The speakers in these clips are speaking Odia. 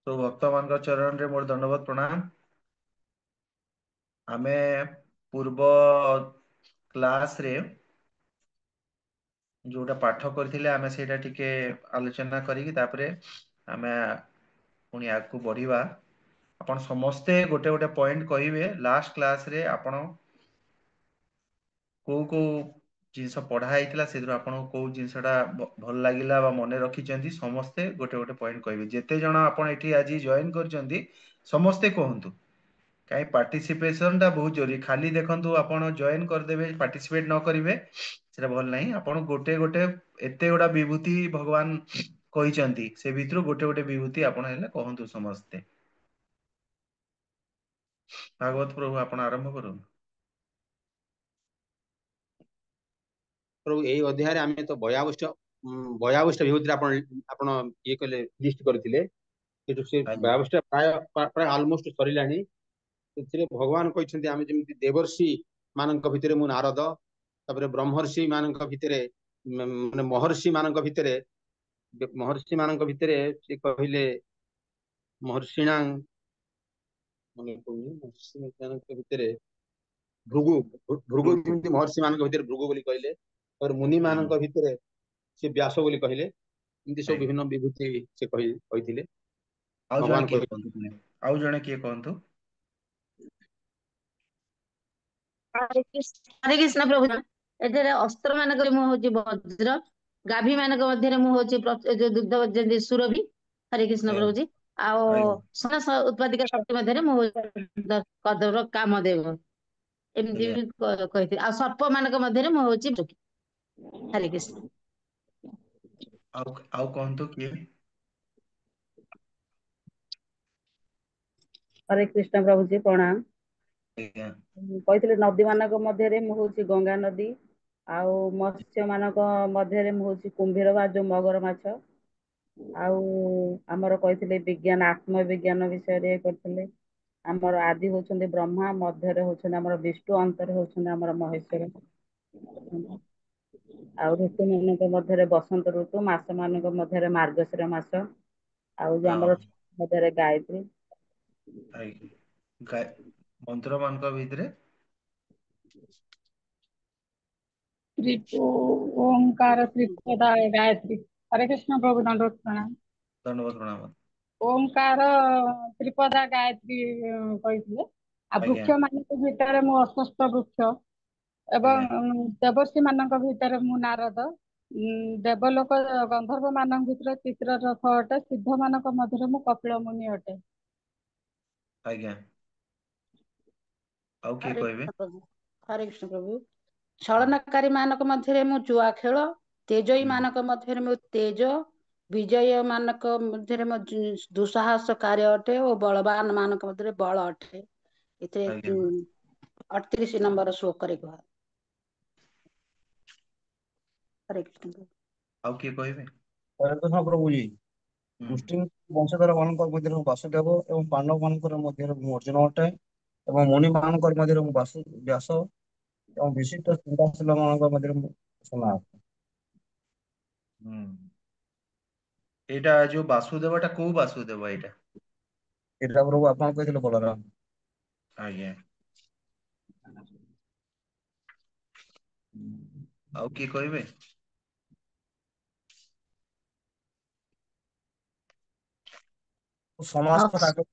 तो भक्त मान चरण रे मोर दंडवत प्रणाम। आमे पूर्व क्लास रे जोटा पाठ करथिले आमे सेटा टिके आलोचना करिकि तापरे आमे पुनी आगु बढ़िबा। आपण समस्ते गोटे गोटे पॉइंट कहिबे लास्ट क्लास रे आपण को जिनस पढ़ा ହେଇଥିଲା ସେଥିରୁ ଆପଣଙ୍କୁ କୋଉ ଜିନିଷଟା ଭଲ ଲାଗିଲା ବା ମନେ ରଖିଛନ୍ତି ସମସ୍ତେ ଗୋଟେ ଗୋଟେ ପଏଣ୍ଟ କହିବେ। ଯେତେ ଜଣ ଆପଣ ଏଠି ଆଜି ଜଏନ୍ କରିଛନ୍ତି ସମସ୍ତେ କୁହନ୍ତୁ। କାହିଁ ପାର୍ଟିସିପେସନ ଟା ବହୁତ ଜରୁରୀ। ଖାଲି ଦେଖନ୍ତୁ ଆପଣ ଜଏନ୍ କରିଦେବେ ପାର୍ଟିସିପେଟ ନ କରିବେ ସେଟା ଭଲ ନାହିଁ। ଆପଣ ଗୋଟେ ଗୋଟେ ଏତେ ଗୁଡା ବିଭୂତି ଭଗବାନ କହିଛନ୍ତି ସେ ଭିତରୁ ଗୋଟେ ଗୋଟେ ବିଭୂତି ଆପଣ ହେଲେ କହନ୍ତୁ ସମସ୍ତେ। ଭାଗବତ ପ୍ରଭୁ ଆପଣ ଆରମ୍ଭ କରନ୍ତୁ। प्रभु यही अध्याय आम तो बयाविष्ट विभूति आपण ये कले लिस्ट करथिले से ଆଜ୍ଞା बयाविष्ट प्राय प्राय ऑलमोस्ट सरिलानी। भगवान कहते आम जमी देवर्षि मानक भितर मु नारद तापर ब्रह्मर्षि मानक भितर माने महर्षि मानक भितर से कहले महर्षिणा माने महर्षि मानक भितर भृगु भृगु जमी महर्षि मानक भितर भृगु बोली कहले और मुनि मानक ଆଜ୍ଞା भितर से व्यास बोली कहले एमती सब ଆଜ୍ଞା। विभिन्न विभूति से कही ଆଉ ଜଣେ भगवान କିଏ कही କୁହନ୍ତୁ? ଆଉ ଜଣେ କିଏ କୁହନ୍ତୁ? हरे कृष्ण प्रभु। एଠାରେ अस्त्र मानक ମୁଁ ହଉଛି ବଜ୍ର, ଗାଭୀ ମାନଙ୍କ ମଧ୍ୟରେ ମୁଁ ହଉଛି ଯୋଉ ଦୁଗ୍ଧ ଯେମିତି ସୁରଭି। ହରେ କୃଷ୍ଣ ଆଜ୍ଞା ପ୍ରଭୁଜୀ। ଆଉ ଆଜ୍ଞା ସନା ଉତ୍ପାଦିକା ଶକ୍ତି ମଧ୍ୟରେ ମୁଁ କଦର କାମଦେବ ଏମିତି ଆଜ୍ଞା। ବି କହିଥିଲି। ଆଉ ସର୍ପ ମାନଙ୍କ ମଧ୍ୟରେ ମୁଁ ହଉଛି ବୃକି। ହରେ କୃଷ୍ଣ। ଆଉ କୁହନ୍ତୁ କିଏ? हरे कृष्ण प्रभु जी प्रणाम। ଆଜ୍ଞା କହିଥିଲେ ନଦୀ ମାନଙ୍କ ମଧ୍ୟରେ ମୁଁ ହଉଛି ଗଙ୍ଗା ନଦୀ। ଆଉ ମତ୍ସ୍ୟ ମାନଙ୍କ ମଧ୍ୟରେ ମୁଁ ହଉଛି କୁମ୍ଭୀର ବା ଯୋଉ ମଗର ମାଛ। ଆଉ ଆମର କହିଥିଲେ ବିଜ୍ଞାନ ଆତ୍ମବିଜ୍ଞାନ ବିଷୟରେ କରିଥିଲେ। ଆମର ଆଦି ହଉଛନ୍ତି ବ୍ରହ୍ମା, ମଧ୍ୟରେ ହଉଛନ୍ତି ଆମର ବିଷ୍ଣୁ, ଅନ୍ତରେ ହଉଛନ୍ତି ଆମର ମହେଶ୍ଵର। ଆଉ ଋତୁ ମାନଙ୍କ ମଧ୍ୟରେ ବସନ୍ତ ଋତୁ, ମାସ ମାନଙ୍କ ମଧ୍ୟରେ ମାର୍ଗଶିର ମାସ। ଆଉ ଯୋଉ ହଁ ଆମର ମଧ୍ୟରେ ଗାୟତ୍ରୀ। ମନ୍ତ୍ର ମାନଙ୍କ ଭିତରେ त्रिपु ओंकार त्रिपदा गायत्री। हरे कृष्ण प्रभु दंडवत प्रणाम। दंडवत प्रणाम। ओंकार त्रिपदा गायत्री କହିଥିଲେ। ଆଉ ଆଜ୍ଞା ବୃକ୍ଷ ମାନଙ୍କ ଭିତରେ ମୁଁ ଅଶ୍ୱସ୍ଥ ବୃକ୍ଷ ଆଜ୍ଞା ଏବଂ ଦେବର୍ଷି ମାନଙ୍କ ଭିତରେ ମୁଁ ନାରଦ। ଦେବଲୋକ ଗନ୍ଧର୍ବ ମାନଙ୍କ ଭିତରେ ଚିତ୍ରରଥ ଅଟେ। ସିଦ୍ଧ ମାନଙ୍କ ମଧ୍ୟରେ ମୁଁ କପିଳ ମୁନି ଅଟେ। ଆଜ୍ଞା। ଆଉ କିଏ ହରେ କହିବେ? କୃଷ୍ଣ ପ୍ରଭୁ। ହରେ କୃଷ୍ଣ ପ୍ରଭୁ। ଛଳନାକାରୀ ମାନଙ୍କ ମଧ୍ୟରେ ମୁଁ ଜୁଆ ଖେଳ। ତେଜଇ ହୁଁ ମାନଙ୍କ ମଧ୍ୟରେ ମୁଁ ତେଜ। ବିଜୟ ମାନଙ୍କ ମଧ୍ୟରେ ମୋ ଦୁଃସାହସ କାର୍ଯ୍ୟ ଅଟେ ଓ ବଳବାନ ମାନଙ୍କ ମଧ୍ୟରେ ବଳ ଅଟେ। ଆଜ୍ଞା ଏଥିରେ 38 ନମ୍ବର ଶ୍ଲୋକରେ କୁହା। ହରେ କୃଷ୍ଣ। ଆଉ କିଏ କହିବେ? ହରେ କୃଷ୍ଣ ପ୍ରଭୁ जी। ହୁଁ ମୁଷ୍ଟିମ ବଂଶଧର ମାନଙ୍କ ମଧ୍ୟରେ ମୁଁ ବାସୁଦେବ ଏବଂ ପାଣ୍ଡବ ମାନଙ୍କର ମଧ୍ୟରେ ମୁଁ ଅର୍ଜୁନ ଅଟେ। ଏବଂ ମୁନି ମାନଙ୍କର ମଧ୍ୟରେ ମୁଁ ବ୍ୟାସ ଏବଂ ବିଶିଷ୍ଟ ଚିନ୍ତାଶୀଳ ମାନଙ୍କ ମଧ୍ୟରେ ମୁଁ ସନାତନ। ହୁଁ। ଏଇଟା ଯୋଉ ବାସୁଦେବ ଟା କୋଉ ବାସୁଦେବ ଏଇଟା? ଏଇଟା ପ୍ରଭୁ ଆପଣ କହିଥିଲେ ବଳରାମ। ଆଜ୍ଞା। ଆଉ କିଏ କହିବେ? ସମାସ କାକେ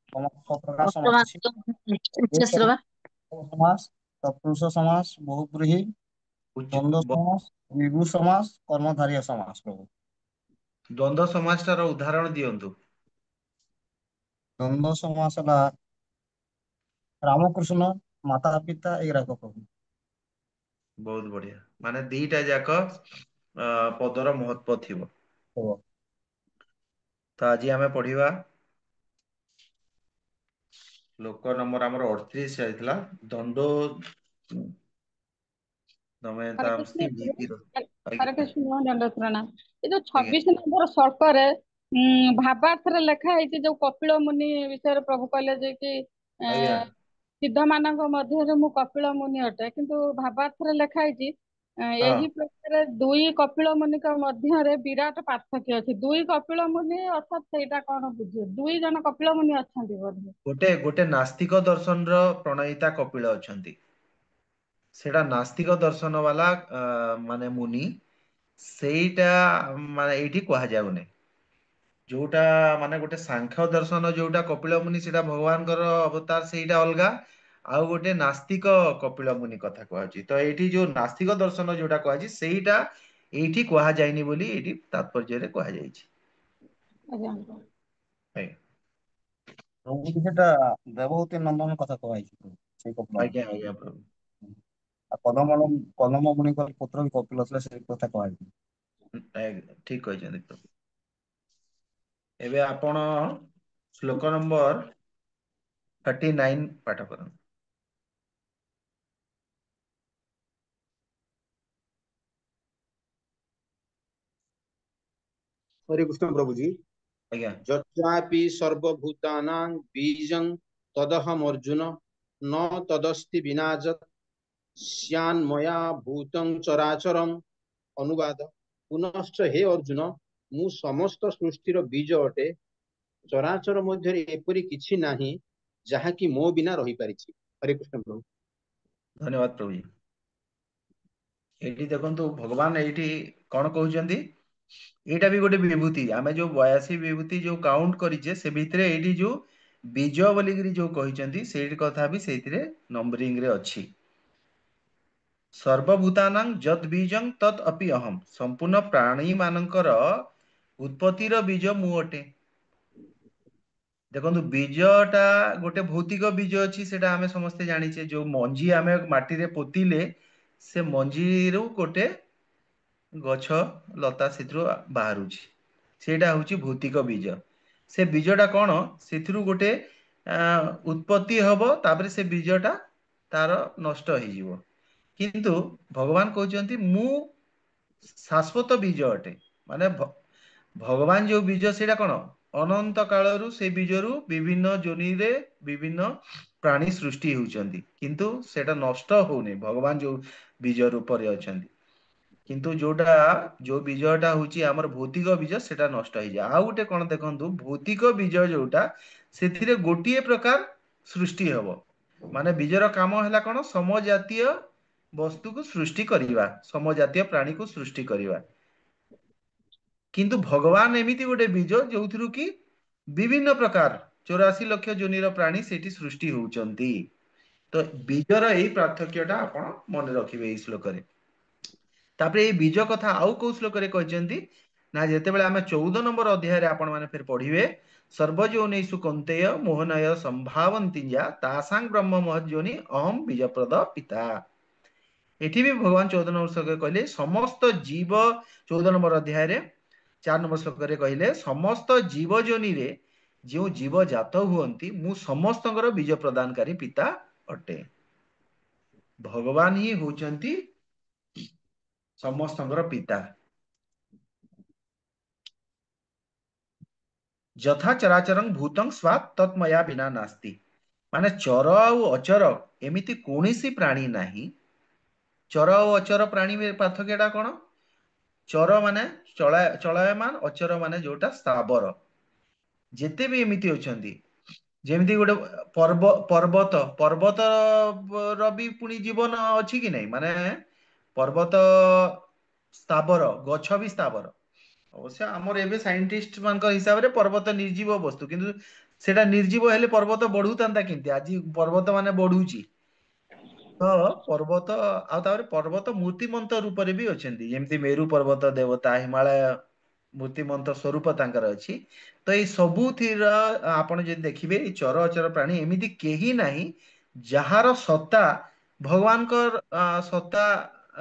ସମାସ ପ୍ରକାର ସମାସ ଅଛି। ଏକ ଶ୍ଲୋକ ସମାସ, ତତ୍ପୁରୁଷ ସମାସ, ବହୁବ୍ରୀହି, ଉଚ୍ଚ ଦ୍ୱନ୍ଦ୍ୱ ସମାସ, ବିଭୁ ସମାସ, କର୍ମଧାରୟ ସମାସ ପ୍ରଭୁ। ଦ୍ୱନ୍ଦ୍ୱ ସମାସଟାର ଉଦାହରଣ ଦିଅନ୍ତୁ। ଦ୍ୱନ୍ଦ୍ୱ ସମାସ ହେଲା ରାମକୃଷ୍ଣ, ମାତା ପିତା ଏଇରାକ ପ୍ରଭୁ। ବହୁତ ବଢିଆ। ମାନେ ଦିଟା ଯାକ ପଦର ମହତ୍ଵ ଥିବ। ହବ। ତ ଆଜି ଆମେ ପଢିବା ଶ୍ଲୋକ ନମ୍ବର ଆମର 38 ଯାଇଥିଲା। ଦଣ୍ଡ ହରେ ଦମୟତାଂ କୃଷ୍ଣ ସ୍ତିଭିତିର। ହରେ ଆଜ୍ଞା କୃଷ୍ଣ ଦଣ୍ଡବତ ପ୍ରଣାମ। ଏ ଯୋଉ ଆଜ୍ଞା 26 ନମ୍ବର ଶ୍ଳୋକରେ ଭାବାର୍ଥରେ ଲେଖା ହେଇଛି ଯୋଉ କପିଳ ମୁନି ବିଷୟରେ ପ୍ରଭୁ କହିଲେ ଯେ କି ଆଜ୍ଞା ସିଦ୍ଧ ମାନଙ୍କ ମଧ୍ୟରେ ମୁଁ କପିଳ ମୁନି ଅଟେ। କିନ୍ତୁ ଭାବାର୍ଥରେ ଲେଖା ହେଇଛି ହଁ ଏହି ପ୍ରକାର ଦୁଇ କପିଳ ମୁନିଙ୍କ ମଧ୍ୟରେ ବିରାଟ ପାର୍ଥକ୍ୟ ଅଛି। ଦୁଇ କପିଳ ମୁନି ଅର୍ଥାତ୍ ସେଇଟା କଣ ବୁଝିବ? ଦୁଇ ଜଣ କପିଳ ମୁନି ଅଛନ୍ତି ବୋଧେ। ଗୋଟେ ଗୋଟେ ନାସ୍ତିକ ଦର୍ଶନର ପ୍ରଣୟିତା କପିଳ ଅଛନ୍ତି। ସେଟା ନାସ୍ତିକ ଦର୍ଶନ ବାଲା ମାନେ ମୁନି, ସେଇଟା ମାନେ ଏଇଠି କୁହାଯାଉନି। ଯୋଉଟା ମାନେ ଗୋଟେ ସାଂଖ୍ୟ ଦର୍ଶନ ଯୋଉଟା କପିଳ ମୁନି, ସେଇଟା ଭଗବାନଙ୍କର ଅବତାର, ସେଇଟା ଅଲଗା। ଆଉ ଗୋଟେ ନାସ୍ତିକ କପିଳ ମୁନି କଥା କୁହାଯାଉଛି। ତ ଏଇଠି ଯୋଉ ନାସ୍ତିକ ଦର୍ଶନ ଯୋଉଟା କୁହାଯାଇଛି, ସେଇଟା ଏଇଠି କୁହାଯାଇନି ବୋଲି ଏଇଠି ତାତ୍ପର୍ଯ୍ୟରେ କୁହାଯାଇଛି। ଆଜ୍ଞା। ଆଜ୍ଞା ପ୍ରଭୁ ସେଟା ଦେବହୂତି ନନ୍ଦନ କଥା କୁହାଯାଇଛି ସେଇ କପିଳ। ଆଜ୍ଞା ଆଜ୍ଞା ପ୍ରଭୁ। ଆଉ କଦମ ମୁନିଙ୍କର ପୁତ୍ର ବି କପିଳ ଥିଲେ, ସେଇ କଥା କୁହାଯାଇଛି। ଆଜ୍ଞା, ଠିକ କହିଛନ୍ତି ପ୍ରଭୁ। ଏବେ ଆପଣ ଶ୍ଲୋକ ନମ୍ବର 39 ପାଠ କରନ୍ତୁ। हरे कृष्ण प्रभु जी। ଆଜ୍ଞା यच्चापि सर्वभूतानां बीजं तदहम अर्जुन न तदस्ति विनाजत् स्यान्मया भूतं चराचरम। अनुवाद। पुनश्च हे अर्जुन, मु समस्त सृष्टिर बीज अटे। चराचर मध्य एपरि किछि नाही ଯାହାକି ମୋ ବିନା ରହିପାରିଛି। ହରେ କୃଷ୍ଣ ପ୍ରଭୁ। ଧନ୍ୟବାଦ ପ୍ରଭୁ। ଏଇଠି ଦେଖନ୍ତୁ ଭଗବାନ ଏଇଠି କଣ କହୁଛନ୍ତି, ଏଇଟା ବି ଗୋଟେ ବିଭୂତି। ଆମେ ଯୋଉ 82 ବିଭୂତି ଯୋଉ କାଉଣ୍ଟ କରିଛେ, ସେ ଭିତରେ ଏଇଠି ଯୋଉ ବୀଜ ବୋଲିକିରି ଯୋଉ କହିଛନ୍ତି, ସେଇଠି କଥା ବି ସେଇଥିରେ ନମ୍ବରିଂ ରେ ଅଛି। ସର୍ବଭୂତାନାଂ ଯଦ୍ ବୀଜଂ ତତ୍ ଅପି ଅହମ୍। ସମ୍ପୂର୍ଣ୍ଣ ପ୍ରାଣୀ ମାନଙ୍କର ଉତ୍ପତ୍ତିର ବୀଜ ମୁଁ ଅଟେ। ଦେଖନ୍ତୁ ବୀଜଟା ଗୋଟେ ଭୌତିକ ବୀଜ ଅଛି, ସେଟା ଆମେ ସମସ୍ତେ ଜାଣିଛେ। ଯୋଉ ମଞ୍ଜି ଆମେ ମାଟିରେ ପୋତିଲେ, ସେ ମଞ୍ଜିରୁ ଗୋଟେ ଗଛ ଲତା ସେଥିରୁ ବାହାରୁଛି, ସେଇଟା ହଉଛି ଭୌତିକ ବୀଜ। ସେ ବୀଜଟା କଣ, ସେଥିରୁ ଗୋଟେ ଉତ୍ପତ୍ତି ହବ, ତାପରେ ସେ ବୀଜଟା ତାର ନଷ୍ଟ ହେଇଯିବ। କିନ୍ତୁ ଭଗବାନ କହୁଛନ୍ତି ମୁଁ ଶାଶ୍ୱତ ବୀଜ ଅଟେ। ମାନେ ଭଗବାନ ଯୋଉ ବୀଜ, ସେଇଟା କଣ ଅନନ୍ତ କାଳରୁ ସେ ବୀଜରୁ ବିଭିନ୍ନ ଯୋନିରେ ବିଭିନ୍ନ ପ୍ରାଣୀ ସୃଷ୍ଟି ହେଉଛନ୍ତି, କିନ୍ତୁ ସେଇଟା ନଷ୍ଟ ହଉନି ଭଗବାନ ଯୋଉ ବୀଜ ରୂପରେ ଅଛନ୍ତି। କିନ୍ତୁ ଯୋଉ ବୀଜଟା ହଉଛି ଆମର ଭୌତିକ ବୀଜ, ସେଟା ନଷ୍ଟ ହେଇଯାଏ। ଆଉ ଗୋଟେ କଣ ଦେଖନ୍ତୁ, ଭୌତିକ ବୀଜ ଯୋଉଟା, ସେଥିରେ ଗୋଟିଏ ପ୍ରକାର ସୃଷ୍ଟି ହବ। ମାନେ ବୀଜର କାମ ହେଲା କଣ, ସମଜାତୀୟ ବସ୍ତୁକୁ ସୃଷ୍ଟି କରିବା, ସମଜାତୀୟ ପ୍ରାଣୀକୁ ସୃଷ୍ଟି କରିବା। କିନ୍ତୁ ଭଗବାନ ଏମିତି ଗୋଟେ ବୀଜ, ଯୋଉଥିରୁ କି ବିଭିନ୍ନ ପ୍ରକାର 84 ଲକ୍ଷ ଯୋନିର ପ୍ରାଣୀ ସେଠି ସୃଷ୍ଟି ହଉଛନ୍ତି। ତ ବୀଜର ଏଇ ପାର୍ଥକ୍ୟ ଟା ଆପଣ ମନେ ରଖିବେ ଏଇ ଶ୍ଲୋକରେ। ତାପରେ ଏଇ ବୀଜ କଥା ଆଉ କୋଉ ଶ୍ଲୋକରେ କହିଛନ୍ତି ନା, ଯେତେବେଳେ ଆମେ 14 ନମ୍ବର ଅଧ୍ୟାୟରେ ଆପଣ ମାନେ ଫେର ପଢିବେ, ସର୍ବଯୋନିଷୁ କୌନ୍ତେୟ ମୋହନୟ ସମ୍ଭାବନ୍ତି ଯା ତାସାଂ ବ୍ରହ୍ମ ମହଜ୍ଜୋନି ଅହମ୍ ବୀଜପ୍ରଦ ପିତା। ଏଠି ବି ଭଗବାନ 14 ନମ୍ବର ଶ୍ଲୋକରେ କହିଲେ, ସମସ୍ତ ଜୀବ 14 ନମ୍ବର ଅଧ୍ୟାୟରେ 4 ନମ୍ବର ଶ୍ଲୋକରେ କହିଲେ, ସମସ୍ତ ଜୀବ ଯୋନିରେ ଯେଉଁ ଜୀବ ଜାତ ହୁଅନ୍ତି, ମୁଁ ସମସ୍ତଙ୍କର ବୀଜ ପ୍ରଦାନକାରୀ ପିତା ଅଟେ। ଭଗବାନ ହିଁ ହଉଛନ୍ତି ସମସ୍ତଙ୍କର ପିତା। ଯଥା ଚରାଚରଂ ଭୂତଂ ସ୍ୱାତ୍ ତତ୍ମୟା ବିନା ନାସ୍ତି। ମାନେ ଚର ଆଉ ଅଚର ଏମିତି କୌଣସି ପ୍ରାଣୀ ନାହିଁ। ଚର ଆଉ ଅଚର ପ୍ରାଣୀ ପାର୍ଥକ୍ୟ ଟା କଣ? ଚର ମାନେ ଚଳାୟମାନ, ଅଚର ମାନେ ଯୋଉଟା ସ୍ଥାବର। ଯେତେ ବି ଏମିତି ଅଛନ୍ତି, ଯେମିତି ଗୋଟେ ପର୍ବତ ର ବି ପୁଣି ଜୀବନ ଅଛି କି ନାଇଁ? ମାନେ ପର୍ବତ ସ୍ଥାବର, ଗଛ ବି ସ୍ଥାବର। ଅବଶ୍ୟ ଆମର ଏବେ ସାଇଣ୍ଟିଷ୍ଟ ମାନଙ୍କ ହିସାବରେ ପର୍ବତ ନିର୍ଜୀବ ବସ୍ତୁ, କିନ୍ତୁ ସେଇଟା ନିର୍ଜୀବ ହେଲେ ପର୍ବତ ବଢୁଥାନ୍ତା କେମିତି? ଆଜି ପର୍ବତ ମାନେ ବଢୁଛି। ତ ପର୍ବତ ଆଉ ତାପରେ ପର୍ବତ ମୂର୍ତ୍ତିମନ୍ତ ରୂପରେ ବି ଅଛନ୍ତି, ଯେମିତି ମେରୁ ପର୍ବତ ଦେବତା, ହିମାଳୟ ମୂର୍ତ୍ତିମନ୍ତ ସ୍ୱରୂପ ତାଙ୍କର ଅଛି। ତ ଏଇ ସବୁଥିର ଆପଣ ଯଦି ଦେଖିବେ, ଏଇ ଚର ଅଚର ପ୍ରାଣୀ ଏମିତି କେହି ନାହିଁ ଯାହାର ସତ୍ତା ଭଗବାନଙ୍କର ସତ୍ତା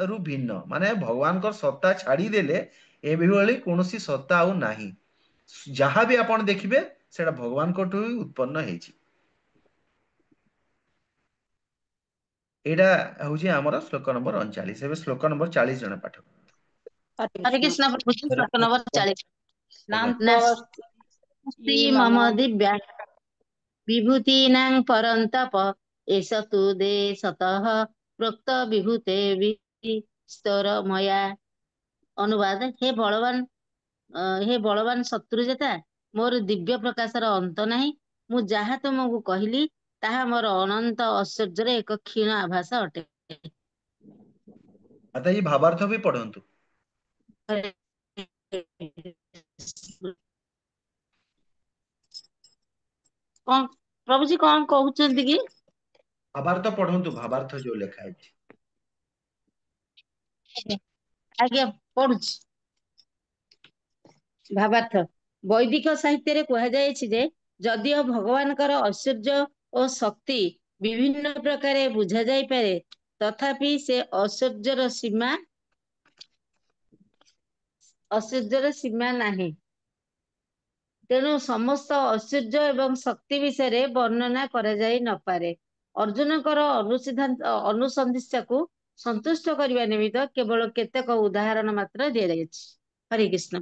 ରୁ ଭିନ୍ନ। ମାନେ ଭଗବାନଙ୍କର ସତ୍ତା ଛାଡିଦେଲେ ଏଭଳି କୌଣସି ସତ୍ତା ଆଉ ନାହିଁ। ଯାହା ବି ଆପଣ ଦେଖିବେ, ସେଇଟା ଭଗବାନଙ୍କଠୁ ହିଁ ଉତ୍ପନ୍ନ ହେଇଛି। ଏଇଟା ହଉଛି ଆମର ଶ୍ଲୋକ ନମ୍ବର 39। ଏବେ ଶ୍ଲୋକ ନମ୍ବର 40 ଜଣ ପାଠ। ହରେ କୃଷ୍ଣ ପ୍ରଭୁ। ଶ୍ଲୋକ ନମ୍ବର 40। ଆଜ୍ଞା ନାସ୍ତି ମମ ଦିବ୍ୟା ବିଭୂତିନାଂ ପରନ୍ତପ ଏଷ ତୁ ଦେଶତଃ ପ୍ରୋକ୍ତ ବିଭୂତେ ସ୍ତୋର ମୟା ଅନୁବାଦ। ହେ ବଳବାନ ଶତ୍ରୁଜେତା, ମୋର ଦିବ୍ୟ ପ୍ରକାଶର ଅନ୍ତ ନାହିଁ। ମୁଁ ଯାହା ତୁମକୁ କହିଲି ତାହା ମୋର ଅନନ୍ତ ଐଶ୍ୱର୍ଯ୍ୟର ଏକ କ୍ଷୀଣ ଆଭାସ ଅଟେ। ମାତାଜୀ ଭାବାର୍ଥ ବି ପଢନ୍ତୁ। କଣ ପ୍ରଭୁଜୀ କଣ କହୁଛନ୍ତି କି? ଭାବାର୍ଥ ପଢନ୍ତୁ, ଭାବାର୍ଥ ଯୋଉ ଲେଖା ହେଇଛି। ଆଜ୍ଞା ପଢୁଛି। ଭାବାର୍ଥ। ବୈଦିକ ସାହିତ୍ୟରେ କୁହାଯାଇଛି ଯେ ଯଦିଓ ଭଗବାନଙ୍କର ଐଶ୍ୱର୍ଯ୍ୟ ଓ ଶକ୍ତି ବିଭିନ୍ନ ପ୍ରକାରେ ବୁଝା ଯାଇପାରେ, ତଥାପି ସେ ଐଶ୍ୱର୍ଯ୍ୟର ସୀମା ନାହିଁ। ତେଣୁ ସମସ୍ତ ଐଶ୍ୱର୍ଯ୍ୟ ଏବଂ ଶକ୍ତି ବିଷୟରେ ବର୍ଣ୍ଣନା କରାଯାଇ ନପାରେ। ଅର୍ଜୁନଙ୍କର ଅନୁସନ୍ଧିତ୍ସାକୁ ସନ୍ତୁଷ୍ଟ କରିବା ନିମିତ୍ତ କେବଳ କେତେକ ଉଦାହରଣ ମାତ୍ର ଦିଆଯାଇଛି। ହରେ କୃଷ୍ଣ।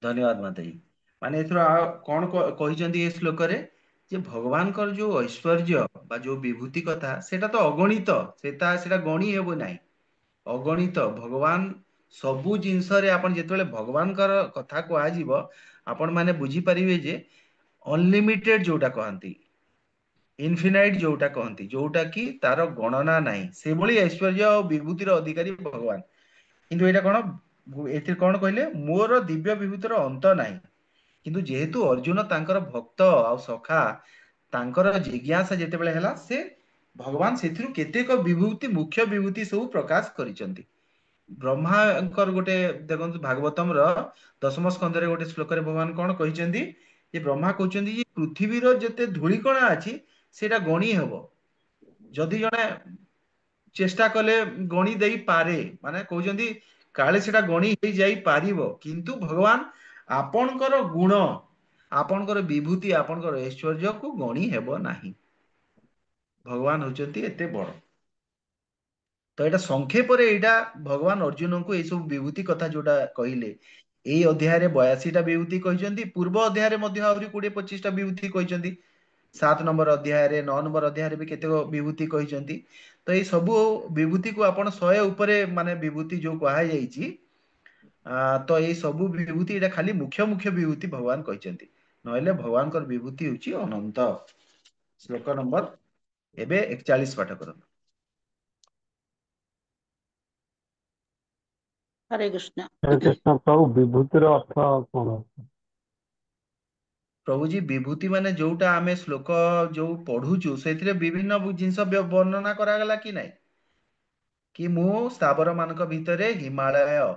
ଧନ୍ୟବାଦ ମାତାଜୀ। ମାନେ ଏଥର ଆଉ କଣ କହିଛନ୍ତି ଏ ଶ୍ଲୋକରେ, ଯେ ଭଗବାନଙ୍କର ଯୋଉ ଐଶ୍ୱର୍ଯ୍ୟ ବା ଯୋଉ ବିଭୂତି କଥା ସେଇଟା ତ ଅଗଣିତ, ସେଇଟା ଗଣି ହେବ ନାହିଁ। ଅଗଣିତ ଭଗବାନ ସବୁ ଜିନିଷରେ, ଆପଣ ଯେତେବେଳେ ଭଗବାନଙ୍କର କଥା କୁହାଯିବ ଆପଣ ମାନେ ବୁଝିପାରିବେ ଯେ ଅନଲିମିଟେଡ ଯୋଉଟା କହନ୍ତି, ଇନଫିନାଇଟ ଯୋଉଟା କହନ୍ତି, ଯୋଉଟା କି ତାର ଗଣନା ନାହିଁ, ସେଭଳି ଐଶ୍ୱର୍ଯ୍ୟ ଆଉ ବିଭୂତିର ଅଧିକାରୀ ଭଗବାନ। କିନ୍ତୁ ଏଇଟା କଣ, ଏଥିରେ କଣ କହିଲେ, ମୋର ଦିବ୍ୟ ବିଭୂତିର ଅନ୍ତ ନାହିଁ। କିନ୍ତୁ ଯେହେତୁ ଅର୍ଜୁନ ତାଙ୍କର ଭକ୍ତ ଆଉ ସଖା, ତାଙ୍କର ଜିଜ୍ଞାସା ଯେତେବେଳେ ହେଲା, ସେ ଭଗବାନ ସେଥିରୁ କେତେକ ବିଭୂତି, ମୁଖ୍ୟ ବିଭୂତି ସବୁ ପ୍ରକାଶ କରିଛନ୍ତି। ବ୍ରହ୍ମାଙ୍କର ଗୋଟେ ଦେଖନ୍ତୁ, ଭାଗବତମର 10ମ ସ୍କନ୍ଧରେ ଗୋଟେ ଶ୍ଲୋକରେ ଭଗବାନ କଣ କହିଛନ୍ତି, ଯେ ବ୍ରହ୍ମା କହୁଛନ୍ତି ଯେ ପୃଥିବୀର ଯେତେ ଧୂଳିକଣା ଅଛି ସେଇଟା ଗଣି ହେବ। ଯଦି ଜଣେ ଚେଷ୍ଟା କଲେ ଗଣି ଦେଇପାରେ, ମାନେ କହୁଛନ୍ତି କାଳେ ସେଟା ଗଣି ହେଇଯାଇ ପାରିବ, କିନ୍ତୁ ଭଗବାନ ଆପଣଙ୍କର ଗୁଣ, ଆପଣଙ୍କର ବିଭୂତି, ଆପଣଙ୍କର ଐଶ୍ୱର୍ଯ୍ୟକୁ ଗଣି ହେବ ନାହିଁ। ଭଗବାନ ହଉଛନ୍ତି ଏତେ ବଡ। ତ ଏଇଟା ସଂକ୍ଷେପରେ, ଏଇଟା ଭଗବାନ ଅର୍ଜୁନଙ୍କୁ ଏଇ ସବୁ ବିଭୂତି କଥା ଯୋଉଟା କହିଲେ, ଏଇ ଅଧ୍ୟାୟରେ 82ଟା ବିଭୂତି କହିଛନ୍ତି। ପୂର୍ବ ଅଧ୍ୟାୟରେ ମଧ୍ୟ ଆହୁରି 20-25ଟା ବିଭୂତି କହିଛନ୍ତି। 7 ନମ୍ବର ଅଧ୍ୟାୟରେ, 9 ନମ୍ବର ଅଧ୍ୟାୟରେ ବି କେତେକ ବିଭୂତି କହିଛନ୍ତି। ତ ଏଇ ସବୁ ବିଭୂତିକୁ ଆପଣ 100 ଉପରେ, ମାନେ ବିଭୂତି ଯୋଉ କୁହାଯାଇଛି, ତ ଏଇ ସବୁ ବିଭୂତି, ଏଇଟା ଖାଲି ମୁଖ୍ୟ ମୁଖ୍ୟ ବିଭୂତି ଭଗବାନ କହିଛନ୍ତି, ନହେଲେ ଭଗବାନଙ୍କର ବିଭୂତି ହଉଛି ଅନନ୍ତ। ଶ୍ଲୋକ ନମ୍ବର ଏବେ 41 ପାଠ କରନ୍ତୁ। ହରେ କୃଷ୍ଣ। ହରେ କୃଷ୍ଣ। ପ୍ରଭୁ ବିଭୂତିର ଅର୍ଥ କଣ? ପ୍ରଭୁଜୀ ବିଭୂତି ମାନେ ଯୋଉଟା ଆମେ ଶ୍ଲୋକ ଯୋଉ ପଢୁଛୁ, ସେଥିରେ ବିଭିନ୍ନ ଜିନିଷ ବର୍ଣ୍ଣନା କରାଗଲା କି ନାହିଁ, କି ମୁଁ ସ୍ଥାବର ମାନଙ୍କ ଭିତରେ ହିମାଳୟ,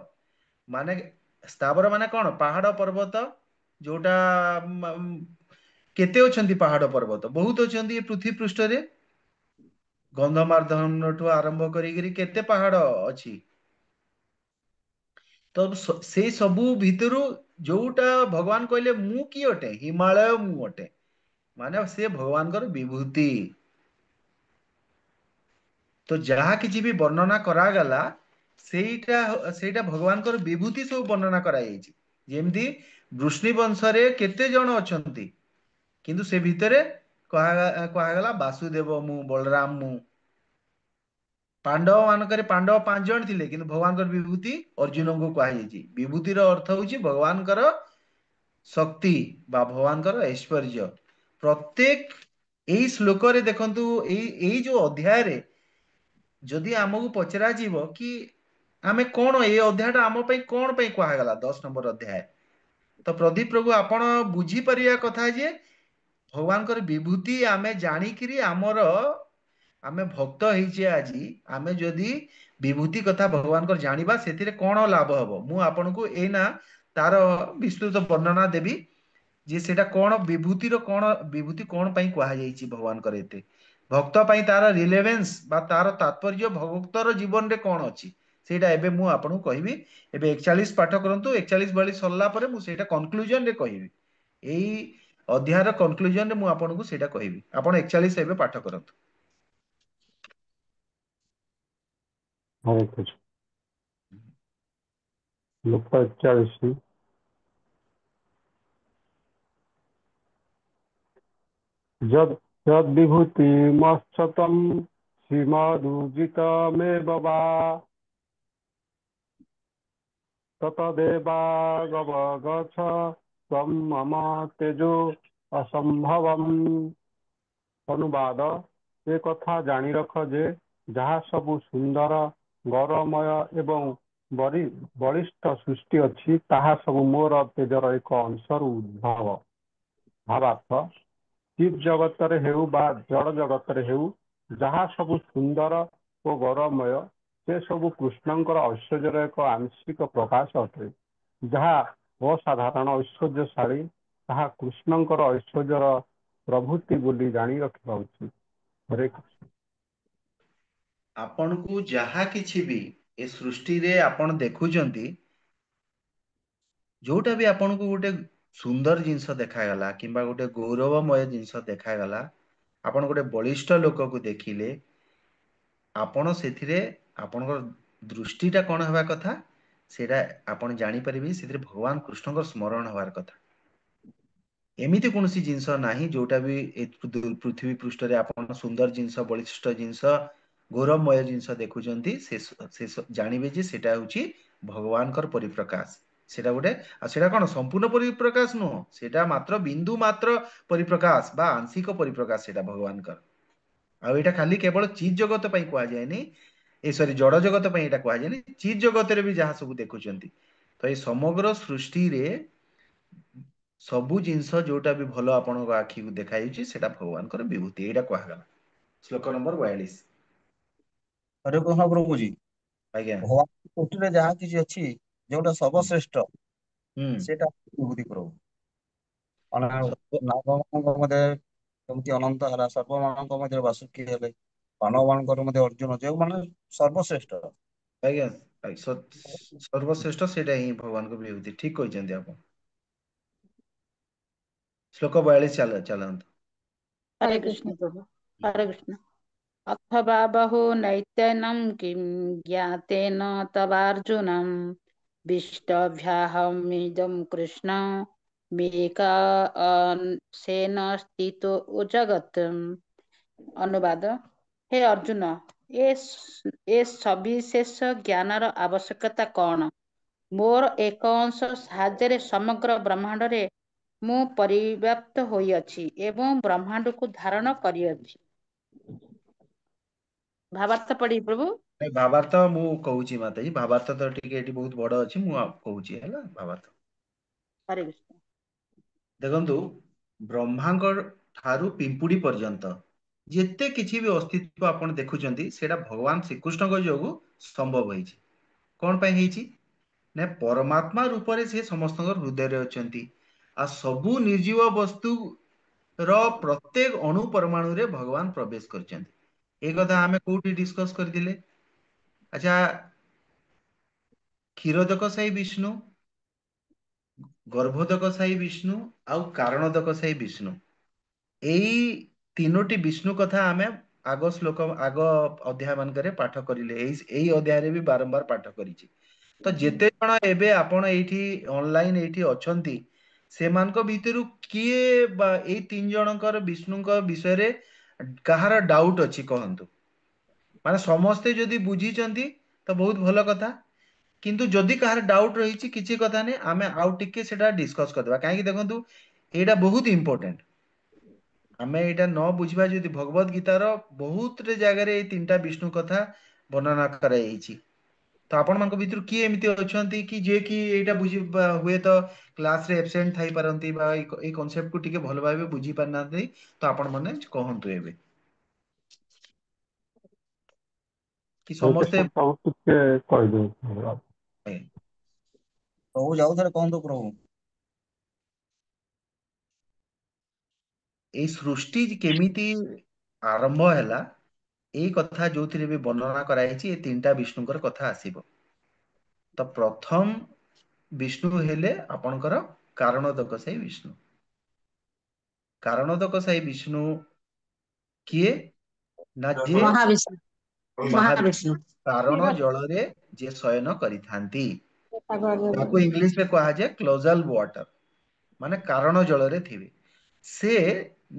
ମାନେ ସ୍ଥାବର ମାନେ କଣ, ପାହାଡ ପର୍ବତ, ଯୋଉଟା କେତେ ଅଛନ୍ତି ପାହାଡ ପର୍ବତ, ବହୁତ ଅଛନ୍ତି ଏ ପୃଥିବୀ ପୃଷ୍ଠରେ। ଗନ୍ଧମାର୍ଦ୍ଦନଠୁ ଆରମ୍ଭ କରିକିରି କେତେ ପାହାଡ ଅଛି। ତ ସେଇ ସବୁ ଭିତରୁ ଯୋଉଟା ଭଗବାନ କହିଲେ ମୁଁ କିଏ ଅଟେ, ହିମାଳୟ ମୁଁ ଅଟେ, ମାନେ ସେ ଭଗବାନଙ୍କର ବିଭୂତି। ତ ଯାହା କିଛି ବି ବର୍ଣ୍ଣନା କରାଗଲା, ସେଇଟା ସେଇଟା ଭଗବାନଙ୍କର ବିଭୂତି ସବୁ ବର୍ଣ୍ଣନା କରାଯାଇଛି। ଯେମିତି ବୃଷ୍ଣି ବଂଶରେ କେତେ ଜଣ ଅଛନ୍ତି, କିନ୍ତୁ ସେ ଭିତରେ କୁହାଗଲା ବାସୁଦେବ ମୁଁ, ବଳରାମ ମୁଁ। ପାଣ୍ଡବ ମାନଙ୍କରେ ପାଣ୍ଡବ 5 ଜଣ ଥିଲେ, କିନ୍ତୁ ଭଗବାନଙ୍କର ବିଭୂତି ଅର୍ଜୁନଙ୍କୁ କୁହାଯାଇଛି। ବିଭୂତିର ଅର୍ଥ ହଉଛି ଭଗବାନଙ୍କର ଶକ୍ତି ବା ଭଗବାନଙ୍କର ଐଶ୍ୱର୍ଯ୍ୟ। ପ୍ରତ୍ୟେକ ଏଇ ଶ୍ଲୋକରେ ଦେଖନ୍ତୁ, ଏଇ ଯୋଉ ଅଧ୍ୟାୟରେ ଯଦି ଆମକୁ ପଚରା ଯିବ କି ଆମେ କଣ, ଏଇ ଅଧ୍ୟାୟଟା ଆମ ପାଇଁ କଣ ପାଇଁ କୁହାଗଲା, 10 ନମ୍ବର ଅଧ୍ୟାୟ, ତ ପ୍ରଦୀପ ପ୍ରଭୁ ଆପଣ ବୁଝିପାରିବା କଥା ଯେ ଭଗବାନଙ୍କର ବିଭୂତି ଆମେ ଜାଣିକିରି, ଆମେ ଭକ୍ତ ହେଇଛେ ଆଜି, ଆମେ ଯଦି ବିଭୂତି କଥା ଭଗବାନଙ୍କର ଜାଣିବା, ସେଥିରେ କଣ ଲାଭ ହବ, ମୁଁ ଆପଣଙ୍କୁ ଏଇନା ତାର ବିସ୍ତୃତ ବର୍ଣ୍ଣନା ଦେବି, ଯେ ସେଇଟା କଣ, ବିଭୂତି କଣ ପାଇଁ କୁହାଯାଇଛି ଭଗବାନଙ୍କର ଏତେ, ଭକ୍ତ ପାଇଁ ତାର ରିଲେଭେନ୍ସ ବା ତାର ତାତ୍ପର୍ଯ୍ୟ ଭକ୍ତର ଜୀବନରେ କଣ ଅଛି, ସେଇଟା ଏବେ ମୁଁ ଆପଣଙ୍କୁ କହିବି। ଏବେ 41 ପାଠ କରନ୍ତୁ। 41 ଭଳି ସରିଲା ପରେ ମୁଁ ସେଇଟା କନକ୍ଲୁଜନ ରେ କହିବି। ଏଇ ଅଧ୍ୟାୟର କନକ୍ଲୁଜନ ରେ ମୁଁ ଆପଣଙ୍କୁ ସେଇଟା କହିବି। ଆପଣ 41 ଏବେ ପାଠ କରନ୍ତୁ। ହରେ କୃଷ୍ଣ। ଶ୍ଲୋକ 41। ଯଦ୍ ଯଦ୍ ବିଭୂତିମଚ୍ଛତମ୍ ଶ୍ରୀମଦୂର୍ଜିତମେବ ବା ତତଦେବାଗବଗଛ ତ୍ୱଂ ମମ ତେଜୋ ଅସମ୍ଭବମ୍। ଅନୁବାଦ, ଏ କଥା ଜାଣି ରଖ ଯେ ଯାହା ସବୁ ସୁନ୍ଦର, ଗୌରବମୟ ଏବଂ ବଳିଷ୍ଠ ସୃଷ୍ଟି ଅଛି ତାହା ସବୁ ମୋର ତେଜର ଏକ ଅଂଶରୁ ଉଦ୍ଭବ। ଭାବାର୍ଥ, ଚିତ୍ ଜଗତରେ ହେଉ ବା ଜଡ଼ ଜଗତରେ ହେଉ, ଯାହା ସବୁ ସୁନ୍ଦର ଓ ଗୌରବମୟ ସେ ସବୁ କୃଷ୍ଣଙ୍କର ଐଶ୍ୱର୍ଯ୍ୟର ଏକ ଆଂଶିକ ପ୍ରକାଶ ଅଟେ। ଯାହା ଅସାଧାରଣ ଐଶ୍ୱର୍ଯ୍ୟଶାଳୀ ତାହା କୃଷ୍ଣଙ୍କର ଐଶ୍ୱର୍ଯ୍ୟର ପ୍ରଭୃତି ବୋଲି ଜାଣି ରଖିବା ଉଚିତ। ହରେ କୃଷ୍ଣ। ଆପଣଙ୍କୁ ଯାହା କିଛି ବି ଏ ସୃଷ୍ଟିରେ ଆପଣ ଦେଖୁଛନ୍ତି, ଯୋଉଟା ବି ଆପଣଙ୍କୁ ଗୋଟେ ସୁନ୍ଦର ଜିନିଷ ଦେଖାଗଲା କିମ୍ବା ଗୋଟେ ଗୌରବମୟ ଜିନିଷ ଦେଖାଗଲା, ଆପଣ ଗୋଟେ ବଳିଷ୍ଠ ଲୋକକୁ ଦେଖିଲେ, ଆପଣ ସେଥିରେ ଆପଣଙ୍କର ଦୃଷ୍ଟିଟା କଣ ହେବା କଥା, ସେଇଟା ଆପଣ ଜାଣିପାରିବେ ସେଥିରେ ଭଗବାନ କୃଷ୍ଣଙ୍କର ସ୍ମରଣ ହେବାର କଥା। ଏମିତି କୌଣସି ଜିନିଷ ନାହିଁ ଯୋଉଟା ବି ଏ ପୃଥିବୀ ପୃଷ୍ଠରେ ଆପଣ ସୁନ୍ଦର ଜିନିଷ, ବଳିଷ୍ଠ ଜିନିଷ, ଗୌରବମୟ ଜିନିଷ ଦେଖୁଛନ୍ତି, ଜାଣିବେ ଯେ ସେଇଟା ହଉଛି ଭଗବାନଙ୍କର ପରିପ୍ରକାଶ। ସେଇଟା ଗୋଟେ, ଆଉ ସେଇଟା କଣ ସମ୍ପୂର୍ଣ୍ଣ ପରିପ୍ରକାଶ ନୁହଁ, ସେଇଟା ମାତ୍ର ବିନ୍ଦୁ ମାତ୍ର ପରିପ୍ରକାଶ ବା ଆଂଶିକ ପରିପ୍ରକାଶ ସେଇଟା ଭଗବାନଙ୍କର। ଆଉ ଏଇଟା ଖାଲି କେବଳ ଚିତ୍ ଜଗତ ପାଇଁ କୁହାଯାଏନି, ଜଡ଼ ଜଗତ ପାଇଁ ଏଇଟା କୁହାଯାଏନି, ଚିତ୍ ଜଗତରେ ବି ଯାହା ସବୁ ଦେଖୁଛନ୍ତି। ତ ଏଇ ସମଗ୍ର ସୃଷ୍ଟିରେ ସବୁ ଜିନିଷ ଯୋଉଟା ବି ଭଲ ଆପଣଙ୍କ ଆଖିକୁ ଦେଖାଯାଉଛି ସେଇଟା ଭଗବାନଙ୍କର ବିଭୂତି, ଏଇଟା କୁହାଗଲା। ଶ୍ଲୋକ ନମ୍ବର 42। ହରେ କୃଷ୍ଣ ପ୍ରଭୁଜୀ। ଆଜ୍ଞା। ଭଗବାନ ସୃଷ୍ଟିରେ ଯାହା କିଛି ଅଛି ଯୋଉଟା ସର୍ବଶ୍ରେଷ୍ଠ ହୁଁ। ସେଇଟା ବିଭୂତି ପ୍ରଭୁ। ମାନେ ସର୍ବ- ନାଗମାନଙ୍କ ମଧ୍ୟରେ ଯେମିତି ଅନନ୍ତ ହେଲା, ସର୍ପମାନଙ୍କ ମଧ୍ୟରେ ବାସୁକି ହେଲେ, ମାନବ ମାନଙ୍କର ମଧ୍ୟ ଅର୍ଜୁନ, ଯେଉଁମାନେ ସର୍ବଶ୍ରେଷ୍ଠ। ଆଜ୍ଞା, ସର୍ବଶ୍ରେଷ୍ଠ ସେଇଟା ହିଁ ଭଗବାନଙ୍କ ବିଭୂତି, ଠିକ କହିଛନ୍ତି ଆପଣ। ଶ୍ଲୋକ 42 ଚାଲନ୍ତୁ। ହରେ କୃଷ୍ଣ ପ୍ରଭୁ। ହରେ କୃଷ୍ଣ। अथवा बहु नैत्यनं किं ज्ञातेन तवार्जुनं विष्टभ्याहमिदं कृष्ण मेकासेन स्थितो जगत्। ଅନୁବାଦ, ହେ ଅର୍ଜୁନ, ଏ ସବିଶେଷ ଜ୍ଞାନର ଆବଶ୍ୟକତା କଣ? ମୋର ଏକ ଅଂଶ ସାହାଯ୍ୟରେ ସମଗ୍ର ବ୍ରହ୍ମାଣ୍ଡରେ ମୁଁ ପରିବ୍ୟାପ୍ତ ହୋଇଅଛି ଏବଂ ବ୍ରହ୍ମାଣ୍ଡକୁ ଧାରଣ କରିଅଛି। ଭାବାର୍ଥ ପଢିବି ପ୍ରଭୁ। ଭାବାର୍ଥ ମୁଁ କହୁଛି ମାତାଜୀ, ଭାବାର୍ଥ ତ ଟିକେ ଏଠି ବହୁତ ବଡ ଅଛି, ମୁଁ କହୁଛି ହେଲା ଭାବାର୍ଥ। ହରେ କୃଷ୍ଣ। ଦେଖନ୍ତୁ, ବ୍ରହ୍ମାଙ୍କ ଠାରୁ ପିମ୍ପୁଡି ପର୍ଯ୍ୟନ୍ତ ଯେତେ କିଛି ବି ଅସ୍ତିତ୍ବ ଆପଣ ଦେଖୁଛନ୍ତି ସେଇଟା ଭଗବାନ ଶ୍ରୀକୃଷ୍ଣଙ୍କ ଯୋଗୁଁ ସମ୍ଭବ ହେଇଛି। କଣ ପାଇଁ ହେଇଛି ନା ପରମାତ୍ମା ରୂପରେ ସେ ସମସ୍ତଙ୍କର ହୃଦୟରେ ଅଛନ୍ତି। ଆଉ ସବୁ ନିର୍ଜୀବ ବସ୍ତୁ ର ପ୍ରତ୍ୟେକ ଅଣୁ ପରମାଣୁରେ ଭଗବାନ ପ୍ରବେଶ କରିଛନ୍ତି। ଏ କଥା ଆମେ କୋଉଠି ଡିସ୍କସ କରିଥିଲେ? ଆଚ୍ଛା, କ୍ଷୀରୋଦକ ସାଇ ବିଷ୍ଣୁ, ଗର୍ଭୋଦକ ସାଇ ବିଷ୍ଣୁ ଆଉ କାରଣୋଦକ ସାଇ ବିଷ୍ଣୁ, ଏଇ ତିନୋଟି ବିଷ୍ଣୁ କଥା ଆମେ ଆଗ ଅଧ୍ୟାୟ ମାନଙ୍କରେ ପାଠ କରିଲେ, ଏଇ ଅଧ୍ୟାୟରେ ବି ବାରମ୍ବାର ପାଠ କରିଛି। ତ ଯେତେ ଜଣ ଏବେ ଆପଣ ଏଇଠି ଅନଲାଇନ ଏଇଠି ଅଛନ୍ତି, ସେମାନଙ୍କ ଭିତରୁ କିଏ ବା ଏଇ ତିନି ଜଣଙ୍କର ବିଷ୍ଣୁଙ୍କ ବିଷୟରେ କାହାର ଡାଉଟ ଅଛି କହନ୍ତୁ? ମାନେ ସମସ୍ତେ ଯଦି ବୁଝିଛନ୍ତି ତ ବହୁତ ଭଲ କଥା, କିନ୍ତୁ ଯଦି କାହାର ଡାଉଟ ରହିଛି କିଛି କଥା ନାହିଁ, ଆମେ ଆଉ ଟିକେ ସେଟା ଡିସ୍କସ କରିଦେବା। କାହିଁକି ଦେଖନ୍ତୁ, ଏଇଟା ବହୁତ ଇମ୍ପୋର୍ଟାଣ୍ଟ। ଆମେ ଏଇଟା ନ ବୁଝିବା ଯଦି, ଭଗବତ ଗୀତାର ବହୁତ ଜାଗାରେ ଏଇ ତିନିଟା ବିଷ୍ଣୁ କଥା ବର୍ଣ୍ଣନା କରାଯାଇଛି। ତ ଆପଣମାନଙ୍କ ଭିତରୁ କିଏ ଏମିତି ଅଛନ୍ତି କି ଯିଏ କି ଏଇଟା ହୁଏତ କ୍ଲାସ ରେ ଏବସେଣ୍ଟ ଥାଇପାରନ୍ତି ବା ଏଇ କନସେପ୍ଟ କୁ ଟିକେ ଭଲ ଭାବେ ବୁଝି ପାରିନାହାନ୍ତି, ତ ଆପଣ ମାନେ କହନ୍ତୁ ଏବେ। କି ଏଇଟା ସମସ୍ତେ ସବୁ ଟିକେ କହିଦେଉଛି। ପ୍ରଭୁ ଯାଉଥରେ କହନ୍ତୁ ପ୍ରଭୁ। ଏଇ ସୃଷ୍ଟି କେମିତି ଆରମ୍ଭ ହେଲା, ଏଇ କଥା ଯୋଉଥିରେ ବି ବର୍ଣ୍ଣନା କରାଯାଇଛି, ଏ ତିନିଟା ବିଷ୍ଣୁଙ୍କର କଥା ଆସିବ। ତ ପ୍ରଥମ ବିଷ୍ଣୁ ହେଲେ ଆପଣଙ୍କର କାରଣୋଦକ ସେଇ ବିଷ୍ଣୁ। କାରଣୋଦକ ସାଇ ବିଷ୍ଣୁ କିଏ? ନା ଯିଏ ମହାବିଷ୍ଣୁ। ମହାବିଷ୍ଣୁ ମହାବିଷ୍ଣୁ। କାରଣ ଜଳରେ ଯିଏ ଶୟନ କରିଥାନ୍ତି, ତାକୁ ଇଂଲିଶରେ କୁହାଯାଏ କ୍ଲୋଜାଲ ୱାଟର, ମାନେ କାରଣ ଜଳରେ ଥିବେ। ସେ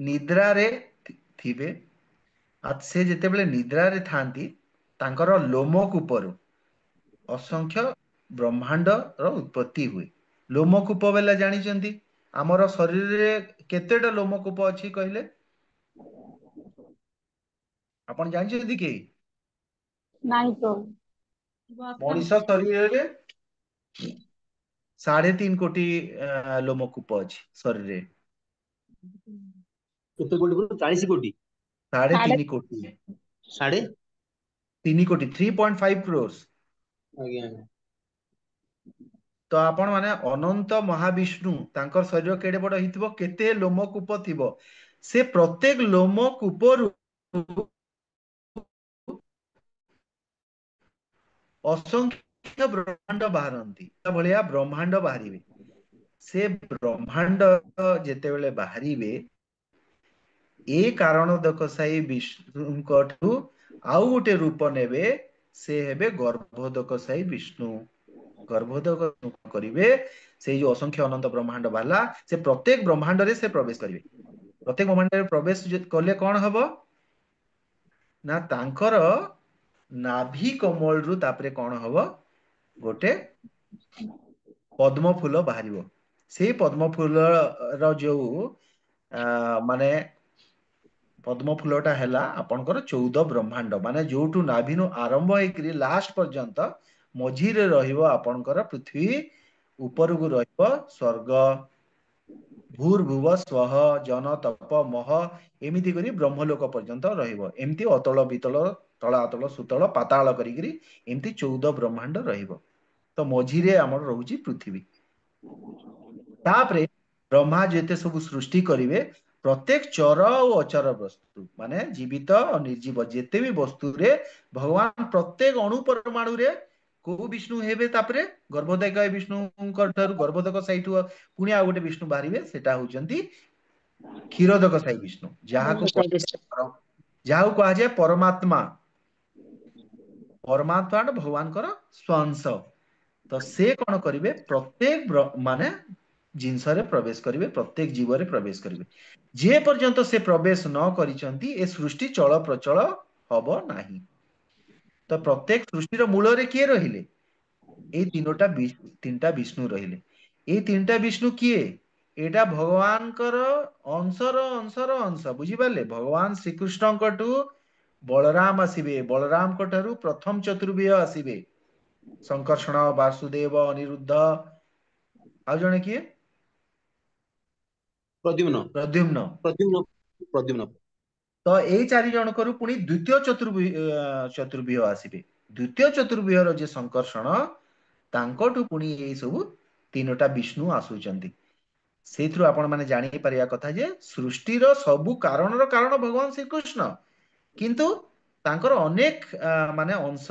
ନିଦ୍ରାରେ ଥିବେ, ଆଉ ସେ ଯେତେବେଳେ ନିଦ୍ରାରେ ଥାଆନ୍ତି ତାଙ୍କର ଲୋମ କୂପରୁ ଅସଂଖ୍ୟ ବ୍ରହ୍ମାଣ୍ଡର ଉତ୍ପତ୍ତି ହୁଏ। ଲୋମକୂପ ବେଲେ ଜାଣିଛନ୍ତି ଆମର ଶରୀରରେ କେତେଟା ଲୋମକୂପ ଅଛି କହିଲେ? ଆପଣ ଜାଣିଛନ୍ତି କି? ନାହିଁ ତ। ମଣିଷ ଶରୀରରେ 3.5 କୋଟି ଲୋମକୂପ ଅଛି ଶରୀରରେ। କେତେ କୋଟି ବୋଲେ 40 କୋଟି? 3.5 କୋଟି। 3.5 କୋଟି, 3.5 crores। ଆଜ୍ଞା। ତ ଆପଣ ମାନେ ଅନନ୍ତ ମହାବିଷ୍ଣୁ ତାଙ୍କର ଶରୀର କେଡେ ବଡ ହେଇଥିବ, କେତେ ଲୋମକୂପ ଥିବ, ସେ ପ୍ରତ୍ୟେକ ଲୋମକୂପରୁ ଅସଂଖ୍ୟ ବ୍ରହ୍ମାଣ୍ଡ ବାହାରନ୍ତି। ଭଳିଆ ବ୍ରହ୍ମାଣ୍ଡ ବାହାରିବେ। ସେ ବ୍ରହ୍ମାଣ୍ଡ ଯେତେବେଳେ ବାହାରିବେ, ଏ କାରଣ ଦକସାଇ ବିଷ୍ଣୁଙ୍କ ଠୁ ଆଉ ଗୋଟେ ରୂପ ନେବେ, ସେ ହେବେ ଗର୍ଭୋଦକସାଇ ବିଷ୍ଣୁ। ଗର୍ଭୋଦକ କରିବେ, ସେଇ ଯୋଉ ଅସଂଖ୍ୟ ଅନନ୍ତ ବ୍ରହ୍ମାଣ୍ଡ ବାହାରିଲା, ସେ ପ୍ରତ୍ୟେକ ବ୍ରହ୍ମାଣ୍ଡରେ ସେ ପ୍ରବେଶ କରିବେ। ପ୍ରତ୍ୟେକ ବ୍ରହ୍ମାଣ୍ଡରେ ପ୍ରବେଶ କଲେ କଣ ହବ ନା, ତାଙ୍କର ନାଭି କମଳରୁ ତାପରେ କଣ ହବ, ଗୋଟେ ପଦ୍ମ ଫୁଲ ବାହାରିବ। ସେଇ ପଦ୍ମ ଫୁଲର ଯୋଉ ମାନେ ପଦ୍ମ ଫୁଲଟା ହେଲା ଆପଣଙ୍କର 14 ବ୍ରହ୍ମାଣ୍ଡ, ମାନେ ଯୋଉଠୁ ନାଭିନୁ ଆରମ୍ଭ ହେଇକରି ଲାଷ୍ଟ ପର୍ଯ୍ୟନ୍ତ ମଝିରେ ରହିବ ଆପଣଙ୍କର ପୃଥିବୀ, ଉପରକୁ ରହିବ ସ୍ୱର୍ଗ, ଭୂର୍ଭୁବ ସ୍ୱଃ ଜନ ତପ ମହ, ଏମିତି କରି ବ୍ରହ୍ମଲୋକ ପର୍ଯ୍ୟନ୍ତ ରହିବ। ଏମିତି ଅତଳ ବିତଳ, ତଳାତଳ ସୁତଳ ପାତାଳ କରିକିରି ଏମିତି 14 ବ୍ରହ୍ମାଣ୍ଡ ରହିବ। ତ ମଝିରେ ଆମର ରହୁଛି ପୃଥିବୀ। ତାପରେ ବ୍ରହ୍ମା ଯେତେ ସବୁ ସୃଷ୍ଟି କରିବେ, ପ୍ରତ୍ୟେକ ଚର ଆଉ ଅଚର ବସ୍ତୁ, ମାନେ ଜୀବିତ ଆଉ ନିର୍ଜୀବ ଯେତେ ବି ବସ୍ତୁରେ ଭଗବାନ ପ୍ରତ୍ୟେକ ଅଣୁ ପରମାଣୁରେ କୋଉ ବିଷ୍ଣୁ ହେବେ, ତାପରେ ଗର୍ଭୋଦକ ବିଷ୍ଣୁଙ୍କ ଠାରୁ ଗର୍ଭୋଦକ ସାଇଠୁ ପୁଣି ଆଉ ଗୋଟେ ବିଷ୍ଣୁ ବାହାରିବେ, ସେଟା ହଉଛନ୍ତି କ୍ଷୀରୋଦକ ସାଇ ବିଷ୍ଣୁ, ଯାହାକୁ କୁହାଯାଏ ପରମାତ୍ମା। ପରମାତ୍ମା ଭଗବାନଙ୍କର ସ୍ୱାଂଶ। ତ ସେ କଣ କରିବେ, ପ୍ରତ୍ୟେକ ମାନେ ଜିନିଷରେ ପ୍ରବେଶ କରିବେ, ପ୍ରତ୍ୟେକ ଜୀବରେ ପ୍ରବେଶ କରିବେ। ଯେ ପର୍ଯ୍ୟନ୍ତ ସେ ପ୍ରବେଶ ନ କରିଛନ୍ତି, ଏ ସୃଷ୍ଟି ଚଳ ପ୍ରଚଳ ହବ ନାହିଁ। ତ ପ୍ରତ୍ୟେକ ସୃଷ୍ଟିର ମୂଳରେ କିଏ ରହିଲେ? ଏଇ ତିନିଟା ବିଷ୍ଣୁ ରହିଲେ। ଏଇ ତିନିଟା ବିଷ୍ଣୁ କିଏ? ଏଇଟା ଭଗବାନଙ୍କର ଅଂଶର ଅଂଶ, ବୁଝିପାରିଲେ? ଭଗବାନ ଶ୍ରୀକୃଷ୍ଣଙ୍କଠୁ ବଳରାମ ଆସିବେ, ବଳରାମଙ୍କ ଠାରୁ ପ୍ରଥମ ଚତୁର୍ବିହ ଆସିବେ, ସଂକର୍ଷଣ, ବାସୁଦେବ, ଅନିରୁଦ୍ଧ, ଆଉ ଜଣେ କିଏ? ପ୍ରଦ୍ୟୁମ୍ନ। ପ୍ରଦ୍ୟୁମ୍ନ। ପ୍ରଦ୍ୟୁମ୍ନ। ତ ଏଇ 4 ଜଣକରୁ ପୁଣି ଦ୍ୱିତୀୟ ଚତୁର୍ବିହ ଆସିବେ। ଦ୍ୱିତୀୟ ଚତୁର୍ବିହର ଯେ ସଂକର୍ଷଣ, ତାଙ୍କଠୁ ପୁଣି ଏଇ ସବୁ 3ଟା ବିଷ୍ଣୁ ଆସୁଛନ୍ତି। ସେଇଥିରୁ ଆପଣ ମାନେ ଜାଣିପାରିବା କଥା ଯେ, ସୃଷ୍ଟିର ସବୁ କାରଣର କାରଣ ଭଗବାନ ଶ୍ରୀକୃଷ୍ଣ, କିନ୍ତୁ ତାଙ୍କର ଅନେକ ମାନେ ଅଂଶ,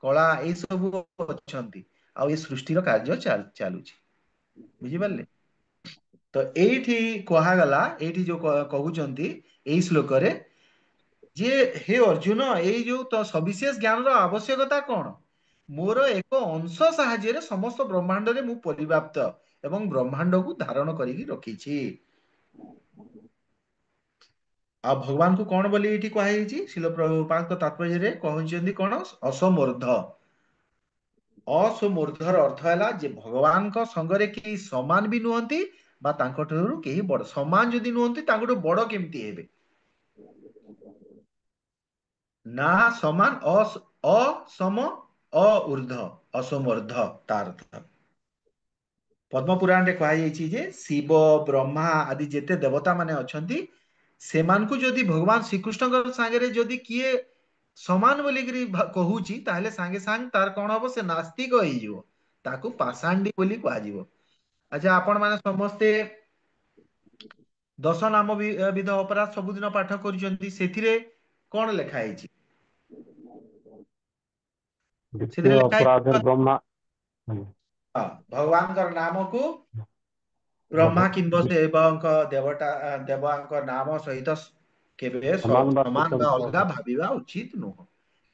କଳା ଏଇ ସବୁ ଅଛନ୍ତି, ଆଉ ଏ ସୃଷ୍ଟିର କାର୍ଯ୍ୟ ଚାଲୁଛି। ବୁଝିପାରିଲେ? ତ ଏଇଠି କୁହାଗଲା, ଏଇଠି ଯୋଉ କହୁଛନ୍ତି ଏଇ ଶ୍ଲୋକରେ, ଯେ ହେ ଅର୍ଜୁନ, ଏଇ ଯୋଉ ତ ସବିଶେଷ ଜ୍ଞାନର ଆବଶ୍ୟକତା କଣ? ମୋର ଏକ ଅଂଶ ସାହାଯ୍ୟରେ ସମସ୍ତ ବ୍ରହ୍ମାଣ୍ଡରେ ମୁଁ ପରିବ୍ୟାପ୍ତ ଏବଂ ବ୍ରହ୍ମାଣ୍ଡକୁ ଧାରଣ କରିକି ରଖିଛି। ଆଉ ଭଗବାନଙ୍କୁ କଣ ବୋଲି ଏଇଠି କୁହାଯାଇଛି? ଶିଲ ପ୍ରଭୁପାଦଙ୍କ ତାତ୍ପର୍ଯ୍ୟରେ କହିଛନ୍ତି କଣ? ଅସମୂର୍ଦ୍ଧ। ଅସମୂର୍ଦ୍ଧର ଅର୍ଥ ହେଲା ଯେ ଭଗବାନଙ୍କ ସଙ୍ଗରେ କେହି ସମାନ ବି ନୁହନ୍ତି, ବା ତାଙ୍କ ଠାରୁ କେହି ବଡ। ସମାନ ଯଦି ନୁହନ୍ତି, ତାଙ୍କଠୁ ବଡ କେମିତି ହେବେ? ନା ସମାନ, ଅସମ, ଅଉର୍ଦ୍ଧ, ଅସମୂର୍ଦ୍ଧ ତାର ଅର୍ଥ। ପଦ୍ମପୁରାଣରେ କୁହାଯାଇଛି ଯେ ଶିବ, ବ୍ରହ୍ମା ଆଦି ଯେତେ ଦେବତା ମାନେ ଅଛନ୍ତି, ସେମାନଙ୍କୁ ଯଦି ଭଗବାନ ଶ୍ରୀକୃଷ୍ଣଙ୍କ ସାଙ୍ଗରେ ଯଦି କିଏ ସମାନ ବୋଲିକିରି କହୁଛି, ତାହେଲେ ସାଙ୍ଗେ ସାଙ୍ଗେ ତାର କଣ ହବ? ସେ ନାସ୍ତିକ ହେଇଯିବ। ତାକୁ ପାଷାଣ୍ଡୀ ବୋଲି କୁହାଯିବ। ଆଚ୍ଛା, ଆପଣ ମାନେ ସମସ୍ତେ 10 ନାମ ବିଧ ଅପରାଧ ସବୁଦିନ ପାଠ କରୁଛନ୍ତି, ସେଥିରେ କଣ ଲେଖା ହେଇଛି? ଦ୍ୱିତୀୟ ସେଥିରେ ଲେଖା ଅପରାଧରେ ହେଇଛି ବ୍ରହ୍ମା ଭଗବାନଙ୍କର ନାମକୁ ବ୍ରହ୍ମା କିମ୍ବା ଦେବଙ୍କ ନାମ ସହିତ କେବେ ସମାନ ସମାନ ବା ଅଲଗା ସ୍ୱତନ୍ତ୍ର ଭାବିବା ଉଚିତ ନୁହଁ।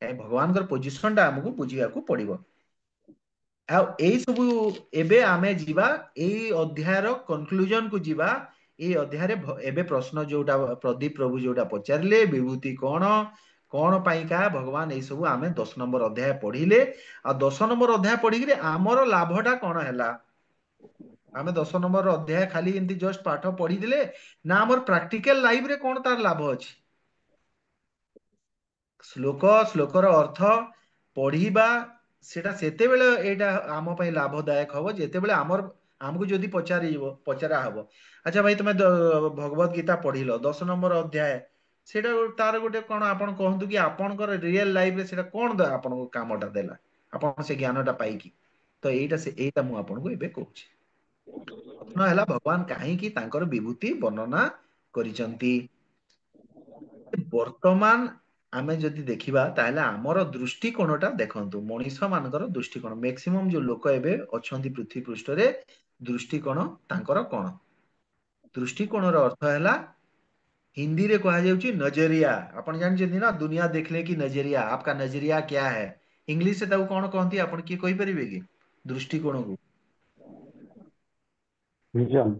ଭଗବାନଙ୍କର ପୋଜିସନ ଟା ଆମକୁ ବୁଝିବାକୁ ପଡିବ। ଆଉ ଏଇ ସବୁ ଏବେ ଆମେ ଯିବା ଏଇ ଅଧ୍ୟାୟର କନକ୍ଲୁଜନ କୁ ଯିବା। ଏଇ ଅଧ୍ୟାୟରେ ଏବେ ପ୍ରଶ୍ନ ଯୋଉଟା ପ୍ରଦୀପ ପ୍ରଭୁ ଯୋଉଟା ପଚାରିଲେ, ବିଭୂତି କଣ, कौन पाइका भगवान ये सब आमे 10 नंबर अध्याय पढ़िले आ 10 नंबर अध्याय पढ़िकरी आमर लाभटा कौन है आमे 10 नंबर अध्याय खाली एमती जस्ट पाठ पढ़ीदेले ना आमर प्रैक्टिकल लाइफ रे कौन तार लाभ अछि श्लोक श्लोकर अर्थ पढ़िबा सेटा सेतेबेले एटा आम पई लाभदायक हबो जेतेबेले आमर हमको जदि पचारा हबो अच्छा भाई तुम भगवत गीता पढ़िलो 10 नंबर अध्याय सेटा तार गोटे कौन आपण कहतु कि आपणकर रियल लाइफ रे सेटा कौन आपण कामटा देला आपण से ज्ञानटा पाइकी तो एटा मु आपण को एबे कहूची प्रश्न है भगवान कहीं तांकर विभूति वर्णना करिसंती वर्तमान आमे जदि देखिबा ताहले हमर दृष्टिकोणटा देखंतु मनीष मानकर दृष्टिकोण मैक्सिमम जो लोक एबे अछंती पृथ्वी पृष्ठ रे दृष्टिकोण तांकर कोण दृष्टिकोण रो अर्थ हैला हिंदी रे कहा जाउची नजरिया आपण जानछथि ना दुनिया देखले की नजरिया आपका नजरिया क्या है इंग्लिश से ताऊ कोण कहंती आपण की कहि परिबे की दृष्टिकोण को vision,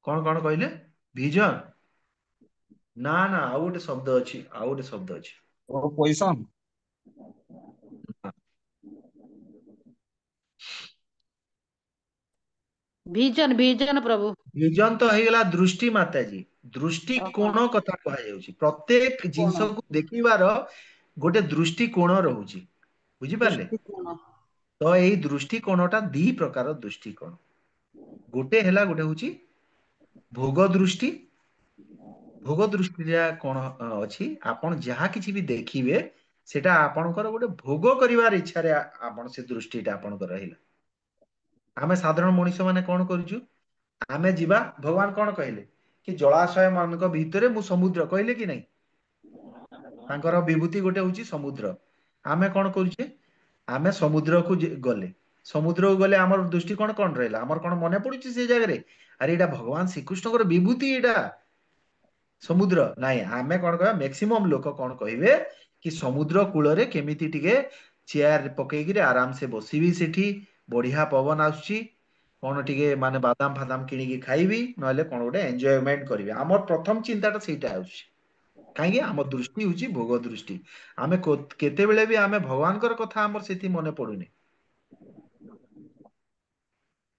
कौन कौन कहले विजन ना ना आउ गोटे शब्द अछि आउ गोटे शब्द अछि और पोजिशन विजन विजन प्रभु। विजन तो ହେଇଗଲା दृष्टि माता जी दृष्टि ओहो, कोण कथा कहा जाउची प्रत्येक जिंस कोण को देखिबार गोटे दृष्टि कोण रहउची बुझी पारले दृष्टिकोण। तो एई दृष्टि कोणटा दी प्रकार दृष्टि कोण गोटे हैला गोटे होची भोग दृष्टि भोग दृष्टि कोण अछि आपण जहा किछि भी देखिबे सेटा आपणकर गोटे भोग करिवार इच्छा रे आपण से दृष्टिटा आपणकर रहिला आमे साधारण मनुष्य माने कोन करूछु आमे जिबा भगवान कोन कहले कि जलाशय मानक भितरे मु समुद्र कहले कि नहीं तांकर विभूति गोटे होची समुद्र आमे कोन करूछे आमे समुद्र को गले समुद्र को गले हमर दृष्टिकोण कोन रहला हमर कोन मने पडुची से जगह रे अरे एटा भगवान श्रीकृष्णकर विभूति एटा समुद्र नाइ आमे कोन कहबा मैक्सिमम लोक कोन कहिबे कि समुद्र कूल रे केमिति टिके चेयर पकेइगिरे आराम से बसिबी सेठी बढ़िया पवन आସୁची कोन टिके माने बादाम फादाम किनिकी खाइबी नहले कोन गोटे एन्जॉयमेंट करिवे हमर प्रथम चिंताटा सेटा आउची काहेकि हम दृष्टि होची भोग दृष्टि आमे केते बेले भी आमे भगवानकर कथा हमर सेठी मने पडुनी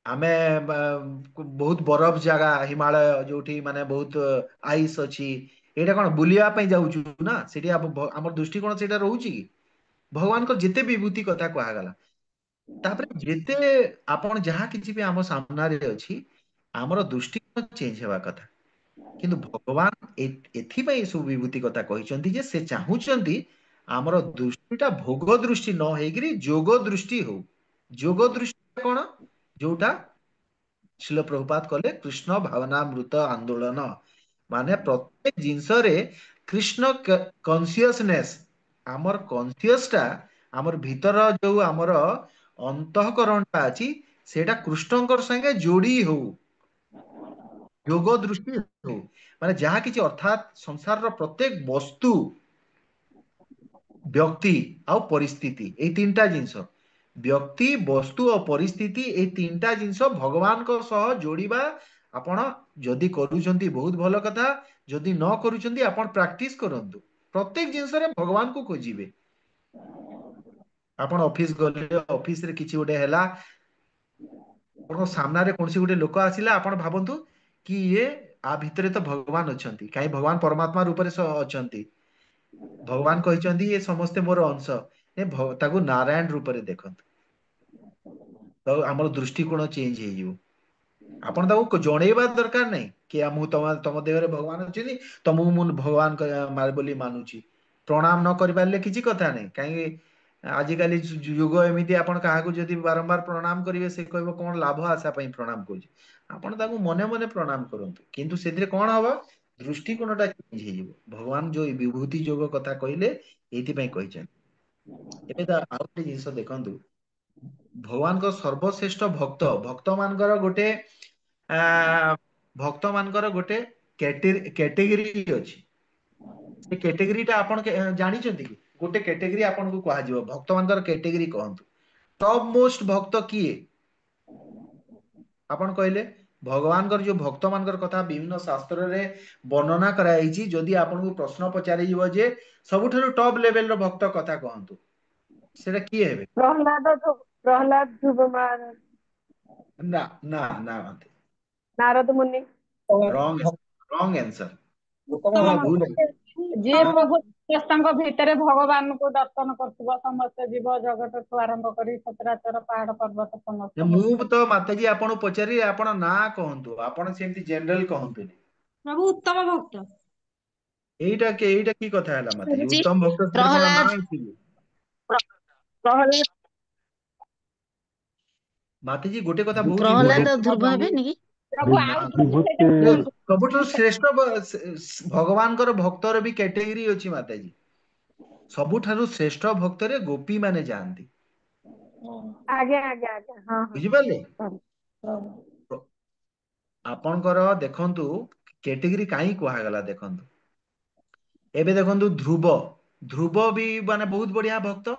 आमे बहुत बरफ जगह हिमालय जोठी माने बहुत आइस अछि एटा कोन बुलिया पई जाउछु ना सेठी हमर दृष्टिकोण सेटा रहउची कि भगवान को जेते विभूति कथा कहा गला तापरे जेते आपण जहा किछि भी हम सामना रे अछि हमर दृष्टिकोण चेंज हेबा कथा किंतु भगवान एथि सब विभूति कथा कहिसंती जे से चाहुचंती हमर दृष्टिटा भोग दृष्टि न हेगिरी जोग दृष्टि हो जोग दृष्टि कोन जोटा शिल प्रभुपात कले कृष्ण भावनामृत आंदोलन माने प्रत्येक जिंस रे कृष्ण कॉन्शियसनेस आमर कॉन्शियसटा आमर भीतर जो आमर अंतःकरणटा अछि सेटा कृष्णकर संगे जोड़ी हो जोग दृष्टि हो माने जहा किछि अर्थात संसार रो प्रत्येक वस्तु व्यक्ति आउ परिस्थिति ए तीनटा जिंस व्यक्ति वस्तु और परिस्थिति ए तीनटा जिंस भगवान को सह जोड़िबा आपण जदि करूचंती बहुत भलो कथा जदि न करूचंती आपण प्रैक्टिस करंतु प्रत्येक जिंस रे भगवान को खोजिबे आपण ऑफिस गले ऑफिस रे किछि गोटे हैला आपण सामना रे कोनसी गोटे लोक आसिला आपण भाबंतु कि ये आ भितरे तो भगवान अछंती काहे भगवान परमात्मा रूप रे अछंती भगवान कहते ये समस्ते मोर अंश ताकू नारायण रूप रे देखंतु तो हमर दृष्टिकोण चेंज हो आपण ताकू जणेबा दरकार नहीं कि मु तम देहरे भगवान अछि तमु मु भगवान मार बोली मानुची प्रणाम न करि पारले किछि कथा नहीं काहे आजिकाली युग एमिति आपण काहाकू जदि बारंबार प्रणाम करिवे से कहबो कोन लाभ आशा पई प्रणाम करूची आपण ताकू मने मने प्रणाम करंतु किंतु सेदिरे कोन हबो दृष्टिकोणटा चेंज ହେଇଯିବ भगवान जो विभूति जोग कथा कहले एथि पई कहिछन एबे त आउ ଗୋଟେ ଜିନିଷ ଦେଖନ୍ତୁ ଭଗବାନଙ୍କ ସର୍ବଶ୍ରେଷ୍ଠ ଭକ୍ତ ଭକ୍ତ ମାନଙ୍କର ଗୋଟେ ଆ ଭକ୍ତ ମାନଙ୍କର ଗୋଟେ କ୍ୟାଟେଗୋରୀ ଅଛି ସେ କ୍ୟାଟେଗୋରୀଟା ଆପଣ ଜାଣିଛନ୍ତି କି ଗୋଟେ କ୍ୟାଟେଗୋରୀ ଆପଣଙ୍କୁ କୁହାଯିବ ଭକ୍ତ ମାନଙ୍କର କ୍ୟାଟେଗୋରୀ କହନ୍ତୁ ଟପ୍ ମୋଷ୍ଟ ଭକ୍ତ କିଏ ଆପଣ କହିଲେ ଭଗବାନଙ୍କର ଯୋଉ ଭକ୍ତ ମାନଙ୍କର କଥା ବିଭିନ୍ନ ଶାସ୍ତ୍ରରେ ବର୍ଣ୍ଣନା କରାଯାଇଛି। ଯଦି ଆପଣଙ୍କୁ ପ୍ରଶ୍ନ ପଚାରିଯିବ ଯେ ସବୁଠାରୁ ଟପ୍ ଲେଭେଲର ଭକ୍ତ କଥା କହନ୍ତୁ, ସେଟା କିଏ ହେବେ? ପ୍ରହ୍ଲାଦ, ଧ୍ରୁବ ମହାରାଜ, ନା ନା ନା, ନାରଦ ମୁନି। ରଙ୍ଗ ରଙ୍ଗ ଆନ୍ସର। ଉତ୍ତମ ଭୁଲ ଭକ୍ତ ଯିଏ ହଁ, ପ୍ରଭୁ ସମସ୍ତଙ୍କ ଭିତରେ ଭଗବାନଙ୍କୁ ଦର୍ଶନ କରୁଥିବ, ସମସ୍ତ ଜୀବ ଜଗତଠୁ ଆରମ୍ଭ କରି ସଚରାଚର ପାହାଡ ପର୍ବତ ସମସ୍ତ ମୁଁ ତ ମାତାଜୀ ଆପଣଙ୍କୁ ପଚାରି ଆପଣ ନାଁ କହନ୍ତୁ, ଆପଣ ସେମିତି ଜେନେରାଲ କହନ୍ତୁନି। ପ୍ରଭୁ ଉତ୍ତମ ଭକ୍ତ। ଏଇଟା କି କଥା ହେଲା ମାତାଜୀ? ଗୁରୁଜୀ, ଉତ୍ତମ ଭକ୍ତ ସେଥିରେ କଣ ନାଁ ପ୍ରହ୍ଲାଦ ଅଛି କି? ପ୍ରହ୍ଲାଦ ମାତାଜୀ ଗୋଟେ କଥା ବହୁତ ପ୍ରହ୍ଲାଦ ଇମ୍ପୋର୍ଟାଣ୍ଟ। ଧ୍ରୁବ ହେବେନି କି? ପ୍ରଭୁ ଆଉ ବିଭୂତି ସବୁଠାରୁ ଶ୍ରେଷ୍ଠ ଭଗବାନଙ୍କର ଭକ୍ତର ବି କ୍ୟାଟେଗୋରୀ ଅଛି ମାତାଜୀ। ସବୁଠାରୁ ଶ୍ରେଷ୍ଠ ଭକ୍ତରେ ଗୋପୀ ମାନେ ଯାଆନ୍ତି, ଆଜ୍ଞା ଆଜ୍ଞା ଆଜ୍ଞା, ହଁ ହଁ ବୁଝିପାରିଲେ? ପ୍ରଭୁ। ଆପଣଙ୍କର ଦେଖନ୍ତୁ କ୍ୟାଟେଗୋରୀ କାହିଁ କୁହାଗଲା ଦେଖନ୍ତୁ। ଏବେ ଦେଖନ୍ତୁ ଧ୍ରୁବ, ଧ୍ରୁବ ବି ମାନେ ବହୁତ ବଢିଆ ଭକ୍ତ।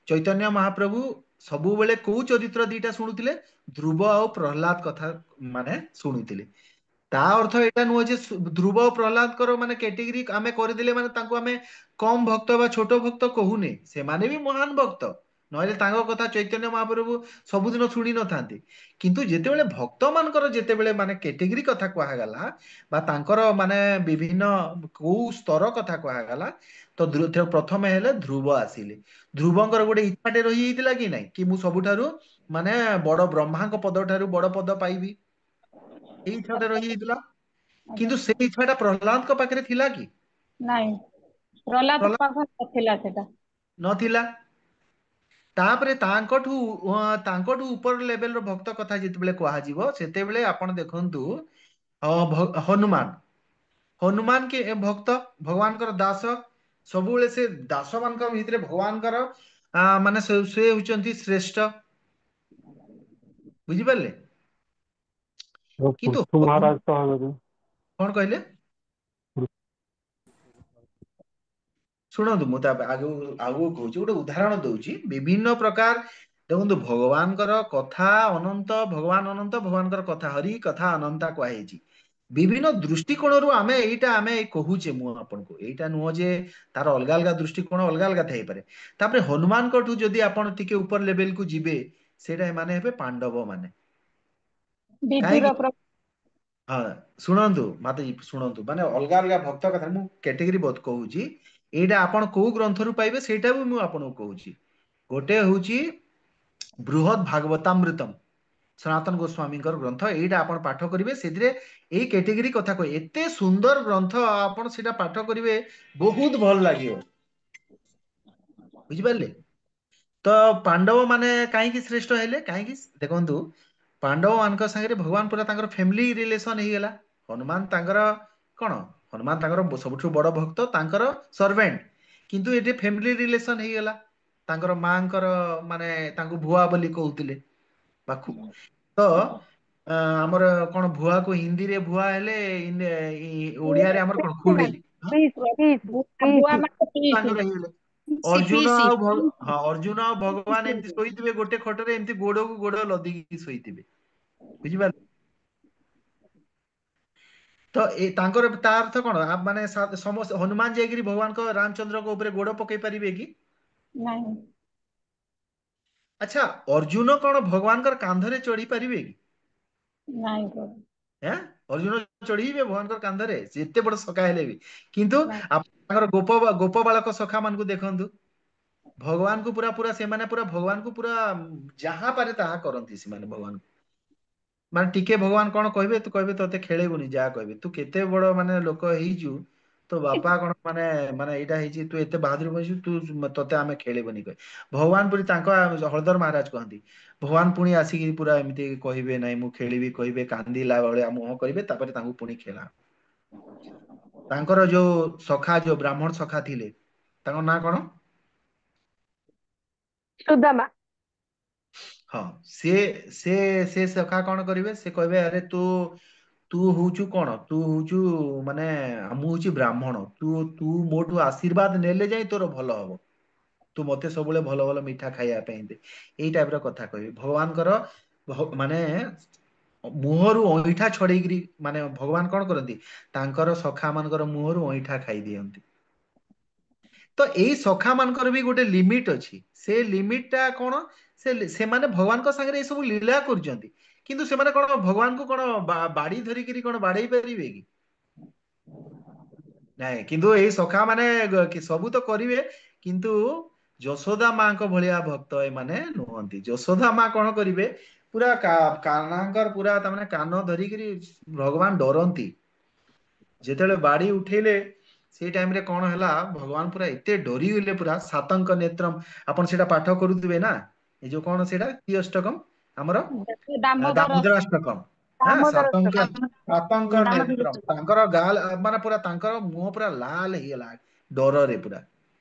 ଚୈତନ୍ୟ ମହାପ୍ରଭୁ ସବୁବେଳେ କୋଉ ଚରିତ୍ର ଦିଟା ଶୁଣୁଥିଲେ? ଧ୍ରୁବ ଆଉ ପ୍ରହ୍ଲାଦ କଥା ମାନେ ଶୁଣୁଥିଲେ। ତା ଅର୍ଥ ଏଇଟା ନୁହଁ ଯେ ଧ୍ରୁବ ଓ ପ୍ରହ୍ଲାଦଙ୍କର ମାନେ କ୍ୟାଟେଗୋରୀ ଆମେ କରିଦେଲେ ମାନେ ତାଙ୍କୁ ଆମେ କମ ଭକ୍ତ ବା ଛୋଟ ଭକ୍ତ କହୁନେ, ସେମାନେ ବି ମହାନ ଭକ୍ତ। ନହେଲେ ତାଙ୍କ କଥା ଚୈତନ୍ୟ ମହାପ୍ରଭୁ ସବୁଦିନ ଶୁଣି ନଥାନ୍ତି। କିନ୍ତୁ ଯେତେବେଳେ ଭକ୍ତ ମାନଙ୍କର ଯେତେବେଳେ ମାନେ କ୍ୟାଟେଗୋରୀ କଥା କୁହାଗଲା ବା ତାଙ୍କର ମାନେ ବିଭିନ୍ନ କୋଉ ସ୍ତର କଥା କୁହାଗଲା, ତ ପ୍ରଥମେ ହେଲେ ଧ୍ରୁବ ଆସିଲେ। ଧ୍ରୁବଙ୍କର ଗୋଟେ ଇଚ୍ଛାଟେ ରହିଯାଇଥିଲା କି ନାଇଁ, କି ମୁଁ ସବୁଠାରୁ ମାନେ ବଡ ବ୍ରହ୍ମାଙ୍କ ପଦ ଠାରୁ ବଡ ପଦ ପାଇବି, ଏଇ ଇଚ୍ଛାଟା ରହିଯାଇଥିଲା। କିନ୍ତୁ ସେଇ ଇଚ୍ଛାଟା ପ୍ରହ୍ଲାଦଙ୍କ ପାଖରେ ଥିଲା କି? ନାଇଁ, ପ୍ରହ୍ଲାଦ ପ୍ରହ୍ଲାଦ ପାଖରେ ନଥିଲା ସେଟା। ନଥିଲା। ତାପରେ ତାଙ୍କଠୁ ଉପର ଲେଭେଲର ଭକ୍ତ କଥା ଯେତେବେଳେ କୁହାଯିବ, ସେତେବେଳେ ଆପଣ ଦେଖନ୍ତୁ ହନୁମାନ। ହନୁମାନ କି ଭକ୍ତ, ଭଗବାନଙ୍କର ଦାସ। ସବୁବେଳେ ସେ ଦାସ ମାନଙ୍କ ଭିତରେ ଭଗବାନଙ୍କର ମାନେ ସେ ହଉଛନ୍ତି ଶ୍ରେଷ୍ଠ, ବୁଝିପାରିଲେ? କିନ୍ତୁ ପୃଥୁ ମହାରାଜ ତ ହେବେ। କଣ କହିଲେ? ଶୁଣନ୍ତୁ, ମୁଁ ତା ଆଗକୁ କହୁଛି, ଗୋଟେ ଉଦାହରଣ ଦଉଛି। ବିଭିନ୍ନ ପ୍ରକାର ଦେଖନ୍ତୁ ଭଗବାନଙ୍କର କଥା ଅନନ୍ତ, ଭଗବାନ ଅନନ୍ତ, ଭଗବାନଙ୍କର କଥା ହରି କଥା ଅନନ୍ତା କୁହାଯାଇଛି। ବିଭିନ୍ନ ଦୃଷ୍ଟିକୋଣରୁ ଆମେ କହୁଛେ, ମୁଁ ଆପଣଙ୍କୁ ଏଇଟା ନୁହଁ ଯେ ତାର ଅଲଗା ଅଲଗା ଦୃଷ୍ଟିକୋଣ ଅଲଗା ଅଲଗା ଥାଇପାରେ। ତାପରେ ହନୁମାନଙ୍କଠୁ ଯଦି ଆପଣ ଟିକେ ଉପର ଲେଭେଲକୁ ଯିବେ, ସେଇଟା ଏମାନେ ହେବେ ପାଣ୍ଡବ ମାନେ। ବିଦୁର କାହିଁକି? ହଁ, ଶୁଣନ୍ତୁ ମାତାଜୀ, ଶୁଣନ୍ତୁ, ମାନେ ଅଲଗା ଅଲଗା ଭକ୍ତ କଥା ମୁଁ କ୍ୟାଟେଗୋରୀ ବହୁତ କହୁଛି। ଏଇଟା ଆପଣ କୋଉ ଗ୍ରନ୍ଥରୁ ପାଇବେ ସେଇଟା ବି ମୁଁ ଆପଣଙ୍କୁ କହୁଛି। ଗୋଟେ ହଉଛି ବୃହତ ଭାଗବତାମୃତମ, ସନାତନ ଗୋସ୍ୱାମୀଙ୍କର ଗ୍ରନ୍ଥ। ଏଇଟା ଆପଣ ପାଠ କରିବେ, ସେଥିରେ ଏଇ କ୍ୟାଟେଗୋରୀ କଥା କହ। ଏତେ ସୁନ୍ଦର ଗ୍ରନ୍ଥ, ଆପଣ ସେଇଟା ପାଠ କରିବେ, ବହୁତ ଭଲ ଲାଗିବ, ବୁଝିପାରିଲେ? ତ ପାଣ୍ଡବ ମାନେ କାହିଁକି ଶ୍ରେଷ୍ଠ ହେଲେ? କାହିଁକି ଦେଖନ୍ତୁ, ପାଣ୍ଡବ ମାନଙ୍କ ସାଙ୍ଗରେ ଭଗବାନ ପୁରା ତାଙ୍କର ଫ୍ୟାମିଲି ରିଲେସନ ହେଇଗଲା। ହନୁମାନ ତାଙ୍କର କଣ? ହନୁମାନ ତାଙ୍କର ସବୁଠୁ ବଡ ଭକ୍ତ, ତାଙ୍କର ସର୍ଭେଣ୍ଟ। କିନ୍ତୁ ଏଠି ଫ୍ୟାମିଲି ରିଲେସନ ହେଇଗଲା। ତାଙ୍କର ମାଙ୍କର ମାନେ ତାଙ୍କୁ ଭୁଆ ବୋଲି କହୁଥିଲେ ପାଖକୁ। ତ ଆମର କଣ ଭୁଆକୁ ହିନ୍ଦୀରେ ଭୁଆ ହେଲେ, ଓଡିଆରେ ଆମର କଣ ଖୁଡି। ବୁଆ ମାନେ ପିଇସି। ତାଙ୍କର ହେଇଗଲେ। ପିଇସି ଅର୍ଜୁନ ପିଇସି। ଆଉ ହଁ, ଅର୍ଜୁନ ଆଉ ଭଗବାନ ଏମିତି ଶୋଇଥିବେ ଗୋଟେ ଖଟରେ, ଏମିତି ଗୋଡକୁ ଗୋଡ ଲଦିକି ଶୋଇଥିବେ, ବୁଝିପାରିଲେ? ତ ତାଙ୍କର ତା ଅର୍ଥ କଣ? ମାନେ ସମସ୍ତ ହନୁମାନ ଯାଇକିରି ଭଗବାନଙ୍କ ରାମଚନ୍ଦ୍ରଙ୍କ ଉପରେ ଗୋଡ ପକେଇ ପାରିବେ କି? ନାହିଁ। ଆଚ୍ଛା, ଅର୍ଜୁନ କଣ ଭଗବାନଙ୍କର କାନ୍ଧରେ ଚଢି ପାରିବେ କି? ନାଇଁ ପ୍ରଭୁ। ଅର୍ଜୁନ ଚଢିବେ ଭଗବାନଙ୍କର କାନ୍ଧରେ, ଯେତେ ବଡ ସଖା ହେଲେ ବି? କିନ୍ତୁ ନାଇଁ। ତାଙ୍କର ଗୋପ ବାଳକ ସଖା ମାନଙ୍କୁ ଦେଖନ୍ତୁ, ଭଗବାନଙ୍କୁ ପୁରା ସେମାନେ ପୁରା ଭଗବାନଙ୍କୁ ପୁରା ଯାହା ପାରେ ତାହା କରନ୍ତି ସେମାନେ ଭଗବାନଙ୍କୁ। ମାନେ ଟିକେ ଭଗବାନ କଣ କହିବେ, ତୁ କହିବେ ତତେ ଖେଳେଇବୁନି, ଯାହା କହିବେ। ତୁ କେତେ ବଡ ମାନେ ଲୋକ ହେଇଛୁ, ତୋ ବାପା କଣ ମାନେ ମାନେ ଏଇଟା ହେଇଛି, ତୁ ଏତେ ବାହାଦୁର ବନିଛୁ, ତତେ ଆମେ ଖେଳିବୁନି କହ। ଭଗବାନ ପୁଣି ତାଙ୍କ ହଳଧର ମହାରାଜ କହନ୍ତି, ଭଗବାନ ପୁଣି ଆସିକି ପୁରା ଏମିତି କହିବେ, ନାଇଁ ମୁଁ ଖେଳିବି କହିବେ, କାନ୍ଦିଲା ଭଳିଆ ମୁହଁ କରିବେ, ତାପରେ ତାଙ୍କୁ ପୁଣି ଖେଳା। ତାଙ୍କର ଯୋଉ ସଖା, ଯୋଉ ବ୍ରାହ୍ମଣ ସଖା ଥିଲେ, ତାଙ୍କ ନାଁ କଣ? ସୁଦାମା। ହଁ, ସେ ସଖା କଣ କରିବେ? ସେ କହିବେ, ଆରେ ତୁ ତୁ ହଉଛୁ କଣ? ତୁ ହଉଛୁ ମାନେ ମୁଁ ହଉଛି ବ୍ରାହ୍ମଣ, ତୁ ମୋଠୁ ଆଶୀର୍ବାଦ ନେଲେ ଯାଇ ତୋର ଭଲ ହବ। ତୁ ମତେ ସବୁବେଳେ ଭଲ ଭଲ ମିଠା ଖାଇବା ପାଇଁ ଦେ। ଏଇ ଟାଇପ ର କଥା କହିବି। ଭଗବାନଙ୍କର ମାନେ ମୁହଁରୁ ଅଇଁଠା ଛଡେଇକିରି ମାନେ ଭଗବାନ କଣ କରନ୍ତି ତାଙ୍କର ସଖା ମାନଙ୍କର ମୁହଁରୁ ଅଇଁଠା ଖାଇ ଦିଅନ୍ତି। ତ ଏଇ ସଖା ମାନଙ୍କର ବି ଗୋଟେ ଲିମିଟ ଅଛି। ସେ ଲିମିଟ ଟା କଣ ସେମାନେ ଭଗବାନଙ୍କ ସାଙ୍ଗରେ ଏଇ ସବୁ ଲୀଳା କରୁଛନ୍ତି, କିନ୍ତୁ ସେମାନେ କଣ ଭଗବାନଙ୍କୁ କଣ ବାଡି ଧରିକିରି କଣ ବାଡେଇ ପାରିବେ କି? ନାଇଁ, କିନ୍ତୁ ଏଇ ସଖା ମାନେ ସବୁ ତ କରିବେ, କିନ୍ତୁ ଯଶୋଦା ମାଙ୍କ ଭଳିଆ ଭକ୍ତ ଏମାନେ ନୁହନ୍ତି। ଯଶୋଦା ମା କଣ କରିବେ ପୁରା କାହ୍ନାଙ୍କର ପୁରା ତାମାନେ କାନ ଧରିକିରି ଭଗବାନ ଡରନ୍ତି। ଯେତେବେଳେ ବାଡି ଉଠେଇଲେ ସେଇ ଟାଇମ ରେ କଣ ହେଲା, ଭଗବାନ ପୁରା ଏତେ ଡରିଗଲେ, ପୁରା ସାତଙ୍କ ନେତ୍ରମ୍, ଆପଣ ସେଇଟା ପାଠ କରୁଥିବେ ନା, ଏ ଯୋଉ କଣ ସେଇଟା କି ଅଷ୍ଟକମ୍ ଆମର ଦାମୋଦର ଦାମୋଦରାଷ୍ଟକମ୍। ହଁ, ଦାମୋଦର ସାତଙ୍କ ଦାମୋଦର ନେତ୍ରମ୍, ତାଙ୍କର ଗାଲ ମାନେ ପୁରା ତାଙ୍କର ମୁହଁ ପୁରା ଲାଲ ହେଇଗଲା ଡରରେ ପୁରା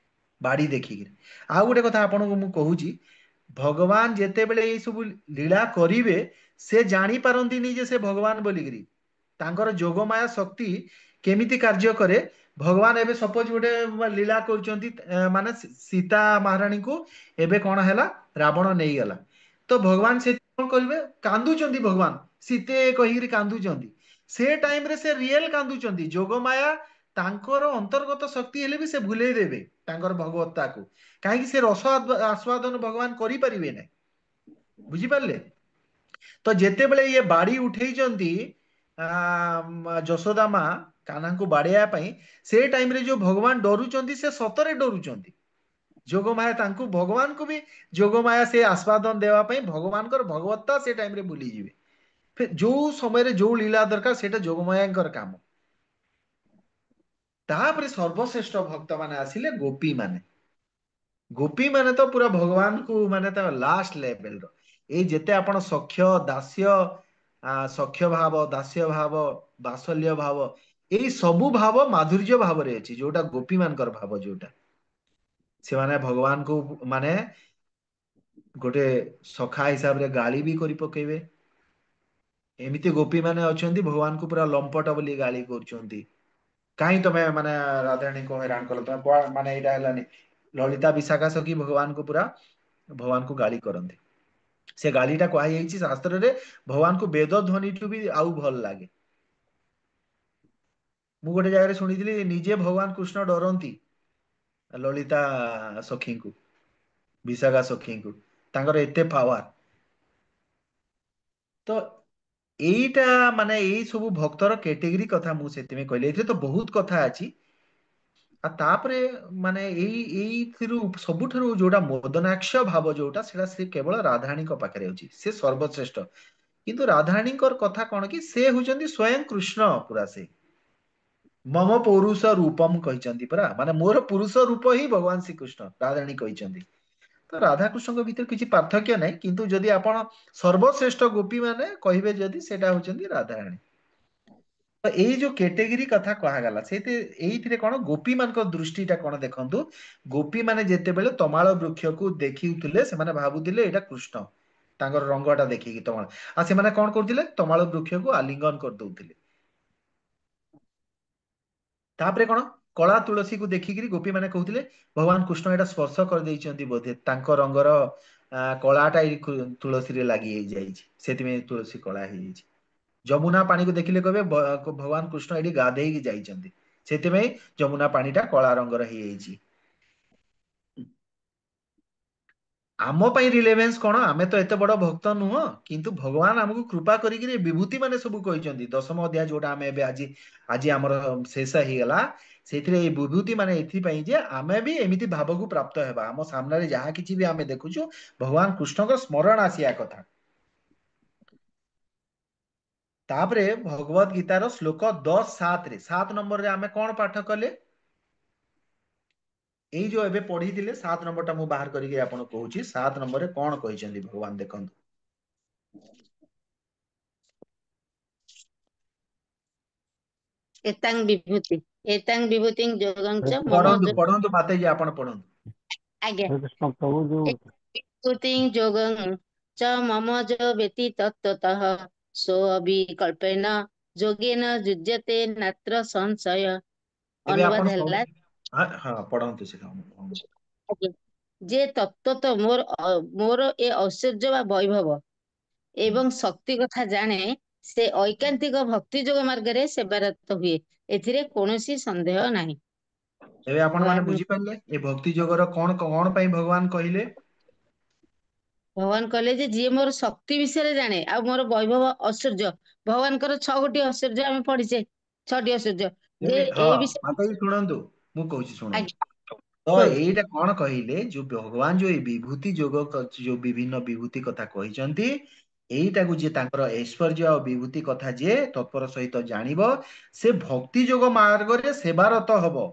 ବାଡି ଦେଖିକିରି। ଆଉ ଗୋଟେ କଥା ଆପଣଙ୍କୁ ମୁଁ କହୁଛି, ଭଗବାନ ଯେତେବେଳେ ଏଇ ସବୁ ଲୀଳା କରିବେ, ସେ ଜାଣି ପାରନ୍ତିନି ଯେ ସେ ଭଗବାନ ବୋଲିକିରି। ତାଙ୍କର ଯୋଗମାୟା ଶକ୍ତି କେମିତି କାର୍ଯ୍ୟ କରେ, ଭଗବାନ ଏବେ ସପୋଜ ଗୋଟେ ଲୀଳା କରୁଛନ୍ତି, ମାନେ ସୀତା ମହାରାଣୀଙ୍କୁ ଏବେ କଣ ହେଲା, ରାବଣ ନେଇଗଲା। ତ ଭଗବାନ ସେ କଣ କରିବେ, କାନ୍ଦୁଛନ୍ତି ଭଗବାନ, ସୀତେ କହିକିରି କାନ୍ଦୁଛନ୍ତି। ସେ ଟାଇମରେ ସେ ରିଏଲ କାନ୍ଦୁଛନ୍ତି। ଯୋଗମାୟା ତାଙ୍କର ଅନ୍ତର୍ଗତ ଶକ୍ତି ହେଲେ ବି ସେ ଭୁଲେଇ ଦେବେ ତାଙ୍କର ଭଗବତ୍ତାକୁ। କାହିଁକି, ସେ ରସ ଆସ୍ୱାଦନ ଭଗବାନ କରିପାରିବେ ନାହିଁ। ବୁଝିପାରିଲେ? ତ ଯେତେବେଳେ ଇଏ ବାଡି ଉଠେଇଛନ୍ତି ଯଶୋଦା ମା କାହ୍ନାଙ୍କୁ ବାଡେଇବା ପାଇଁ, ସେ ଟାଇମରେ ଯୋଉ ଭଗବାନ ଡରୁଛନ୍ତି, ସେ ସତରେ ଡରୁଛନ୍ତି। ଯୋଗମାୟା ତାଙ୍କୁ, ଭଗବାନଙ୍କୁ ବି ଯୋଗମାୟା ସେ ଆସ୍ୱାଦନ ଦେବା ପାଇଁ ଭଗବାନଙ୍କର ଭଗବତ୍ତା ସେ ଟାଇମରେ ଭୁଲିଯିବେ। ଯୋଉ ସମୟରେ ଯୋଉ ଲୀଳା ଦରକାର ସେଇଟା ଯୋଗମାୟାଙ୍କର କାମ। ତାପରେ ସର୍ବଶ୍ରେଷ୍ଠ ଭକ୍ତ ମାନେ ଆସିଲେ ଗୋପୀ ମାନେ। ଗୋପୀ ମାନେ ତ ପୁରା ଭଗବାନଙ୍କୁ ମାନେ ତା ଲାଷ୍ଟ ଲେଭେଲର। ଏଇ ଯେତେ ଆପଣ ସଖ୍ୟ ଦାସ୍ୟ, ସଖ୍ୟ ଭାବ, ଦାସ୍ୟ ଭାବ, ବାତ୍ସଲ୍ୟ ଭାବ, ଏଇ ସବୁ ଭାବ ମାଧୁର୍ଯ୍ୟ ଭାବରେ ଅଛି, ଯୋଉଟା ଗୋପୀ ମାନଙ୍କର ଭାବ। ଯୋଉଟା ସେମାନେ ଭଗବାନଙ୍କୁ ମାନେ ଗୋଟେ ସଖା ହିସାବରେ ଗାଳି ବି କରି ପକେଇବେ। ଏମିତି ଗୋପୀ ମାନେ ଅଛନ୍ତି ଭଗବାନଙ୍କୁ ପୁରା ଲମ୍ପଟ ବୋଲି ଗାଳି କରୁଛନ୍ତି। କାହିଁ ତମେ ମାନେ ରାଧାରାଣୀଙ୍କୁ ହଇରାଣ କଲ, ତମେ ମାନେ ଏଇଟା ହେଲାନି। ଲଳିତା ବିଶାଖା ସଖୀ ଭଗବାନଙ୍କୁ ଗାଳି କରନ୍ତି। ସେ ଗାଳିଟା କୁହାଯାଇଛି ଶାସ୍ତ୍ରରେ, ଭଗବାନଙ୍କୁ ବେଦ ଧ୍ୱନିଠୁ ବି ଆଉ ଭଲ ଲାଗେ। ମୁଁ ଗୋଟେ ଜାଗାରେ ଶୁଣିଥିଲି, ନିଜେ ଭଗବାନ କୃଷ୍ଣ ଡରନ୍ତି ଲଳିତା ସଖୀଙ୍କୁ, ବିଶାଖା ସଖୀଙ୍କୁ, ତାଙ୍କର ଏତେ ପାୱାର। ତ ଏଇଟା ମାନେ ଏଇ ସବୁ ଭକ୍ତର କ୍ୟାଟେଗୋରୀ କଥା ମୁଁ ସେଥିପାଇଁ କହିଲି। ଏଥିରେ ତ ବହୁତ କଥା ଅଛି। ଆଉ ତାପରେ ମାନେ ଏଇଥିରୁ ସବୁଠାରୁ ଯୋଉଟା ମୋଦନାକ୍ଷ ଭାବ, ଯୋଉଟା ସେଟା ସେ କେବଳ ରାଧାରାଣୀଙ୍କ ପାଖରେ ଅଛି, ସେ ସର୍ବଶ୍ରେଷ୍ଠ। କିନ୍ତୁ ରାଧାରାଣୀଙ୍କର କଥା କଣ କି, ସେ ହଉଛନ୍ତି ସ୍ଵୟଂ କୃଷ୍ଣ ପୁରା। ସେ ମମ ପୌରୁଷ ରୂପମ କହିଛନ୍ତି ପରା, ମାନେ ମୋର ପୁରୁଷ ରୂପ ହିଁ ଭଗବାନ ଶ୍ରୀକୃଷ୍ଣ, ରାଧାରାଣୀ କହିଛନ୍ତି। ତ ରାଧାକୃଷ୍ଣଙ୍କ ଭିତରେ କିଛି ପାର୍ଥକ୍ୟ ନାହିଁ, କିନ୍ତୁ ଯଦି ଆପଣ ସର୍ବଶ୍ରେଷ୍ଠ ଗୋପୀ ମାନେ କହିବେ ଯଦି, ସେଇଟା ହଉଛନ୍ତି ରାଧାରାଣୀ। ତ ଏଇ ଯୋଉ କ୍ୟାଟେଗୋରୀ କଥା କୁହାଗଲା, ଏଇଥିରେ କଣ ଗୋପୀ ମାନଙ୍କ ଦୃଷ୍ଟିଟା କଣ ଦେଖନ୍ତୁ। ଗୋପୀ ମାନେ ଯେତେବେଳେ ତମାଳ ବୃକ୍ଷକୁ ଦେଖୁଥିଲେ, ସେମାନେ ଭାବୁଥିଲେ ଏଇଟା କୃଷ୍ଣ, ତାଙ୍କର ରଙ୍ଗଟା ଦେଖିକି ତମାଳ। ଆଉ ସେମାନେ କଣ କରୁଥିଲେ, ତମାଳ ବୃକ୍ଷକୁ ଆଲିଙ୍ଗନ କରିଦଉଥିଲେ। ତାପରେ କଣ, କଳା ତୁଳସୀକୁ ଦେଖିକିରି ଗୋପୀ ମାନେ କହୁଥିଲେ, ଭଗବାନ କୃଷ୍ଣ ଏଇଟା ସ୍ପର୍ଶ କରିଦେଇଛନ୍ତି ବୋଧେ, ତାଙ୍କ ରଙ୍ଗର କଳାଟା ଏଇ ତୁଳସୀରେ ଲାଗି ହେଇଯାଇଛି, ସେଥିପାଇଁ ତୁଳସୀ କଳା ହେଇଯାଇଛି। ଯମୁନା ପାଣିକୁ ଦେଖିଲେ କହିବେ ଭଗବାନ କୃଷ୍ଣ ଏଠି ଗାଧେଇକି ଯାଇଛନ୍ତି, ସେଥିପାଇଁ ଯମୁନା ପାଣିଟା କଳା ରଙ୍ଗର ହେଇଯାଇଛି। ଆମ ପାଇଁ ରିଲେଭେନ୍ସ କଣ, ଆମେ ତ ଏତେ ବଡ ଭକ୍ତ ନୁହଁ, କିନ୍ତୁ ଭଗବାନ ଆମକୁ କୃପା କରିକିରି ବିଭୂତି ମାନେ ସବୁ କହିଛନ୍ତି। ଦଶମ ଅଧ୍ୟାୟ ଯୋଉଟା ଆମେ ଏବେ ଆଜି ଆମର ଶେଷ ହେଇଗଲା, ସେଇଥିରେ ଏଇ ବିଭୂତି ମାନେ ଏଥିପାଇଁ ଯେ ଆମେ ବି ଏମିତି ଭାବକୁ ପ୍ରାପ୍ତ ହେବା। ଆମ ସାମ୍ନାରେ ଯାହା କିଛି ବି ଆମେ ଦେଖୁଛୁ, ଭଗବାନ କୃଷ୍ଣଙ୍କ ସ୍ମରଣ ଆସିବା କଥା। ତାପରେ ଭଗବତ ଗୀତାର ଶ୍ଲୋକ 10:7ରେ, 7 ନମ୍ବରରେ ଆମେ କଣ ପାଠ କଲେ, ଏଇ ଯୋଉ ଏବେ ପଢିଥିଲେ 7 ନମ୍ବରଟା ମୁଁ ବାହାର କରିକି ଆପଣ କହୁଛି। 7 ନମ୍ବରରେ କଣ କହିଛନ୍ତି ଭଗବାନ ଦେଖନ୍ତୁ। ଏତାଂ ବିଭୂତି, ଏତାଂ ବିଭୂତିଂ ଯୋଗଂ ଚ ମମ ପଢନ୍ତୁ ପଢନ୍ତୁ ମାତାଜୀ, ଆପଣ ପଢନ୍ତୁ। ଆଜ୍ଞା। କୃଷ୍ଣ ପ୍ରଭୁ ଯୋଉ ବିଭୂତିଂ ଯୋଗଂ ଚ ମମ ଯୋ ବ୍ୟତି ତତ୍ତ୍ୱତଃ ସୋ ଅବିକଳ୍ପେନ ଯୋଗେନ ଯୁଜ୍ୟତେ ନାତ୍ର ସଂଶୟ। ଏବେ ଅନୁବାଦ ଆପଣ ହେଲା, ହଁ ପଢନ୍ତୁ ସେଟା। ଆଜ୍ଞା, ଯେ ତତ୍ତ୍ୱତଃ ମୋର ଏ ଐଶ୍ୱର୍ଯ୍ୟ ବା ବୈଭବ ଏବଂ ଶକ୍ତି କଥା ଜାଣେ, ସେ ଐକାନ୍ତିକ ଭକ୍ତି ଯୋଗ ମାର୍ଗରେ ସେବାରତ ହୁଏ, ଏଥିରେ କୌଣସି ସନ୍ଦେହ ନାହିଁ। ଏବେ ଆପଣ ମାନେ ବୁଝିପାରିଲେ ଏ ଭକ୍ତି ଯୋଗର କଣ କଣ ପାଇଁ ଭଗବାନ କହିଲେ? ଭଗବାନ କହିଲେ ଯେ ଯିଏ ମୋର ଶକ୍ତି ବିଷୟରେ ଜାଣେ ଆଉ ମୋର ବୈଭବ ଐଶ୍ୱର୍ଯ୍ୟ, ଭଗବାନଙ୍କର 6 ଗୋଟି ଐଶ୍ୱର୍ଯ୍ୟ ଆମେ ପଢିଛେ, 6ଟି ଐଶ୍ୱର୍ଯ୍ୟ, ଯେ ହଁ ଏଇ ବିଷୟରେ ମାତାଜୀ ଶୁଣନ୍ତୁ, ମୁଁ କହୁଛି ଶୁଣନ୍ତୁ। ଆଜ୍ଞା ତ କୁହନ୍ତୁ। ଏଇଟା କଣ କହିଲେ, ଯୋଉ ଭଗବାନ ଯୋଉ ଏଇ ବିଭୂତି ଯୋଗ ଯୋଉ ବିଭିନ୍ନ ବିଭୂତି କଥା କହିଛନ୍ତି, ଏଇଟାକୁ ଯିଏ ତାଙ୍କର ଐଶ୍ୱର୍ଯ୍ୟ ଆଉ ବିଭୂତି କଥା ଯିଏ ତତ୍ପର ସହିତ ଜାଣିବ, ସେ ଭକ୍ତି ଯୋଗ ମାର୍ଗରେ ସେବାରତ ହବ।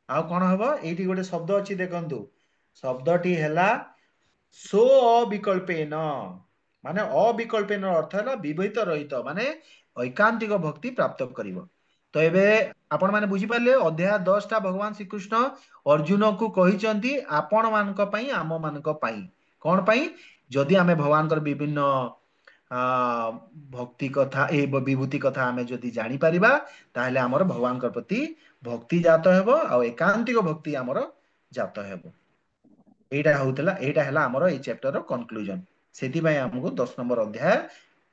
ଆଉ କଣ ହବ? ଏଇଠି ଗୋଟେ ଶବ୍ଦ ଅଛି ଦେଖନ୍ତୁ, ଶବ୍ଦଟି ହେଲା ସୋ ଅବିକଳ୍ପେନ, ମାନେ ଅବିକଳ୍ପେନ ଅର୍ଥ ହେଲା ବିବାହିତ ରହିତ, ମାନେ ଐକାନ୍ତିକ ଭକ୍ତି ପ୍ରାପ୍ତ କରିବ। ତ ଏବେ ଆପଣ ମାନେ ବୁଝିପାରିଲେ, ଅଧ୍ୟାୟ 10ଟା ଭଗବାନ ଶ୍ରୀକୃଷ୍ଣ ଅର୍ଜୁନକୁ କହିଛନ୍ତି ଆପଣ ମାନଙ୍କ ପାଇଁ, ଆମ ମାନଙ୍କ ପାଇଁ। କଣ ପାଇଁ? ଯଦି ଆମେ ଭଗବାନଙ୍କର ବିଭିନ୍ନ ଆ ଭକ୍ତି କଥା, ଏଇ ବିଭୂତି କଥା ଆମେ ଯଦି ଜାଣିପାରିବା, ତାହେଲେ ଆମର ଭଗବାନଙ୍କ ପ୍ରତି ଭକ୍ତି ଜାତ ହେବ ଆଉ ଏକାନ୍ତିକ ଭକ୍ତି ଆମର ଜାତ ହେବ। ଏଇଟା ହେଲା ଆମର ଏଇ ଚ୍ୟାପ୍ଟରର କନକ୍ଲୁଜନ। ସେଥିପାଇଁ ଆମକୁ 10 ନମ୍ବର ଅଧ୍ୟାୟ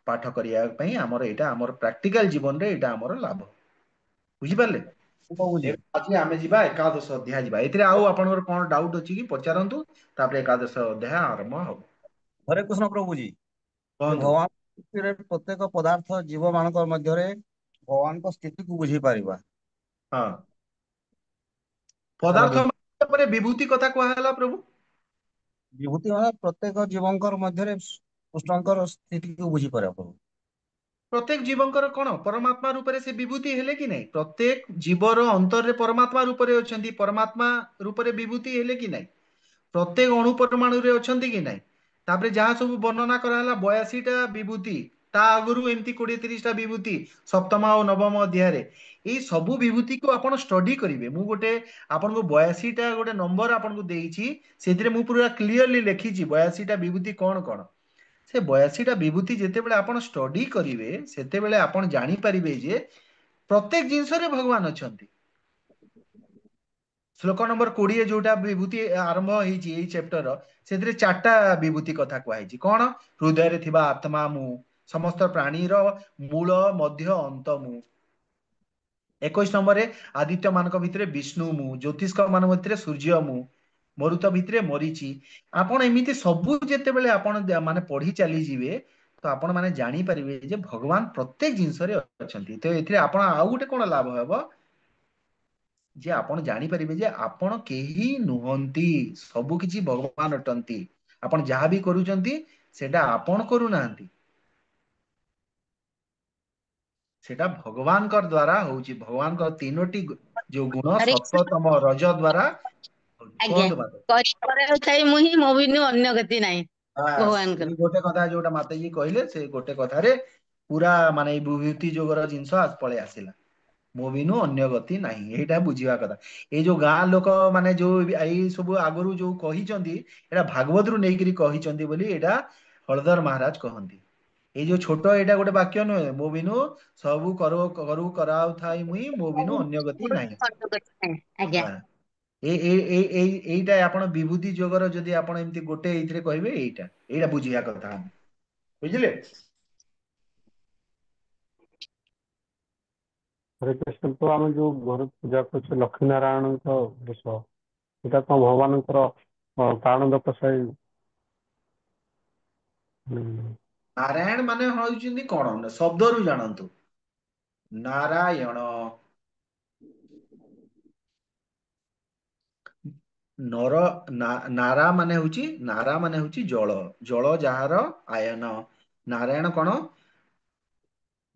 ପାଠ କରିବା ପାଇଁ ଆମର ଏଇଟା ଆମର ପ୍ରାକ୍ଟିକାଲ ଜୀବନରେ ଏଇଟା ଆମର ଲାଭ। ବୁଝିପାରିଲେ? ପ୍ରଭୁଜୀ ଆଜି ଆମେ ଯିବା ଏକାଦଶ ଅଧ୍ୟାୟ ଯିବା। ଏଥିରେ ଆଉ ଆପଣଙ୍କର କଣ ଡାଉଟ ଅଛି କି ପଚାରନ୍ତୁ, ତାପରେ ଏକାଦଶ ଅଧ୍ୟାୟ ଆରମ୍ଭ ହବ। ହରେ କୃଷ୍ଣ ପ୍ରଭୁଜୀ, ଯେ କୁହନ୍ତୁ। ଭଗବାନ ସୃଷ୍ଟିରେ ପ୍ରତ୍ୟେକ ପଦାର୍ଥ ଜୀବ ମାନଙ୍କ ମଧ୍ୟରେ ଭଗବାନଙ୍କ ସ୍ଥିତିକୁ ବୁଝିପାରିବା। ହଁ, ତାର ପଦାର୍ଥ ପରେ ବିଭୂତି କଥା କୁହାହେଲା ପ୍ରଭୁ। ବିଭୂତି ମାନେ ପ୍ରତ୍ୟେକ ଜୀବଙ୍କର ମଧ୍ୟରେ କୃଷ୍ଣଙ୍କର ସ୍ଥିତିକୁ ବୁଝିପାରିବା ପ୍ରଭୁ। ପ୍ରତ୍ୟେକ ଜୀବଙ୍କର କଣ ପରମାତ୍ମା ରୂପରେ ସେ ବିଭୂତି ହେଲେ କି ନାହିଁ? ପ୍ରତ୍ୟେକ ଜୀବର ଅନ୍ତରରେ ପରମାତ୍ମା ରୂପରେ ଅଛନ୍ତି, ପରମାତ୍ମା ରୂପରେ ବିଭୂତି ହେଲେ କି ନାହିଁ? ପ୍ରତ୍ୟେକ ଅଣୁ ପରମାଣୁରେ ଅଛନ୍ତି କି ନାହିଁ? ତାପରେ ଯାହା ସବୁ ବର୍ଣ୍ଣନା କରାହେଲା 82ଟା ବିଭୂତି, ତା ଆଗରୁ ଏମିତି 20-30ଟା ବିଭୂତି ସପ୍ତମ ଆଉ ନବମ ଅଧ୍ୟାୟରେ, ଏଇ ସବୁ ବିଭୂତିକୁ ଆପଣ ଷ୍ଟଡି କରିବେ। ମୁଁ ଗୋଟେ ଆପଣଙ୍କୁ 82ଟା ଗୋଟେ ନମ୍ବର ଆପଣଙ୍କୁ ଦେଇଛି, ସେଥିରେ ମୁଁ ପୁରା କ୍ଲିୟରଲି ଲେଖିଛି 82ଟା ବିଭୂତି କଣ କଣ। ସେ 82ଟା ବିଭୂତି ଯେତେବେଳେ ଆପଣ ଷ୍ଟଡି କରିବେ, ସେତେବେଳେ ଆପଣ ଜାଣିପାରିବେ ଯେ ପ୍ରତ୍ୟେକ ଜିନିଷରେ ଭଗବାନ ଅଛନ୍ତି। ଶ୍ଲୋକ ନମ୍ବର 20 ଯୋଉଟା ବିଭୂତି ଆରମ୍ଭ ହେଇଛି ଏଇ ଚ୍ୟାପ୍ଟର, ସେଥିରେ 4ଟା ବିଭୂତି କଥା କୁହାଯାଇଛି। କଣ? ହୃଦୟରେ ଥିବା ଆତ୍ମା ମୁଁ, ସମସ୍ତ ପ୍ରାଣୀର ମୂଳ ମଧ୍ୟ ଅନ୍ତ ମୁଁ। 21 ନମ୍ବରରେ ଆଦିତ୍ୟ ମାନଙ୍କ ଭିତରେ ବିଷ୍ଣୁ ମୁଁ, ଜ୍ୟୋତିଷ୍କ ମାନଙ୍କ ଭିତରେ ସୂର୍ଯ୍ୟ ମୁଁ, ମରୁତ ଭିତରେ ମରିଛି। ଆପଣ ଏମିତି ସବୁ ଯେତେବେଳେ ଆପଣ ମାନେ ପଢି ଚାଲିଯିବେ, ତ ଆପଣ ମାନେ ଜାଣିପାରିବେ ଯେ ଭଗବାନ ପ୍ରତ୍ୟେକ ଜିନିଷରେ ଅଛନ୍ତି। ତ ଏଥିରେ ଆପଣ ଆଉ ଗୋଟେ କଣ ଲାଭ ହେବ, ଯେ ଆପଣ ଜାଣିପାରିବେ ଯେ ଆପଣ କେହି ନୁହନ୍ତି, ସବୁ କିଛି ଭଗବାନ ଅଟନ୍ତି। ଆପଣ ଯାହା ବି କରୁଛନ୍ତି ସେଟା ଆପଣ କରୁନାହାନ୍ତି, ସେଟା ଭଗବାନଙ୍କ ଦ୍ଵାରା ହଉଛି। ଭଗବାନଙ୍କ 3ଟି ଯୋଉ ଗୁଣ, ହରେ ସତ୍ୱ ତମ ରଜ ଦ୍ଵାରା। ଆଜ୍ଞା, କୁହନ୍ତୁ ମାତା। କରିବାକୁ ଥାଇ ମୁଁ ହିଁ, ମୋ ବିନୁ ଅନ୍ୟ ଗତି ନାହିଁ ଭଗବାନଙ୍କର। ଏଇ ଗୋଟେ କଥା ଯୋଉଟା ମାତାଜୀ କହିଲେ, ସେ ଗୋଟେ କଥାରେ ପୁରା ମାନେ ଏଇ ବିଭୂତି ଯୋଗର ଜିନିଷ ପଳେଇ ଆସିଲା। ମୋ ବିନୁ ଅନ୍ୟ ଗତି ନାହିଁ, ଏଇଟା ବୁଝିବା କଥା। ଏଇ ଯୋଉ ଗାଁ ଲୋକ ମାନେ ଯୋଉ ଏଇ ସବୁ ଆଗରୁ ଯୋଉ କହିଛନ୍ତି, ଏଇଟା ଭାଗବତରୁ ନେଇକରି କହିଛନ୍ତି ବୋଲି ଏଇଟା ହଳଧର ମହାରାଜ କହନ୍ତି। ଏଇ ଯୋଉ ଛୋଟ ଏଇଟା ଗୋଟେ ବାକ୍ୟ ନୁହେଁ, ମୋ ବିନୁ ସବୁ କରୁ କରାଉଥାଇ ମୁଇଁ, ମୋ ବିନୁ ଅନ୍ୟ ଗତି ନାହିଁ। ଆଜ୍ଞା। ହଁ, ଏଇଟା ଆପଣ ବିଭୂତି ଯୋଗର ଯଦି ଆପଣ ଏମିତି ଗୋଟେ ଏଇଥିରେ କହିବେ, ଏଇଟା ବୁଝିବା କଥା ଆମେ। ବୁଝିଲେ? ହରେ କୃଷ୍ଣ, ତ ଆମେ ଯୋଉ ଘରେ ପୂଜା କରୁଛେ ଲକ୍ଷ୍ମୀ ନାରାୟଣଙ୍କ ବେଶ, ସେଟା କଣ ଭଗବାନଙ୍କର ପ୍ରାଣ ଦପସାଇ? ନାରାୟଣ ମାନେ ହଉଛନ୍ତି କଣ? ଶବ୍ଦରୁ ଜାଣନ୍ତୁ, ନାରାୟଣ। ନାରା ମାନେ ହଉଛି ଜଳ, ଜଳ ଯାହାର ଆୟନ। ନାରାୟଣ କଣ?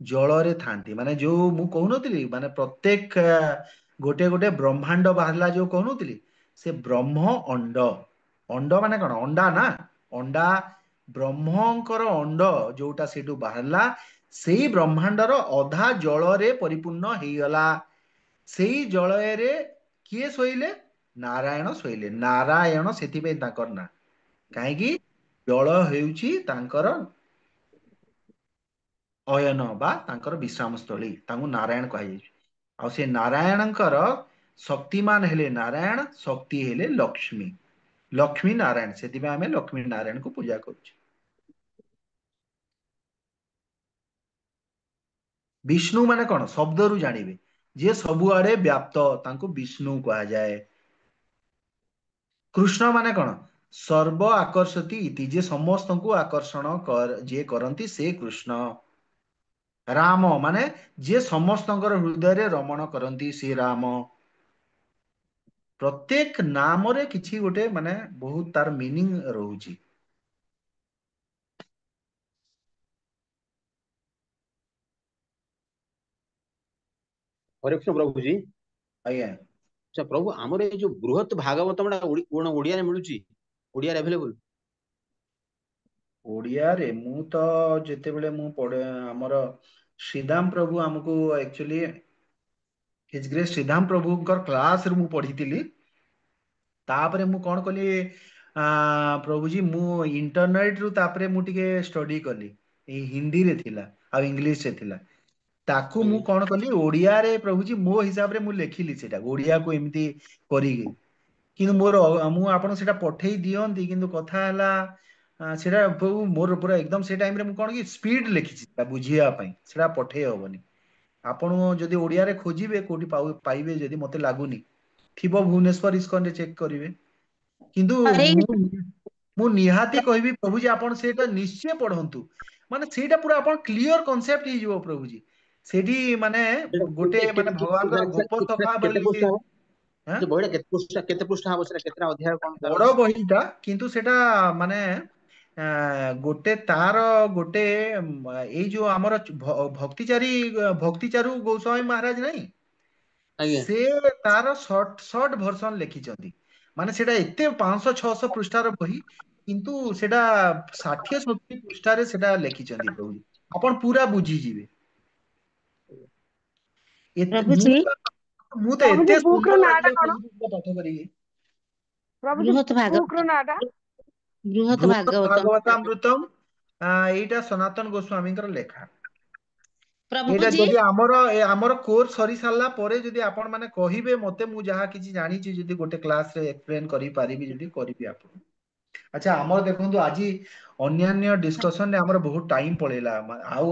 ଜଳରେ ଥାନ୍ତି। ମାନେ ଯୋଉ ମୁଁ କହୁନଥିଲି, ମାନେ ପ୍ରତ୍ୟେକ ଗୋଟେ ଗୋଟେ ବ୍ରହ୍ମାଣ୍ଡ ବାହାରିଲା ଯୋଉ କହୁନଥିଲି, ସେ ବ୍ରହ୍ମ ଅଣ୍ଡ। ଅଣ୍ଡ ମାନେ କଣ? ଅଣ୍ଡା ନା, ଅଣ୍ଡା ବ୍ରହ୍ମଙ୍କର ଅଣ୍ଡ ଯୋଉଟା ସେଇଠୁ ବାହାରିଲା, ସେଇ ବ୍ରହ୍ମାଣ୍ଡର ଅଧା ଜଳରେ ପରିପୂର୍ଣ୍ଣ ହେଇଗଲା। ସେଇ ଜଳରେ କିଏ ଶୋଇଲେ? ନାରାୟଣ ଶୋଇଲେ। ନାରାୟଣ ସେଥିପାଇଁ ତାଙ୍କର ନାଁ। କାହିଁକି? ଜଳ ହେଉଛି ତାଙ୍କର ଅୟନ ବା ତାଙ୍କର ବିଶ୍ରାମ ସ୍ଥଳୀ, ତାଙ୍କୁ ନାରାୟଣ କୁହାଯାଇଛି। ଆଉ ସେ ନାରାୟଣଙ୍କର ଶକ୍ତିମାନ ହେଲେ ନାରାୟଣ, ଶକ୍ତି ହେଲେ ଲକ୍ଷ୍ମୀ। ଲକ୍ଷ୍ମୀ ନାରାୟଣ, ସେଥିପାଇଁ ଆମେ ଲକ୍ଷ୍ମୀ ନାରାୟଣକୁ ପୂଜା କରୁଛୁ। विष्णु माने कौन शब्द रु जानिबे जे सबुआडे व्याप्त तांको विष्णु कहा जाए। कृष्ण माने कौन सर्व आकर्षति इति जे समस्त को आकर्षण कर जे करंती से कृष्ण। राम माने जे समस्तଙ୍କର हृदय रमण करंती से राम। प्रत्येक नाम रे किछि गोटे माने बहुत तार मीनिंग रहउची। हरे कृष्ण प्रभु जी। आज्ञा अच्छा प्रभु आमर ए जो बृहत भागवतम कोन ओडिया रे मिलुची ओडिया रे अवेलेबल ओडिया रे मु तो जेते बेले मु पढे हमर श्रीदाम प्रभु हमको एक्चुअली हिज ग्रेस श्रीदाम प्रभुଙ୍କର क्लास रे मु पढितिली। तापरे मु कोन कली प्रभुजी मु इंटरनेट रु तापरे मु टिके स्टडी कली। ए हिंदी रे थिला आ इंग्लिश रे थिला। ताकू मु कोन कली ओडिया रे प्रभुजी मो हिसाब रे मु लेखिली सेटा ओडिया को एमती करिगी। किंतु मोर मु आपण सेटा पठेई दियंती किंतु कथा हला सेटा प्रभु मोर पूरा एकदम से टाइम रे मु कोन की स्पीड लेखिछि ता बुझिया पई सेटा पठेई होबनी। आपण जदि ओडिया रे खोजिबे कोठी पाइबे जदि मते लागुनी थिबो भुवनेश्वर इस्कन रे चेक करिवे। किंतु हरे मु निहाती कहबी प्रभुजी आपण सेटा निश्चय पढंतु माने सेटा पूरा आपण क्लियर कांसेप्ट ही जीवो प्रभुजी। सेठी माने गोटे माने भगवानकर गोप सखा केते बोली पृष्ठ हां जे बहिडा केते पृष्ठ हबो सेटा केतेटा अध्याय कोन तार बड़ बहिटा किंतु सेटा माने गोटे तार गोटे एई जो हमर भक्तिचारी भक्तिचारू गोस्वामी महाराज नहीं आज्ञा से तार शॉर्ट शॉर्ट वर्जन लिखिଛନ୍ତି ମାନେ ସେଟା ଏତେ 500-600 ପୃଷ୍ଠାର ବହି କିନ୍ତୁ ସେଟା 60-70 ପୃଷ୍ଠାରେ ସେଟା ଲେଖିଛନ୍ତି ପ୍ରଭୁ ଆପଣ ପୁରା ବୁଝିଯିବେ। ପ୍ରଭୁଜୀ ମୁଁ ତ ପ୍ରଭୁଜୀ ଏତେ ବୁକ୍ ର ସୁନ୍ଦର ନାଁ ଟା ଲାଗିଲା କଣ? ପ୍ରଭୁ ପାଠ କରିକି। ପ୍ରଭୁଜୀ ବୃହତ ବୁକ୍ ର ଭାଗବତ ନାଁ ଟା? ବୃହତ ବୃହତ ଭାଗବତ ଭାଗବତାମୃତମ୍ ଏଇଟା ସନାତନ ଗୋସ୍ୱାମୀଙ୍କର ଲେଖା। ଏଇଟା ପ୍ରଭୁଜୀ ଯଦି ଆମର କୋର୍ସ ସରି ସାରିଲା ପରେ ଯଦି ଆପଣ ମାନେ କହିବେ ମତେ ମୁଁ ଯାହା କିଛି ଜାଣିଛି ଯଦି ଗୋଟେ କ୍ଲାସ ରେ ଏକ୍ସପ୍ଲେନ କରିପାରିବି ଯଦି କରିବି ଆପଣ। ଆଚ୍ଛା ଆମର ଦେଖନ୍ତୁ ଆଜି ଅନ୍ୟାନ୍ୟ ଡିସ୍କସନ ରେ ଆମର ବହୁତ ଟାଇମ ପଳେଇଲା ଆଉ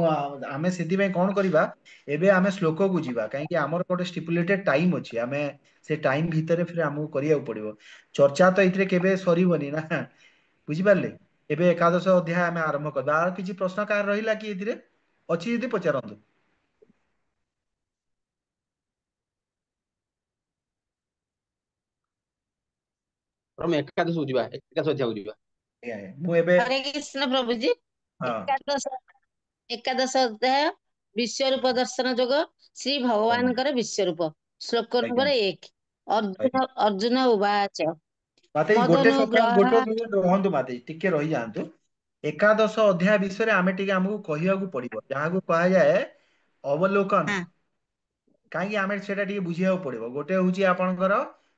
ଆମେ ସେଥିପାଇଁ କଣ କରିବା ଏବେ ଆମେ ଶ୍ଲୋକକୁ ଯିବା କାହିଁକି ଆମର ଗୋଟେ ଷ୍ଟିପୁଲେଟେଡ ଟାଇମ ଅଛି ଆମେ ସେ ଟାଇମ ଭିତରେ ଫେର ଆମକୁ କରିବାକୁ ପଡିବ। ଚର୍ଚ୍ଚା ତ ଏଥିରେ କେବେ ସରିବନି ନା ବୁଝିପାରିଲେ। ଏବେ ଏକାଦଶ ଅଧ୍ୟାୟ ଆମେ ଆରମ୍ଭ କରିବା ଆଉ କିଛି ପ୍ରଶ୍ନ କାହାର ରହିଲା କି ଏଥିରେ ଅଛି ଯଦି ପଚାରନ୍ତୁ। ଆମେ ଏକାଦଶ ଯିବା ଏକାଦଶ ଅଧ୍ୟାୟକୁ ଯିବା। ମୁଁ ଏବେ ହରେ କୃଷ୍ଣ ପ୍ରଭୁଜୀ ହଁ ଏକାଦଶ ଅଧ୍ୟାୟ ବିଶ୍ୱରୂପ ଦର୍ଶନ ଯୋଗ ଶ୍ରୀ ଭଗବାନଙ୍କର ବିଶ୍ୱରୂପ ଶ୍ଲୋକ ଆଜ୍ଞା ନମ୍ବର 1 ଆଜ୍ଞା ଅର୍ଜୁନ ଉବାଚ ମାତେ ଗୋଟେ ସେକେଣ୍ଡ ମଦନୁଗ୍ରହ ଗୋଟେ ମିନିଟ ରୁହନ୍ତୁ ମାତେ ଟିକେ ରହିଯାଆନ୍ତୁ। ଏକାଦଶ ଅଧ୍ୟାୟ ବିଷୟରେ ଆମେ ଟିକେ ଆମକୁ କହିବାକୁ ପଡିବ ଯାହାକୁ କୁହାଯାଏ ଅବଲୋକନ। କାହିଁକି ଆମେ ସେଟା ଟିକେ ବୁଝିବାକୁ ପଡିବ ଗୋଟେ ହଉଛି ଆପଣଙ୍କର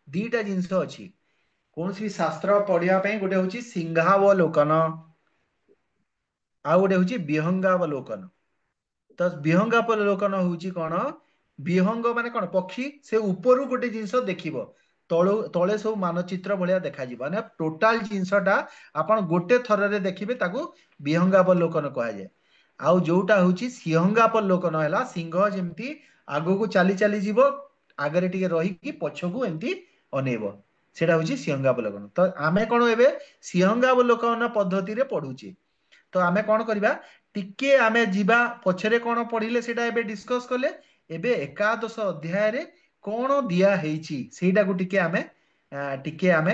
ଦିଟା ଜିନିଷ ଅଛି। କୌଣସି ଶାସ୍ତ୍ର ପଢିବା ପାଇଁ ଗୋଟେ ହଉଛି ସିଂହାବଲୋକନ ଆଉ ଗୋଟେ ହଉଛି ବିହଙ୍ଗାବଲୋକନ। ତ ବିହଙ୍ଗାବଲୋକନ ହଉଛି କଣ ବିହଙ୍ଗ ମାନେ କଣ ପକ୍ଷୀ ସେ ଉପରୁ ଗୋଟେ ଜିନିଷ ଦେଖିବ। ତଳେ ସବୁ ମାନଚିତ୍ର ଭଳିଆ ଦେଖାଯିବ ମାନେ ଟୋଟାଲ ଜିନିଷଟା ଆପଣ ଗୋଟେ ଥରରେ ଦେଖିବେ ତାକୁ ବିହଙ୍ଗାବଲୋକନ କୁହାଯାଏ। ଆଉ ଯୋଉଟା ହଉଛି ସିଂହଙ୍ଗାବଲୋକନ ହେଲା ସିଂହ ଯେମିତି ଆଗକୁ ଚାଲି ଚାଲି ଯିବ ଆଗରେ ଟିକେ ରହିକି ପଛକୁ ଏମିତି ଅନେଇବ। ସେଇଟା ହଉଛି ସିଂହଙ୍ଗାବଲୋକନ ତ ଆମେ କଣ ଏବେ ସିଂହଙ୍ଗାବଲୋକନ ପଦ୍ଧତିରେ ପଢୁଛେ। ତ ଆମେ କଣ କରିବା ଟିକେ ଆମେ ଯିବା ପଛରେ କଣ ପଢିଲେ ସେଇଟା ଏବେ ଡିସକସ କଲେ ଏବେ ଏକାଦଶ ଅଧ୍ୟାୟରେ କଣ ଦିଆ ହେଇଛି ସେଇଟାକୁ ଟିକେ ଆମେ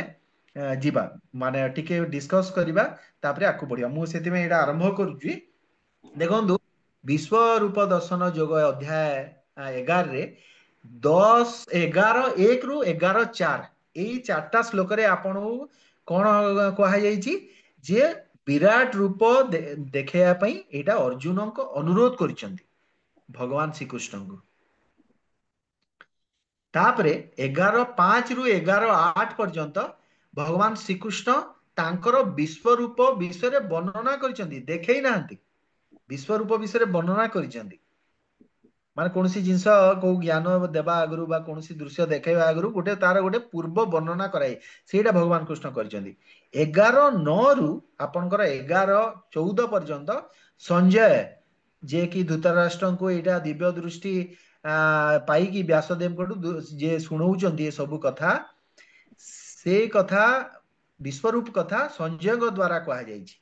ଯିବା ମାନେ ଟିକେ ଡିସକସ କରିବା ତାପରେ ଆଗକୁ ବଢିବା ମୁଁ ସେଥିପାଇଁ ଏଇଟା ଆରମ୍ଭ କରୁଛି। ଦେଖନ୍ତୁ ବିଶ୍ଵ ରୂପ ଦର୍ଶନ ଯୋଗ ଅଧ୍ୟାୟ 11ରେ 11 ଏଇ ଚାରିଟା ଶ୍ଲୋକରେ ଆପଣଙ୍କୁ କଣ କୁହାଯାଇଛି ଯେ ବିରାଟ ରୂପ ଦେଖେଇବା ପାଇଁ ଏଇଟା ଅର୍ଜୁନଙ୍କ ଅନୁରୋଧ କରିଛନ୍ତି ଭଗବାନ ଶ୍ରୀକୃଷ୍ଣଙ୍କୁ। ତାପରେ 11:5-11:8 ପର୍ଯ୍ୟନ୍ତ ଭଗବାନ ଶ୍ରୀକୃଷ୍ଣ ତାଙ୍କର ବିଶ୍ଵରୂପ ବିଷୟରେ ବର୍ଣ୍ଣନା କରିଛନ୍ତି ଦେଖେଇ ନାହାନ୍ତି। ବିଶ୍ଵରୂପ ବିଷୟରେ ବର୍ଣ୍ଣନା କରିଛନ୍ତି। ମାନେ କୌଣସି ଜିନିଷ କୋଉ ଜ୍ଞାନ ଦେବା ଆଗରୁ ବା କୌଣସି ଦୃଶ୍ୟ ଦେଖେଇବା ଆଗରୁ ଗୋଟେ ତାର ଗୋଟେ ପୂର୍ବ ବର୍ଣ୍ଣନା କରାଏ ସେଇଟା ଭଗବାନ କୃଷ୍ଣ କରିଛନ୍ତି। 11:9ରୁ ଆପଣଙ୍କର 11:14 ପର୍ଯ୍ୟନ୍ତ ସଞ୍ଜୟ जे कि धृतराष्ट्र को एटा दिव्य दृष्टि पाई व्यासदेव जे शुणाउछन्ती ए सब कथा से कथा विश्वरूप कथा संजय द्वारा कहा जाइछि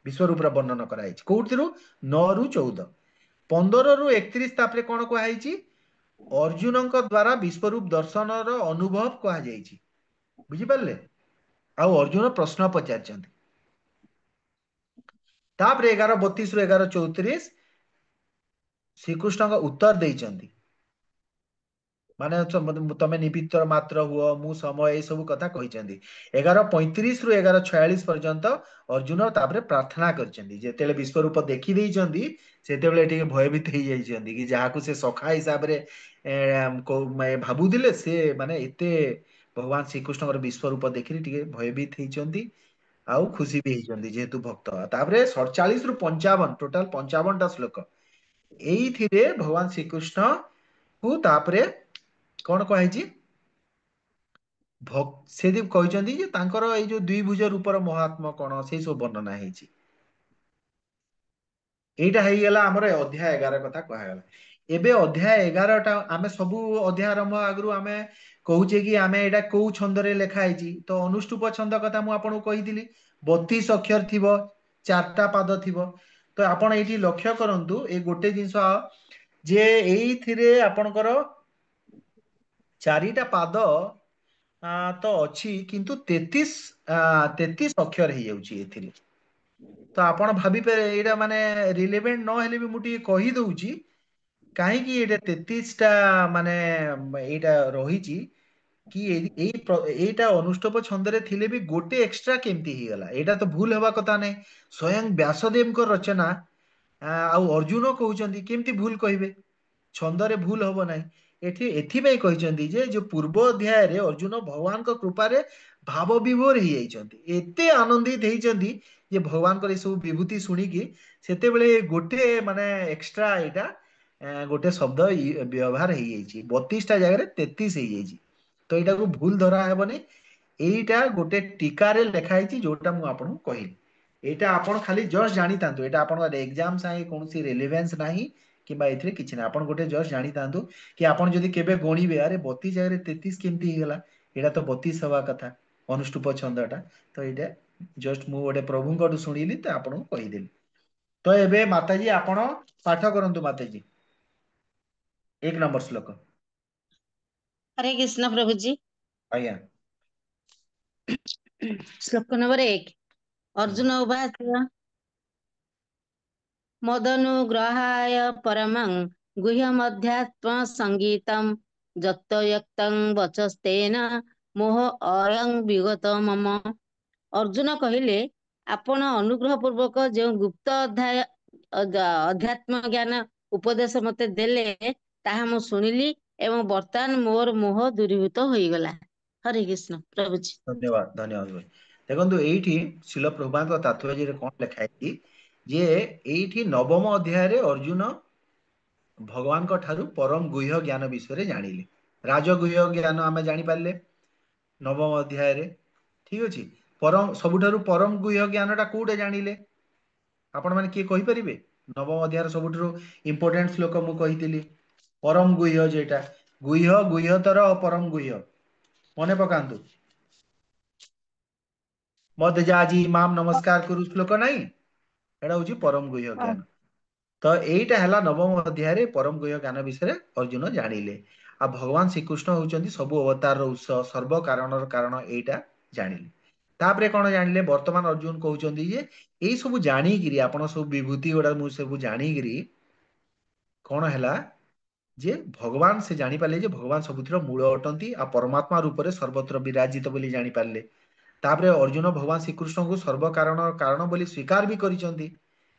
विश्वरूप वर्णन कराई कौटिरू 9 ରୁ 14 15 ରୁ 31 तापरे कोन कहाइछि अर्जुन द्वारा विश्वरूप दर्शन अनुभव कहा जाइछि बुझी पारले आ अर्जुन प्रश्न पचारचंती तापरे 11:32 ରୁ 11:34 श्रीकृष्ण का उत्तर देइचंती माने तमे निमित्त मात्र हुआ मु समय ए सब कथा कहिचंती 11:35 ରୁ 11:46 पर्यंत अर्जुन तापरे प्रार्थना करचंती जेतेले विश्वरूप देखि देइचंती सेतेबेले एठी भयभीत हेइ जाइचंती कि जाहाकू से सखा हिसाब रे भाबुदिले से माने एते भगवान श्रीकृष्ण विश्वरूप देखि टिके भयभीत हेइचंती आउ खुशी भी हेइचंती जेहेतु भक्त तापरे 47 ରୁ 55 टोटल 55 टा श्लोक एइथिरे भगवान श्रीकृष्ण को तापरे कौन कहिछि से कहते जे तांकर एई जो द्विभुज रूपर महात्मा कौन से सब वर्णना हेछि एइटा हेइगला हमर अध्याय 11 कथा कहगला एबे अध्याय 11 टा आमे सबु अध्याय आरंभ आगरु आमे कहूचे कि आमे एटा को छंद रे लेखा हेछि तो अनुष्टुप छंद कथा मु आपन कहिदिली 32 अक्षर थिबो चारटा पाद थिबो तो आपण एठी लक्ष्य करंतु ए गोटे जिंस जे एइथिरे आपनकर चारिटा पाद तो अच्छी किंतु 33 अक्षर हो जाउची एथिरे तो आपण भाबी पे एटा माने रिलेवेंट न हेले भी मुटी कहि दउची काहे कि एटा 33 टा माने एटा रहिची कि एटा अनुष्टप छंद रे थिले भी गोटे एक्स्ट्रा केमती ही गला एटा तो भूल हेबा कथा नै स्वयं व्यासदेव को रचना आ अर्जुन कहउचंदी केमती भूल कहिबे छंदरे भूल हब ना एठी एथिपाई कहिचंदी जे जो पूर्व अध्याय रे अर्जुन भगवान को कृपा रे भाव विभोर ही जाइचंदी एते आनंदित हेइचंदी जे भगवान को सब विभूति सुनी कि सेते बेले गोटे माने एक्स्ट्रा एटा गोटे शब्द व्यवहार हो जाइए 32 टा जगह 33 हो जाइए तो यहाँ को भूल धरा हेबनी एटा गोटे टीका रे लेखा है जोटा मु आपन कहली एटा आपण खाली जस्ट जानी तांतु एटा आपण एग्जाम साइ कोनसी रिलेवेंस नाही किबा एथिरे किछि ना आपण गोटे जस्ट जानी तांतु कि आपण जदि केबे गणिबे अरे 32 जगह 33 केमती हिगला एटा तो 32 हवा कथा अनुष्टुप छंदटा तो एटा जस्ट मु गोटे प्रभुंकटु सुनिली तो आपण कहिदेली तो एबे माताजी आपण पाठ करंतु माताजी 1 नंबर श्लोक हरे कृष्ण प्रभु जी आज्ञा श्लोक नंबर 1 अर्जुन उवाच मदनुग्रहाय परमं गुह्यमध्यात्म संगीतं यत्तयक्तं वचस्तेन मोह अयं विगत मम अर्जुन कहिले आपण अनुग्रह पूर्वक जो गुप्त अध्यात्म ज्ञान उपदेश मते देले ताहा मु सुनिली एवं वर्तमान मोर मोह दूरीभूत होईगला हरे कृष्ण प्रभु जी धन्यवाद धन्यवाद भाई देखो ये शिल प्रभुपाद तात्पर्य कौन लिखाई जे ये नवम अध्याय रे अर्जुन भगवान को ठारू परम गुह्य ज्ञान विषय जानिले राजगुह्य ज्ञान आम जापारे नवम अध्याय रे ठीक अच्छे परम सबुठारु परम गुह्य ज्ञानटा कोटे जानिले आपण मैंने किए कहींपारे नवम अध्याय सबुठारु इंपोर्टेंट श्लोक मु कही परम गुह्य जेटा गुह्य गुह्यतर परम गुह्य मने पकांतु मत जाजी माम नमस्कार करू श्लोक नाई एटा हूँ परम गुह्य ज्ञान तो यहीटा है नवम अध्याय रे परम गुह्य ज्ञान विषय अर्जुन जानिले आ भगवान श्रीकृष्ण होउचंदी सबु अवतार उत्स सर्व कारणर कारण एटा जानिले तापरे कौन जानिले वर्तमान अर्जुन कहउचंदी जे एई सबु जानिगिरी आपण सब विभूति गुड़ा मु सबु जानिगिरी कौन हैला जे भगवान से जानी पाले जे भगवान सबुतिर मूल अटंती आ परमात्मा रूप रे सर्वत्र विराजित बोली जानी पाले तापरे अर्जुन भगवान श्रीकृष्ण को सर्व कारण कारण बोली स्वीकार भी करिसंती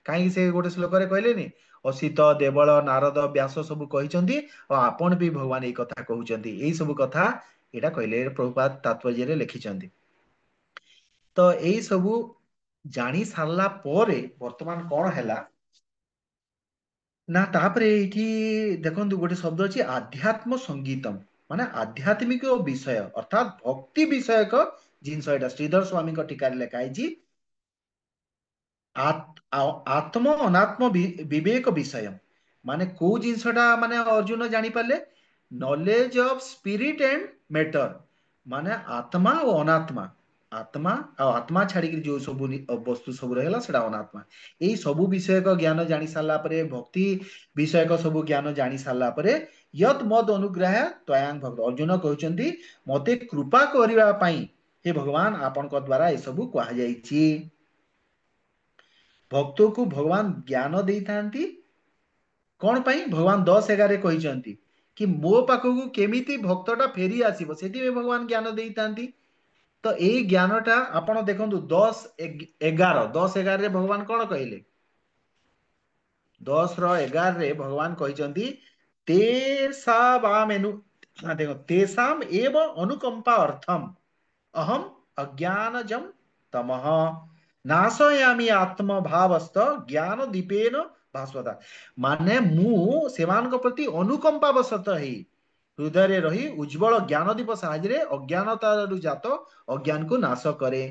कहीं से गोटे श्लोक रे कहलेनी असित देवल नारद व्यास सब कहिसंती और आपण भी भगवान এই কথা कहउचंती এই सब कथा एटा कहले प्रभुपाद तात्पर्य रे लिखिसंती तो এই सब जानी सारला परे वर्तमान कौन हैला ना तापरे एठी देखंतु गोटे शब्द अछि आध्यात्म संगीतम माने आध्यात्मिक विषय अर्थात भक्ति विषयक जिनस एटा श्रीधर स्वामी को टीका लेखा है आत्म अनात्म विवेक विषय माने को जिनसटा माने अर्जुन जानी पाले knowledge of spirit and matter माने आत्मा और अनात्मा आत्मा और आत्मा छाड़ी जो सब वस्तु सब रहला सेटा अनात्मा एई सबु विषय को ज्ञान जानी सारला परे भक्ति विषय को सबु ज्ञान जानी सारला परे यत मद अनुग्रह त्वयां भक्त अर्जुन कहउचंदी मते कृपा करिवा पई हे भगवान आपन को द्वारा ए सबु कहा जाईची भक्त को भगवान ज्ञान देइथांती कौन पाई भगवान 10:11 कहते कि मो पाखक केमिति भक्तटा फेरी आसीबो सेति भगवान ज्ञान देइथांती तो एई ज्ञानटा आपण देखंतु 10:11 रे भगवान कौन कहले 10:11 रे भगवान कहते तेषावामेनु देखो तेषाम एव अनुकंपा अर्थम अहम अज्ञानजम तमः नाशयामि आत्मभावस्त ज्ञान दीपेन भास्वता माने मु सेमान प्रति अनुकंपावशत ही हृदय रे रही उज्जवल ज्ञान दीप साहाଯ୍ୟରେ अज्ञानतारू जात अज्ञान को नाश करे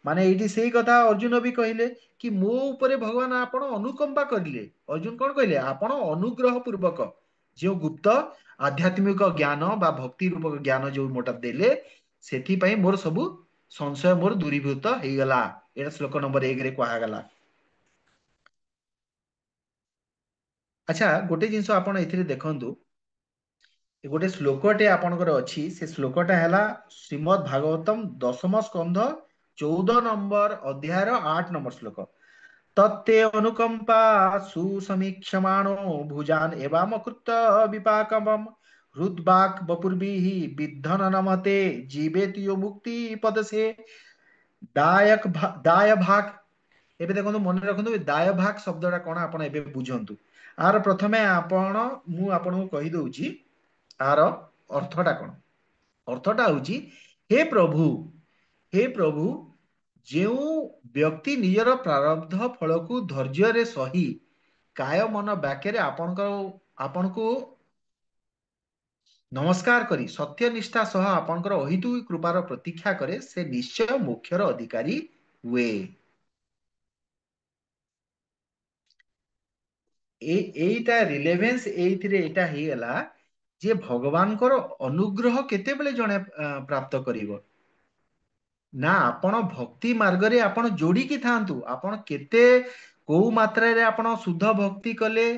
माने एठी सेही कथा अर्जुन भी कहले कि मो ऊपर भगवान आपण अनुकंपा करले अर्जुन कौन कहले आपण अनुग्रह पूर्वक जो गुप्त आध्यात्मिक ज्ञान बा भक्ति रूपक ज्ञान जो मोटा देले सेठी पई मोर सबु संशय मोर दूरीभूत हेगला एटा श्लोक नंबर 1 रे कहा गला अच्छा गोटे जिंस आपण एथिरे देखंतु गोटे श्लोकटे आपणकर अच्छी से श्लोकटा है श्रीमद् भागवतम 10म स्कंध 14 नंबर अध्याय 8 नंबर श्लोक तत्ते अनुकंपा सुसमीक्षमाणो भुजान एवामकृत विपाकमं हृद्वाक बपुर्भिः विद्धन नमते जीवेत यो मुक्ति पदसे दाय भाग एबे देखो मन रखु दाय भाग शब्दटा कौन आप बुझंतु आर प्रथमे आपण मु आपन कहि दउची आर अर्थटा कौन अर्थटा हूँ हे प्रभु जो व्यक्ति निजर प्रारब्ध फल को धैर्य सही काय मन वाक्य आपण को नमस्कार करी सत्यनिष्ठा सह आपणकर अहितु कृपार प्रतीक्षा करे से निश्चय मोक्षर अधिकारी हुए एटा रिलेवेंस एइथिरे एटा हेगला जे भगवान अनुग्रह केतेबेले जणे प्राप्त करिवो ना आपण भक्ति मार्ग रे आपण जोड़िकी थांतु आपण केते को मात्रा रे आपण शुद्ध भक्ति कले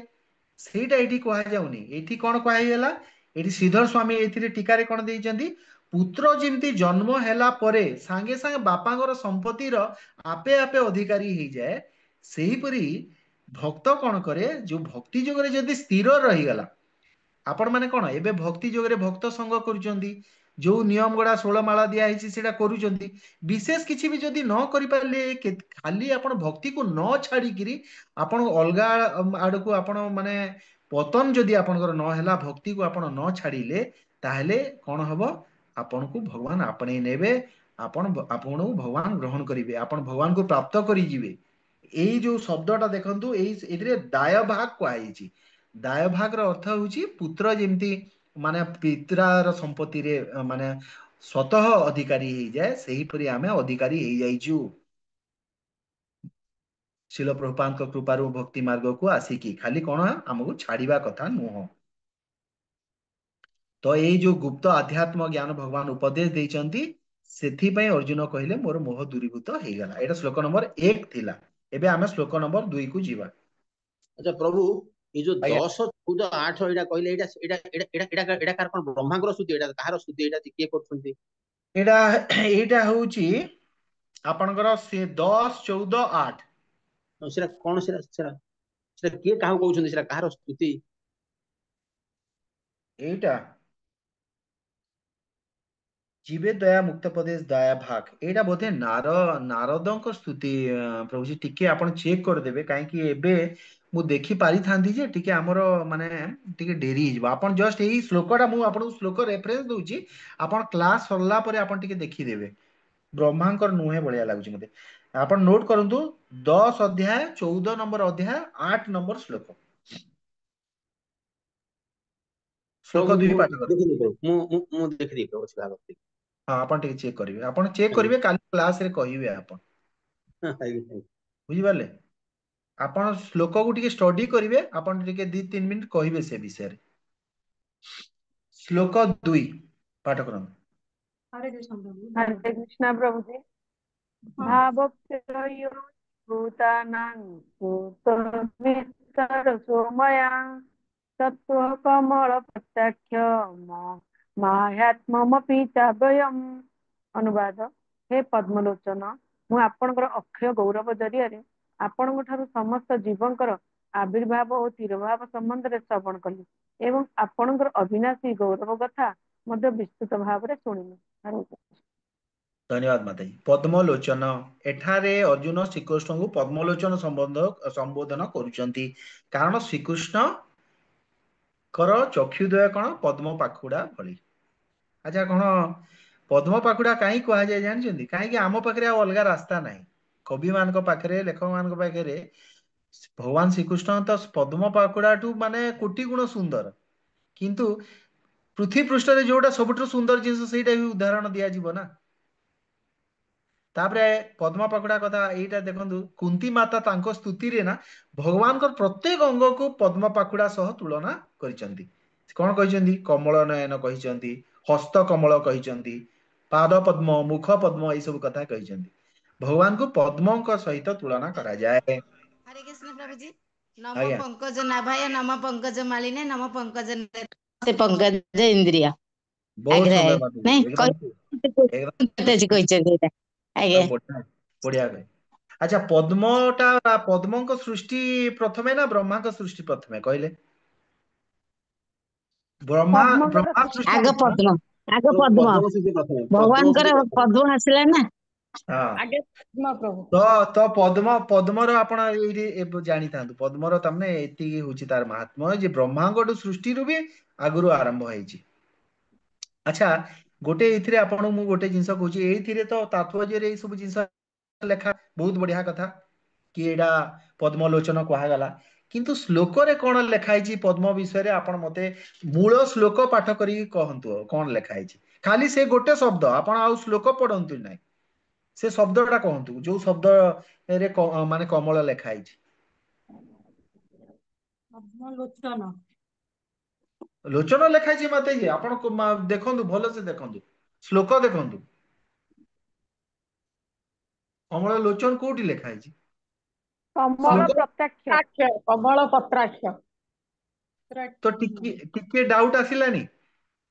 सेटा एठी कहा जाउनी एठी कोन कहा गेला एठी श्रीधर स्वामी एथिरे टीका रे कोन देइचंदी पुत्र जेमती जन्म हैला परे सांगे सांगे बापांगर संपत्ति रो आपे आपे अधिकारी हो जाए सेही परी भक्त कोन करे जो भक्ति जोगरे जदी स्थिर रही गला आपण माने कोन एबे भक्ति जोगरे भक्त संग करूचंदी जो नियम गुड़ा 16 माला दिया है सेटा करूचंदी विशेष किछि भी जदी न करि पाले खाली आपण भक्ति को न छाड़ी किरी आपण अलगा आड़ को आपण माने पतन जदी आपनकर न हैला भक्ति को आपण न छाड़ीले ताहले कोन हबो आपण को भगवान आपणे नेबे आपण आपण भगवान ग्रहण करिवे आपण भगवान को प्राप्त करि जिवे एई जो शब्दटा देखंतु एई एथिरे दाय भाग कहैछि दाय भाग रो अर्थ होछि पुत्र जेमती माने पितरार संपत्ति रे माने स्वतः अधिकारी हो जाए सही परी आमे अधिकारी हो जाइछु शिल प्रभुपाद कृपारू भक्ति मार्ग को आसिकी खाली कौन आमको छाड़िबा कथा नुह तो ये जो गुप्त आध्यात्म ज्ञान भगवान उपदेश देइचंती सेथिपई अर्जुन कहले मोर मोह दूरीभूत हो गला एटा श्लोक नंबर 1 थिला एबे आमे श्लोक नंबर 2 को जीवा अच्छा प्रभु ये जो आज्ञा 10 14 8 एटा कहले एटा कार कोन ब्रह्मांकर स्तुति एटा कहार स्तुति एटा किए करछंती एटा एटा होउची आपनकर से 10 14 8 सेरा कोन सेरा किए काहू कहउछंती सेरा कहार स्तुति एटा जीवे दया मुक्त प्रदेश दया भाग एटा बोधे नारदଙ୍କ स्तुति प्रभु जी टिके आपण चेक कर देबे काहे कि एबे मु देखि पारी थांती जे टिके हमरो माने टिके डेरी हिजबा आपण जस्ट एई श्लोकटा मु आपण श्लोक रेफरेंस दउची आपण क्लास सरला परे आपण टिके देखि देबे ब्रह्मांकर नुहे बढिया लागुची मते आपण नोट करंतु 10 अध्याय 14 नंबर अध्याय 8 नंबर श्लोक श्लोक 2 पाठ कर मु देखि प्रभु भागवत हाँ आपण टिके चेक करिवे आपण चेक करिवे काली क्लास रे कहिवे आपण बुझि पाले ଆପଣ ଶ୍ଲୋକ को ଟିକେ स्टडी करिवे आपण ଟିକେ 2-3 मिनिट कहिवे से विषय रे श्लोक 2 पाठ करन हरे कृष्ण प्रभु हरे कृष्णा प्रभु जी हाँ भावक्षयो भूतानां भूतविस्तर सोमया तत्त्व कमल प्रत्याख्य माह्यात्ममपि चाभयम् ଅନୁବାଦ ହେ ପଦ୍ମଲୋଚନ ମୁଁ ଆପଣଙ୍କର ଅକ୍ଷୟ ଗୌରବ ଜରିଆରେ ଆପଣଙ୍କ ଠାରୁ ସମସ୍ତ ଜୀବଙ୍କର ଆବିର୍ଭାବ ଓ ତିରୋଭାବ ସମ୍ବନ୍ଧରେ ଶ୍ରବଣ କଲି ଏବଂ ଆପଣଙ୍କର ଅବିନାଶୀ ଗୌରବ କଥା ମଧ୍ୟ ବିସ୍ତୃତ ଭାବରେ ଶୁଣିଲି। ହରେ କୃଷ୍ଣ। धन्यवाद माताजी पद्मलोचन एठारे अर्जुन श्रीकृष्ण को पद्मलोचन संबोधन करुचंती कारण श्रीकृष्ण कर चक्षुद्वय कौन पद्म पाखुड़ा भली अच्छा कौन पद्म पाखुड़ा कहीं कह जाए जानते कहीं आम पाखे अलग रास्ता ना कवि मान पाखे लेखक मान पाखे भगवान श्रीकृष्ण तो पद्म पाखुड़ा माने कोटि गुण सुंदर किंतु पृथ्वी पृष्ठ जोटा सब सुंदर जिनस से उदाहरण दिज्व ना तापरे पद्म पाखुड़ा कथा यहीटा देखु कुंती माता तांको स्तुति रे ना भगवान को प्रत्येक अंग को पद्म पाखुड़ा सह तुलना करिसेंती कौन कहिसेंती कमल नयन कहिसेंती हस्त कमल कहिसेंती पाद पद्म मुख पद्म ये सब कथा कहिसेंती भगवान को पद्म सहित तुलना करा जाए हरे कृष्ण प्रभु जी नम आज्ञा पंकज नाभाय नम पंकज मालिने नम पंकज पंकज इंद्रिया बहुत आग्रह सुंदर बात है नहीं एकदम କହିଛନ୍ତି ଏଇଟା ଆଜ୍ଞା एकदम बढ़िया बढ़िया कहे अच्छा पद्मटा पद्म को सृष्टि प्रथमे ना ब्रह्मा को सृष्टि प्रथमे कहले ब्रह्मा ପଦ୍ମଙ୍କର ब्रह्मा सृष्टि ଆଗ हाँ, ପଦ୍ମ ଆଗ तो ପଦ୍ମ पद्म सूची प्रथमे पद्म ଭଗବାନଙ୍କର सूची प्रथमे ପଦ୍ମ ଆସିଲା ନା हाँ। ଆଗେ ପଦ୍ମ ପ୍ରଭୁ तो तो पद्म पद्मर आपण जानी था पद्मर तमने एति होची तार महात्मा जे ब्रह्मांड सृष्टि रु भी आगुरु आरंभ होईची अच्छा गोटे एथिरे आपण मु गोटे जिंस कहूची एथिरे तो तात्पर्य रे सब जिंस लेखा बहुत बढ़िया कथा कि एडा पद्मलोचन कहागला किंतु श्लोक रे कौन लेखाई पद्म विषय रे आपण मते मूल श्लोक पाठ करी कहंतु कौन लेखाई खाली से गोटे शब्द आपण आउ श्लोक पढ़ंतु नाही से शब्दटा कहतु जो शब्द रे माने कमल लेखाई पद्मलोचन लोचन लेखाई मते आपण देखंतु भलो से देखंतु श्लोक देखंतु कमल लोचन कोठी लेखाई କମଳ श्लोक ପ୍ରତ୍ୟାଖ୍ୟ कमल पत्राक्ष तो टिके डाउट आसिलानी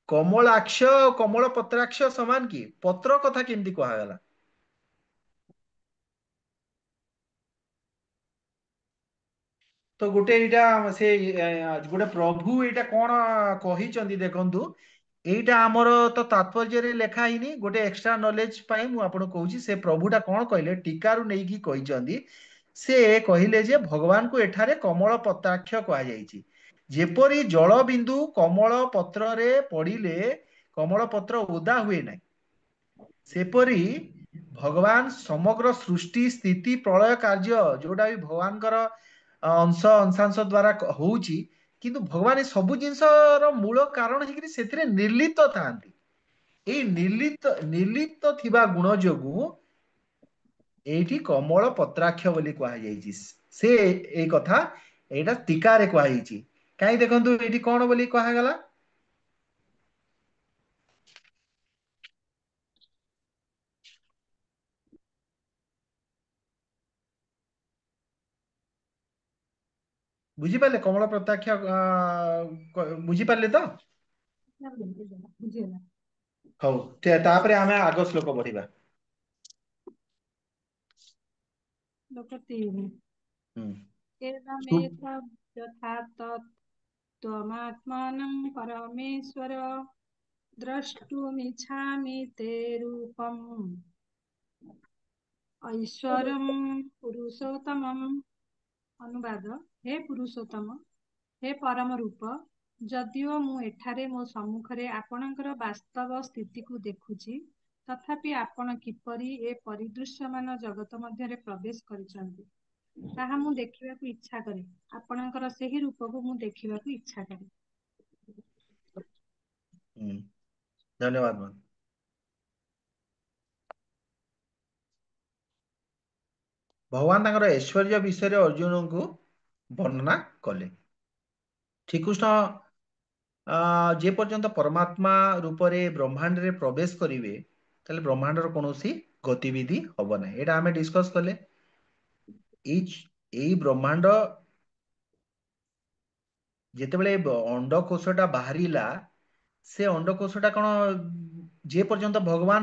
कमलाक्ष कमल पत्राक्ष समान कि पत्र कथा केमती कहगला तो गोटे एटा से गोटे प्रभु एटा कौन कही देखंतु एटा आमर तो तात्पर्य रे लेखा हिनी गोटे एक्स्ट्रा नॉलेज पाई मु आपन कहूची से प्रभुटा कौन कहले टीकारु नेकी कहिचंदी से कहले जे भगवान को एठारे कमल पत्राक्ष कहा जायछि जेपरी जल बिंदु कमल पत्र रे पड़िले कमल पत्र ओदा हुए नाही सेपरी भगवान समग्र सृष्टि स्थिति प्रलय कार्य जोटा भी भगवानकर अंश अंशांश द्वारा होउची किंतु भगवान ए सब जिनसर मूल कारण ହେଇକିରି ସେଥିରେ ନିର୍ଲିପ୍ତ ଥାଆନ୍ତି ଏଇ ନିର୍ଲିପ୍ତ ଥିବା ଗୁଣ ଯୋଗୁ ଏଇଠି କମଳ ପତ୍ରାକ୍ଷ ବୋଲି କୁହାଯାଇଛି ସେ ଏଇ କଥା ଏଇଟା ଟୀକାରେ କୁହାଯାଇଛି କାହିଁ ଦେଖନ୍ତୁ ଏଇଠି କଣ ବୋଲି କୁହାଗଲା ବୁଝିପାରିଲେ କମଳ ପ୍ରତ୍ୟାଖ୍ୟ ବୁଝିପାରିଲେ ତ ବୁଝିହେଲା ହଉ ତାପରେ ଆମେ ଆଗ ଶ୍ଲୋକ ପଢିବା ଲୋକ 3 ହୁଁ एवमेतद् यथा तत् त्वमात्मानं परमेश्वर द्रष्टुमिच्छामि ते रूपम् ऐश्वरं पुरुषोत्तमम् ଅନୁବାଦ ହେ ପୁରୁଷୋତ୍ତମ ହେ ପରମ ରୂପ ଯଦିଓ ମୁଁ ଏଠାରେ ମୋ ସମ୍ମୁଖରେ ଆପଣଙ୍କର ବାସ୍ତବ ସ୍ଥିତିକୁ ଦେଖୁଛି ତଥାପି ଆପଣ କିପରି ଏ ପରିଦୃଶ୍ୟମାନ ଜଗତ ମଧ୍ୟରେ ପ୍ରବେଶ କରିଛନ୍ତି ତାହା ମୁଁ ଦେଖିବାକୁ ଇଚ୍ଛା କରେ ଆପଣଙ୍କର ସେହି ରୂପକୁ ମୁଁ ଦେଖିବାକୁ ଇଚ୍ଛା କରେ ଧନ୍ୟବାଦ ଭଗବାନ ତାଙ୍କର ଐଶ୍ୱର୍ଯ୍ୟ ବିଷୟରେ ଅର୍ଜୁନଙ୍କୁ ବର୍ଣ୍ଣନା କଲେ। ଶ୍ରୀକୃଷ୍ଣ ଯେ ପର୍ଯ୍ୟନ୍ତ ପରମାତ୍ମା ରୂପରେ ବ୍ରହ୍ମାଣ୍ଡରେ ପ୍ରବେଶ କରିବେ ତାହେଲେ ବ୍ରହ୍ମାଣ୍ଡର କୌଣସି ଗତିବିଧି ହବ ନାହିଁ। ଏଇଟା ଆମେ ଡିସ୍କସ୍ କଲେ। ଏଇ ବ୍ରହ୍ମାଣ୍ଡ ଯେତେବେଳେ ଅଣ୍ଡକୋଷଟା ବାହାରିଲା, ସେ ଅଣ୍ଡକୋଷଟା କଣ ଯେ ପର୍ଯ୍ୟନ୍ତ ଭଗବାନ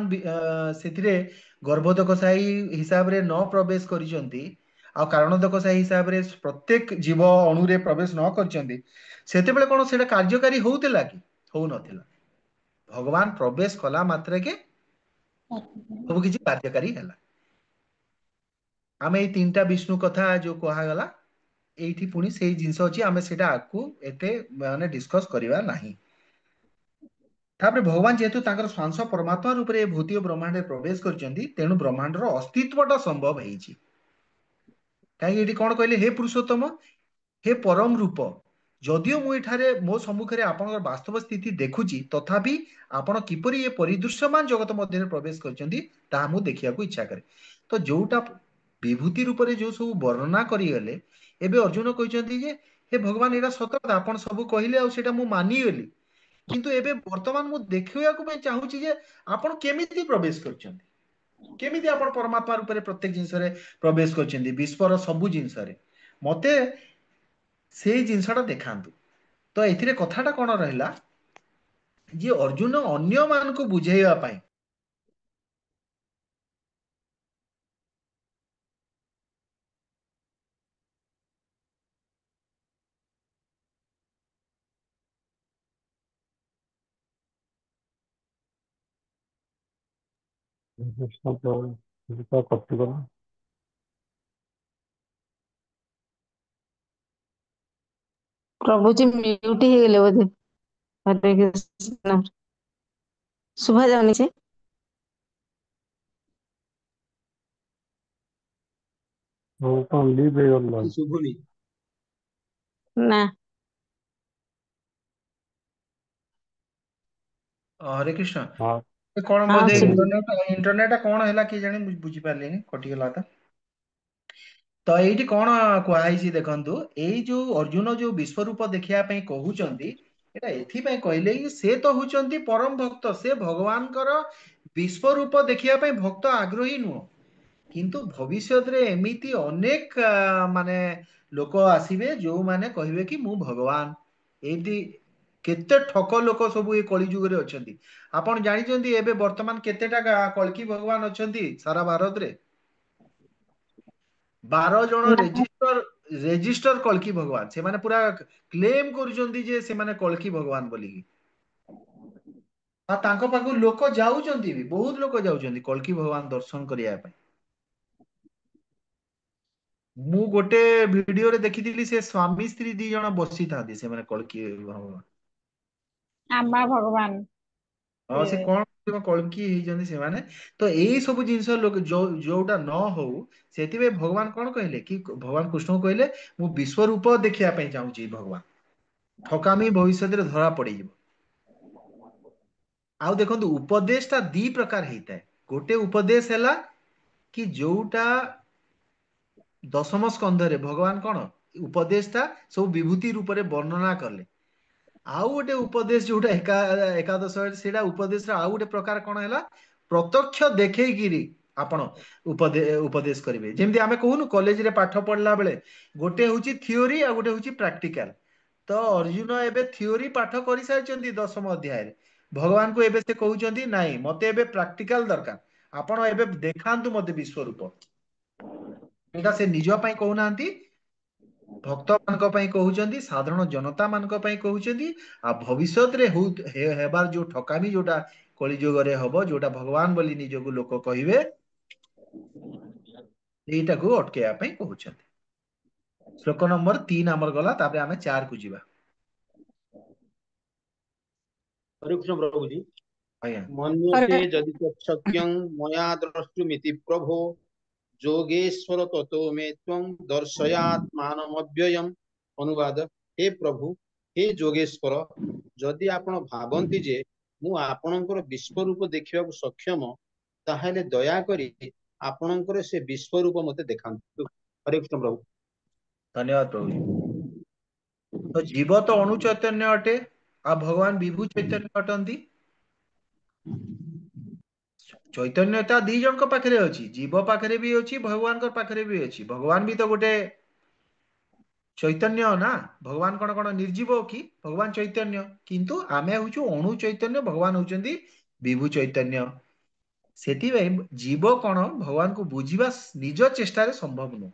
ସେଥିରେ ଗର୍ଭୋଦକଶାହୀ ହିସାବରେ ନ ପ୍ରବେଶ କରିଛନ୍ତି ଆଉ କାରଣୋଦକଶାହୀ ହିସାବରେ ପ୍ରତ୍ୟେକ ଜୀବ ଅଣୁରେ ପ୍ରବେଶ ନ କରିଛନ୍ତି, ସେତେବେଳେ କଣ ସେଇଟା କାର୍ଯ୍ୟକାରୀ ହଉଥିଲା କି? ହଉନଥିଲା। ଭଗବାନ ପ୍ରବେଶ କଲା ମାତ୍ରକେ ସବୁ କିଛି କାର୍ଯ୍ୟକାରୀ ହେଲା। ଆମେ ଏଇ 3ଟା ବିଷ୍ଣୁ କଥା ଯୋଉ କୁହାଗଲା, ଏଇଠି ପୁଣି ସେଇ ଜିନିଷ ଅଛି। ଆମେ ସେଇଟା ଆଗକୁ ଏତେ ମାନେ ଡିସ୍କସ୍ କରିବା ନାହିଁ। ତାପରେ ଭଗବାନ ଯେହେତୁ ତାଙ୍କର ସ୍ୱାଂଶ ପରମାତ୍ମା ରୂପରେ ଭୌତିକ ବ୍ରହ୍ମାଣ୍ଡରେ ପ୍ରବେଶ କରିଛନ୍ତି, ତେଣୁ ବ୍ରହ୍ମାଣ୍ଡର ଅସ୍ତିତ୍ୱଟା ସମ୍ଭବ ହେଇଛି। କାହିଁକି ଏଠି କଣ କହିଲେ? ହେ ପୁରୁଷୋତ୍ତମ, ହେ ପରମ ରୂପ, ଯଦିଓ ମୁଁ ଏଠାରେ ମୋ ସମ୍ମୁଖରେ ଆପଣଙ୍କର ବାସ୍ତବ ସ୍ଥିତି ଦେଖୁଛି, ତଥାପି ଆପଣ କିପରି ଏ ପରିଦୃଶ୍ୟମାନ ଜଗତ ମଧ୍ୟରେ ପ୍ରବେଶ କରିଛନ୍ତି ତାହା ମୁଁ ଦେଖିବାକୁ ଇଚ୍ଛା କରେ। ତ ଯୋଉଟା ବିଭୂତି ରୂପରେ ଯୋଉ ସବୁ ବର୍ଣ୍ଣନା କରିଗଲେ, ଏବେ ଅର୍ଜୁନ କହିଛନ୍ତି ଯେ ହେ ଭଗବାନ, ଏଇଟା ସତ କଥା, ଆପଣ ସବୁ କହିଲେ ଆଉ ସେଇଟା ମୁଁ ମାନିଗଲି, କିନ୍ତୁ ଏବେ ବର୍ତ୍ତମାନ ମୁଁ ଦେଖିବାକୁ ପାଇଁ ଚାହୁଁଛି ଯେ ଆପଣ କେମିତି ପ୍ରବେଶ କରିଛନ୍ତି, କେମିତି ଆପଣ ପରମାତ୍ମା ରୂପରେ ପ୍ରତ୍ୟେକ ଜିନିଷରେ ପ୍ରବେଶ କରିଛନ୍ତି, ବିଶ୍ୱର ସବୁ ଜିନିଷରେ ମତେ ସେଇ ଜିନିଷଟା ଦେଖାନ୍ତୁ। ତ ଏଥିରେ କଥାଟା କଣ ରହିଲା ଯେ ଅର୍ଜୁନ ଅନ୍ୟମାନଙ୍କୁ ବୁଝେଇବା ପାଇଁ କଟିଗଲା। ପ୍ରଭୁଜୀ ମ୍ୟୁଟ ହେଇଗଲେ ବୋଧେ। ହରେ କୃଷ୍ଣ। ଶୁଭା ଯାଉନି ସେ? କଣ ଲିଭ୍ ହେଇଗଲା? ଶୁଭୁନି। ନା। ହରେ କୃଷ୍ଣ। ହଁ କଣ ହଁ ବୋଧେ ଶୁଭୁଛି। ଇଣ୍ଟରନେଟ କଣ ହେଲା କି ଜାଣି ବୁଝିପାରିଲିନି, କଟିଗଲା ତ। ତ ଏଇଠି କଣ କୁହାହେଇଛି ଦେଖନ୍ତୁ, ଏଇ ଯୋଉ ଅର୍ଜୁନ ଯୋଉ ବିଶ୍ୱରୂପ ଦେଖିବା ପାଇଁ କହୁଛନ୍ତି, ଏଟା ଏଥିପାଇଁ କହିଲେ କି ସେ ତ ହଉଛନ୍ତି ପରମ ଭକ୍ତ, ସେ ଭଗବାନଙ୍କର ବିଶ୍ୱରୂପ ଦେଖିବା ପାଇଁ ଭକ୍ତ ଆଗ୍ରହୀ ନୁହଁ। କିନ୍ତୁ ଭବିଷ୍ୟତରେ ଏମିତି ଅନେକ ମାନେ ଲୋକ ଆସିବେ ଯୋଉମାନେ କହିବେ କି ମୁଁ ଭଗବାନ। ଏମିତି କେତେ ଠକ ଲୋକ ସବୁ ଏ କଳି ଯୁଗରେ ଅଛନ୍ତି। ଆପଣ ଜାଣିଛନ୍ତି ଏବେ ବର୍ତ୍ତମାନ କେତେଟା କଳ୍କି ଭଗବାନ ଅଛନ୍ତି ସାରା ଭାରତରେ? 12 ଜଣ ନା। ରେଜିଷ୍ଟର କଳ୍କି ଭଗବାନ। ସେମାନେ ପୁରା କ୍ଲେମ କରୁଛନ୍ତି ଯେ ସେମାନେ କଳ୍କି ଭଗବାନ ବୋଲିକି। ଆଉ ତାଙ୍କ ପାଖକୁ ଲୋକ ଯାଉଛନ୍ତି ବି, ବହୁତ ଲୋକ ଯାଉଛନ୍ତି କଳ୍କି ଭଗବାନ ଦର୍ଶନ କରିବା ପାଇଁ। ମୁଁ ଗୋଟେ ଭିଡିଓରେ ଦେଖିଥିଲି, ସେ ସ୍ୱାମୀ ସ୍ତ୍ରୀ 2 ଜଣ ବସିଥାନ୍ତି, ସେମାନେ କଳ୍କି ଭଗବାନ। ଆମା ଭଗବାନ। ହଁ, ସେ କଣ କଳ୍କି ହେଇଛନ୍ତି ସେମାନେ। ତ ଏଇ ସବୁ ଜିନିଷ ଯୋଉଟା ନ ହଉ, ସେଥିପାଇଁ ଭଗବାନ କଣ କହିଲେ କି, ଭଗବାନ କୃଷ୍ଣଙ୍କୁ କହିଲେ ମୁଁ ବିଶ୍ୱରୂପ ଦେଖିବା ପାଇଁ ଚାହୁଁଛି। ଭଗବାନ ଠକାମି ଭବିଷ୍ୟତରେ ଧରା ପଡିଯିବ। ଆଉ ଦେଖନ୍ତୁ, ଉପଦେଶଟା 2 ପ୍ରକାର ହେଇଥାଏ। ଗୋଟେ ଉପଦେଶ ହେଲା କି ଯୋଉଟା ଦଶମ ସ୍କନ୍ଧରେ ଭଗବାନ କଣ ଉପଦେଶଟା ସବୁ ବିଭୂତି ରୂପରେ ବର୍ଣ୍ଣନା କଲେ। ଆଉ ଗୋଟେ ଉପଦେଶ ଯୋଉଟା ଏକାଦଶ, ସେଇଟା ଉପଦେଶର ଆଉ ଗୋଟେ ପ୍ରକାର କଣ ହେଲା, ପ୍ରତ୍ୟକ୍ଷ ଦେଖେଇକିରି ଆପଣ ଉପଦେଶ କରିବେ। ଯେମିତି ଆମେ କହୁନୁ କଲେଜରେ ପାଠ ପଢିଲା ବେଳେ ଗୋଟେ ହଉଛି ଥିଓରି ଆଉ ଗୋଟେ ହଉଛି ପ୍ରାକ୍ଟିକାଲ। ତ ଅର୍ଜୁନ ଏବେ ଥିଓରି ପାଠ କରିସାରିଛନ୍ତି 10ମ ଅଧ୍ୟାୟରେ। ଭଗବାନଙ୍କୁ ଏବେ ସେ କହୁଛନ୍ତି ନାଇଁ, ମତେ ଏବେ ପ୍ରାକ୍ଟିକାଲ ଦରକାର, ଆପଣ ଏବେ ଦେଖାନ୍ତୁ ମତେ ବିଶ୍ୱରୂପ। ଏଇଟା ସେ ନିଜ ପାଇଁ କହୁନାହାନ୍ତି, ଭକ୍ତ ମାନଙ୍କ ପାଇଁ କହୁଛନ୍ତି, ସାଧାରଣ ଜନତା ମାନଙ୍କ ପାଇଁ କହୁଛନ୍ତି। ଆଉ ଭବିଷ୍ୟତରେ ହେବାର ଯୋଉ ଠକାମି, ଯୋଉଟା କଳି ଯୁଗରେ ହବ, ଯୋଉଟା ଭଗବାନ ବୋଲି ନିଜକୁ ଲୋକ କହିବେ, ଏଇଟାକୁ ଅଟକେଇବା ପାଇଁ କହୁଛନ୍ତି। ଶ୍ଲୋକ ନମ୍ବର 3 ଆମର ଗଲା, ତାପରେ ଆମେ 4 କୁ ଯିବା। ହରେ କୃଷ୍ଣ ପ୍ରଭୁଜୀ। ଆଜ୍ଞା। ମନ୍ୟସେ ଯଦି ତଚ୍ଛକ୍ୟଂ ମୟା ଦ୍ରଷ୍ଟୁମିତି ପ୍ରଭୋ ଯୋଗେଶ୍ୱର ତतो ମେ ତ୍ୱଂ ଦର୍ଶୟାତ୍ମାନମବ୍ୟୟମ୍। ଅନୁବାଦ, ହେ ପ୍ରଭୁ, ହେ ଯୋଗେଶ୍ୱର, ଯଦି ଆପଣ ଭାବନ୍ତି ଯେ ମୁଁ ଆପଣଙ୍କର ବିଶ୍ୱରୂପ ଦେଖିବାକୁ ସକ୍ଷମ, ତାହେଲେ ଦୟାକରି ଆପଣଙ୍କର ସେ ବିଶ୍ୱରୂପ ମତେ ଦେଖାନ୍ତୁ। ହରେ କୃଷ୍ଣ ପ୍ରଭୁ। ଧନ୍ୟବାଦ ପ୍ରଭୁजी। तो जीव तो अणु चैतन्य अटे आ भगवान विभु चैतन्य अटंती। चैतन्यता दी जन पाखरे अछि, जीव पाखरे भी अछि, भगवान पाखरे भी अछि। भगवान भी तो गोटे चैतन्य ना, भगवान कौन कौन निर्जीव कि भगवान चैतन्य, किंतु आमे होचु अणु चैतन्य, भगवान होचंदी विभु चैतन्य। सेति जीव कौन भगवान को बुझिबा निज चेष्टा रे संभव नु।